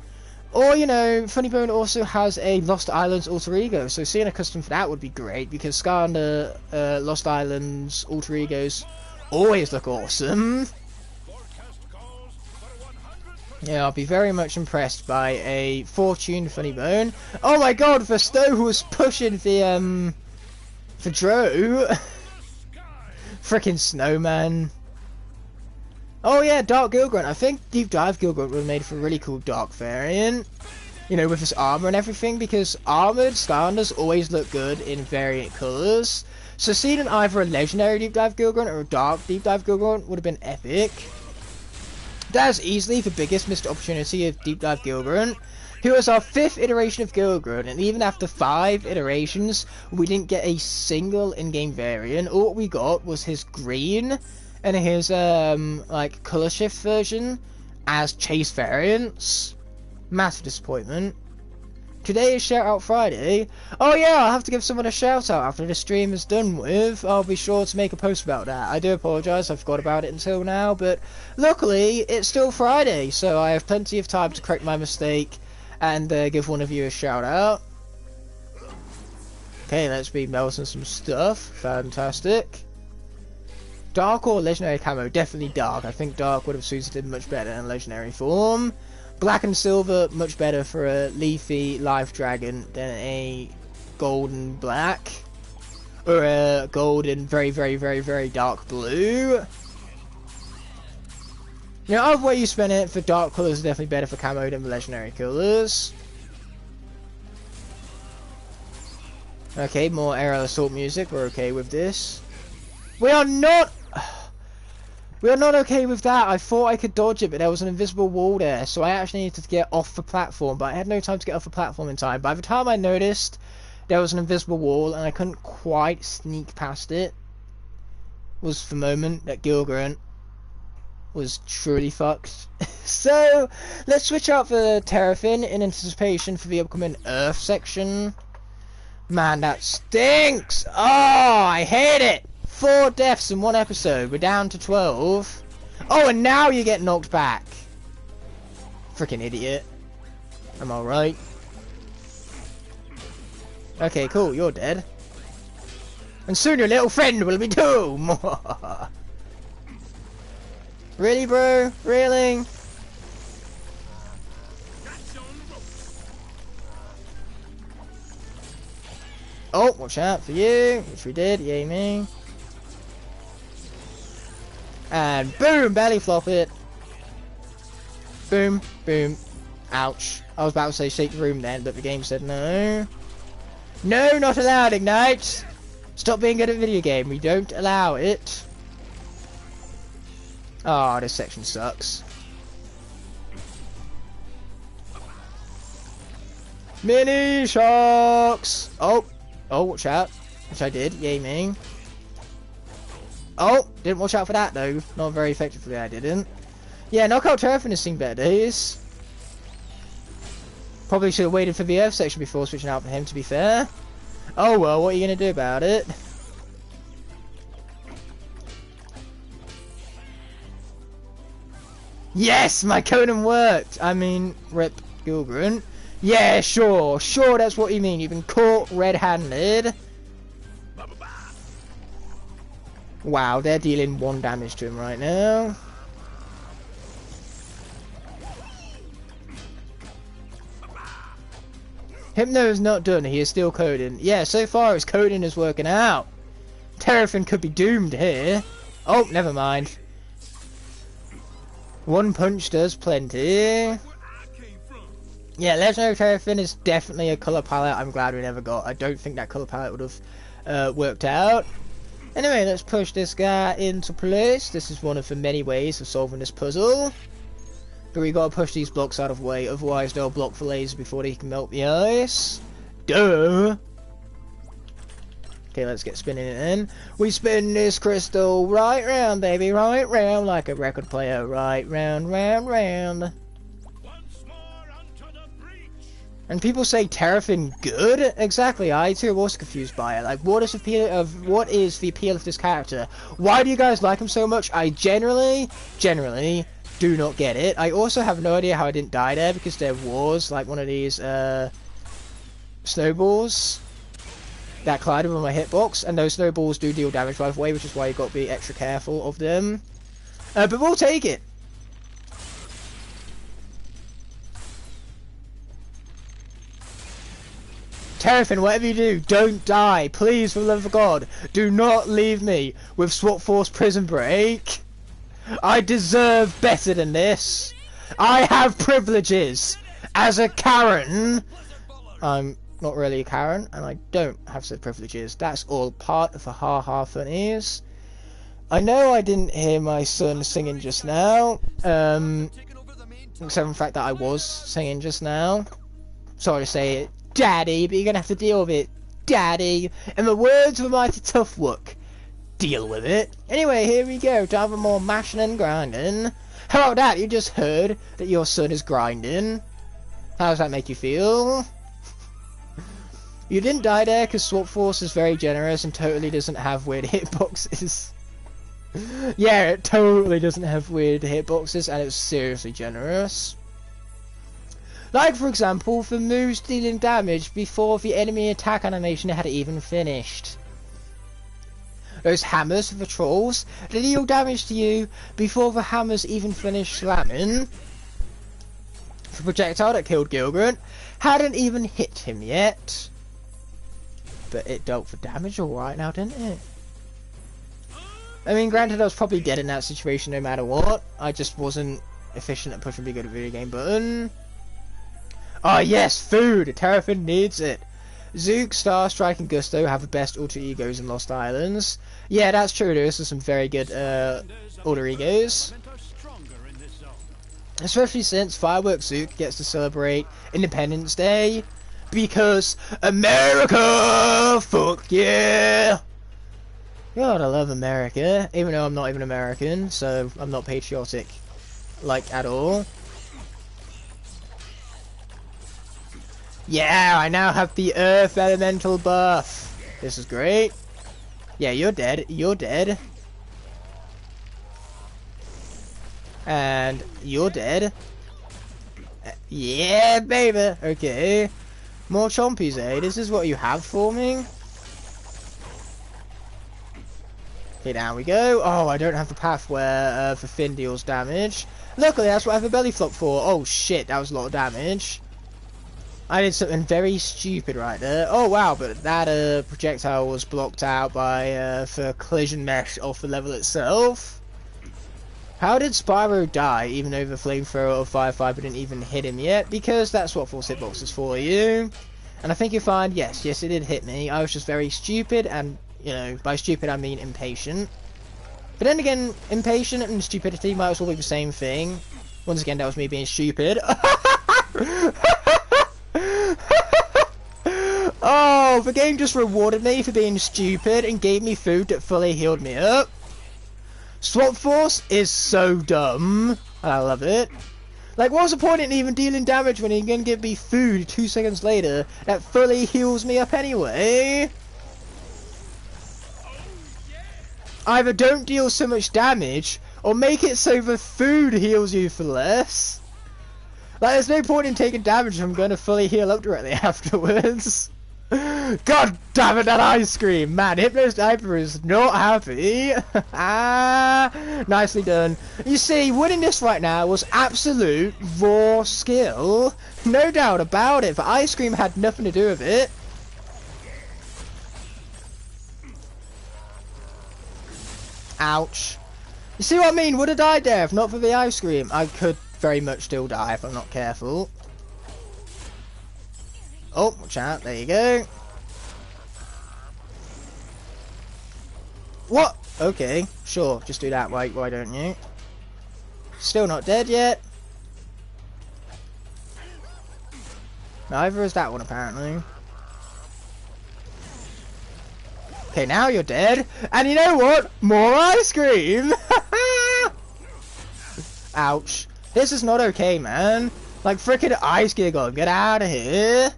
Or, you know, Funny Bone also has a Lost Islands alter ego, so seeing a custom for that would be great, because Skylanders Lost Islands alter egos always look awesome. Yeah, I'll be very much impressed by a Fortune Funny Bone. Oh my god, the Stowe was pushing the Dro. Frickin' Snowman. Oh yeah, Dark Gilgrunt. I think Deep Dive Gilgrunt would have made for a really cool dark variant. You know, with his armor and everything, because armored Skylanders always look good in variant colours. So seeing either a legendary Deep Dive Gilgrunt or a dark Deep Dive Gilgrunt would have been epic. That is easily the biggest missed opportunity of Deep Dive Gilgrunt, who was our 5th iteration of Gilgrunt, and even after 5 iterations, we didn't get a single in-game variant. All we got was his green and his like colour shift version as chase variants. Massive disappointment. Today is Shout Out Friday. Oh yeah, I'll have to give someone a shout out after the stream is done with. I'll be sure to make a post about that. I do apologise, I forgot about it until now, but luckily it's still Friday, so I have plenty of time to correct my mistake and give one of you a shout out. Okay, let's be melting some stuff. Fantastic. Dark or legendary camo? Definitely dark. I think dark would have suited him much better in legendary form. Black and silver, much better for a leafy life dragon than a golden black. Or a golden very, very, very, very dark blue. You know, either way you spin it, for dark colours is definitely better for camo than for legendary colours. Okay, more aerial assault music, we're okay with this. We are not okay with that. I thought I could dodge it, but there was an invisible wall there, so I actually needed to get off the platform, but I had no time to get off the platform in time. By the time I noticed there was an invisible wall and I couldn't quite sneak past it, was the moment that Gilgrunt was truly fucked. So, let's switch out for Terrafin in anticipation for the upcoming Earth section. Man, that stinks! Oh, I hate it! 4 deaths in 1 episode. We're down to 12. Oh, and now you get knocked back. Freaking idiot. Am I right? Okay, cool. You're dead. And soon your little friend will be too! Really, bro? Really? Oh, watch out for you, which we did, yay me. And boom, belly flop it. Boom, boom, ouch. I was about to say shake the room then, but the game said no. No, not allowed, Ignite! Stop being good at video game, we don't allow it. Oh, this section sucks. Mini shocks! Oh, watch out. Which I did, yay me. Oh, didn't watch out for that though. Not very effectively, I didn't. Yeah, Knockout Terrapin has seen better days. Probably should have waited for the Earth section before switching out for him, to be fair. Oh well, what are you going to do about it? Yes, my Conan worked! I mean, rip Gilgrunt. Yeah, sure, that's what you mean. You've been caught red-handed. Wow, they're dealing 1 damage to him right now. Hypno is not done, he is still coding. Yeah, so far his coding is working out. Terrapin could be doomed here. Oh, never mind. 1 punch does plenty. Yeah, Legendary Terrapin is definitely a colour palette I'm glad we never got. I don't think that colour palette would have worked out. Anyway, let's push this guy into place. This is one of the many ways of solving this puzzle. But we gotta push these blocks out of the way, otherwise they'll block the laser before they can melt the ice. Duh! Okay, let's get spinning it in. We spin this crystal right round, baby, right round, like a record player. Right round, round, round. And people say Terrapin good? Exactly, I too was confused by it. Like, what is the appeal of this character? Why do you guys like him so much? I generally do not get it. I also have no idea how I didn't die there, because there was like one of these snowballs that collided with my hitbox, and those snowballs do deal damage right away, which is why you got to be extra careful of them. But we'll take it. Terrapin, whatever you do, don't die. Please, for the love of God, do not leave me with SWAT Force Prison Break. I deserve better than this. I have privileges. As a Karen, I'm not really a Karen, and I don't have such privileges. That's all part of the ha-ha funnies. I know I didn't hear my son singing just now, except for the fact that I was singing just now. Sorry to say it, Daddy, but you're gonna have to deal with it, Daddy. In the words of a mighty tough look, deal with it. Anyway, here we go, time for more mashing and grinding. How about that? You just heard that your son is grinding. How does that make you feel? You didn't die there because SWAT Force is very generous and totally doesn't have weird hitboxes. Yeah, it totally doesn't have weird hitboxes, and it's seriously generous. Like, for example, the moves dealing damage before the enemy attack animation had even finished. Those hammers for the trolls, they deal damage to you before the hammers even finish slamming. The projectile that killed Gilgrunt hadn't even hit him yet. But it dealt the damage alright now, didn't it? I mean, granted I was probably dead in that situation no matter what. I just wasn't efficient at pushing the good video game button. Ah yes, food! Terrapin needs it. Zook, Star, Strike and Gusto have the best alter egos in Lost Islands. Yeah, that's true, those are some very good alter egos. Especially since Fireworks Zook gets to celebrate Independence Day. Because America! Fuck yeah! God, I love America. Even though I'm not even American, so I'm not patriotic, like, at all. Yeah, I now have the Earth Elemental buff. This is great. Yeah, you're dead. You're dead. And you're dead. Yeah, baby. Okay. More chompies, eh? This is what you have for me? Okay, down we go. Oh, I don't have the path where for Finn deals damage. Luckily, that's what I have a belly flop for. Oh, shit. That was a lot of damage. I did something very stupid right there. Oh, wow. But that projectile was blocked out by for collision mesh off the level itself. How did Spyro die, even though the flamethrower of Firefly didn't even hit him yet? Because that's what Force Hitbox is for you. And I think you'll find, yes, it did hit me. I was just very stupid, and, you know, by stupid I mean impatient. But then again, impatient and stupidity might as well be the same thing. Once again, that was me being stupid. Oh, the game just rewarded me for being stupid and gave me food that fully healed me up. Swap Force is so dumb. I love it. Like, what's the point in even dealing damage when you can give me food 2 seconds later that fully heals me up anyway? Either don't deal so much damage, or make it so the food heals you for less. Like, there's no point in taking damage if I'm going to fully heal up directly afterwards. God damn it, that ice cream! Man, Hypno is not happy. Nicely done. You see, winning this right now was absolute raw skill. No doubt about it. The ice cream had nothing to do with it. Ouch. You see what I mean? Would have died there if not for the ice cream. I could very much still die if I'm not careful. Oh, watch out. There you go. What? Okay, sure. Just do that. Why don't you? Still not dead yet. Neither is that one, apparently. Okay, now you're dead. And you know what? More ice cream! Ouch. This is not okay, man. Like, frickin' Ice Giggle, get out of here.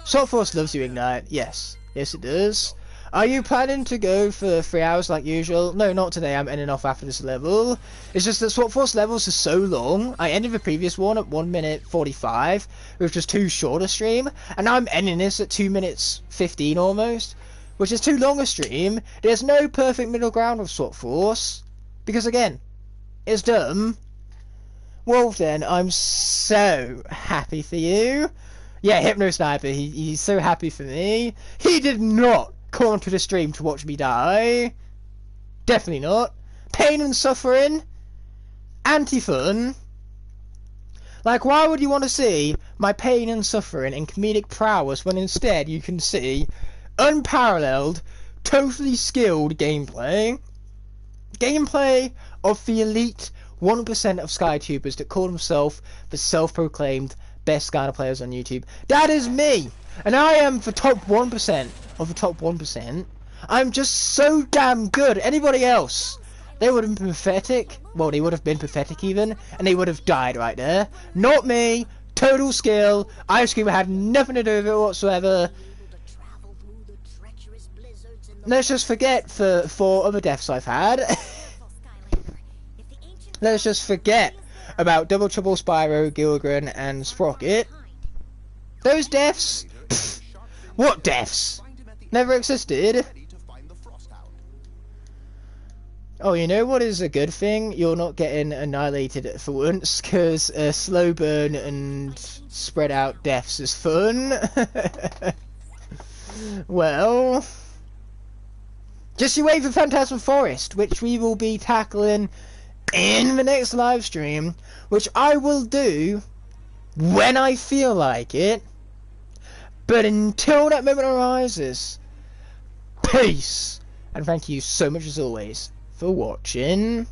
Swap Force loves you, Ignite. Yes. Yes, it does. Are you planning to go for 3 hours like usual? No, not today. I'm ending off after this level. It's just that Swap Force levels are so long. I ended the previous one at 1 minute 45, which was too short a stream. And now I'm ending this at 2 minutes 15 almost, which is too long a stream. There's no perfect middle ground with Swap Force. Because again, it's dumb. Well then, I'm so happy for you. Yeah, Hypno Sniper, he's so happy for me. He did not come onto the stream to watch me die. Definitely not. Pain and suffering. Anti-fun. Like, why would you want to see my pain and suffering and comedic prowess when instead you can see unparalleled, totally skilled gameplay? Gameplay of the elite 1% of SkyTubers that call themselves the self-proclaimed best Skylander players on YouTube. That is me! And I am the top 1% of the top 1%. I'm just so damn good. Anybody else, they would have been pathetic. Well, they would have been pathetic even, and they would have died right there. Not me. Total skill. Ice Cream had nothing to do with it whatsoever. Let's just forget the 4 other deaths I've had. Let's just forget about Double Trouble, Spyro, Gilgren, and Sprocket. Those deaths? Pfft, what deaths? Never existed. Oh, you know what is a good thing? You're not getting annihilated for once, because slow burn and spread out deaths is fun. Well, just you wait for Phantasm Forest, which we will be tackling in the next live stream, which I will do when I feel like it. But until that moment arises, peace, and thank you so much as always for watching.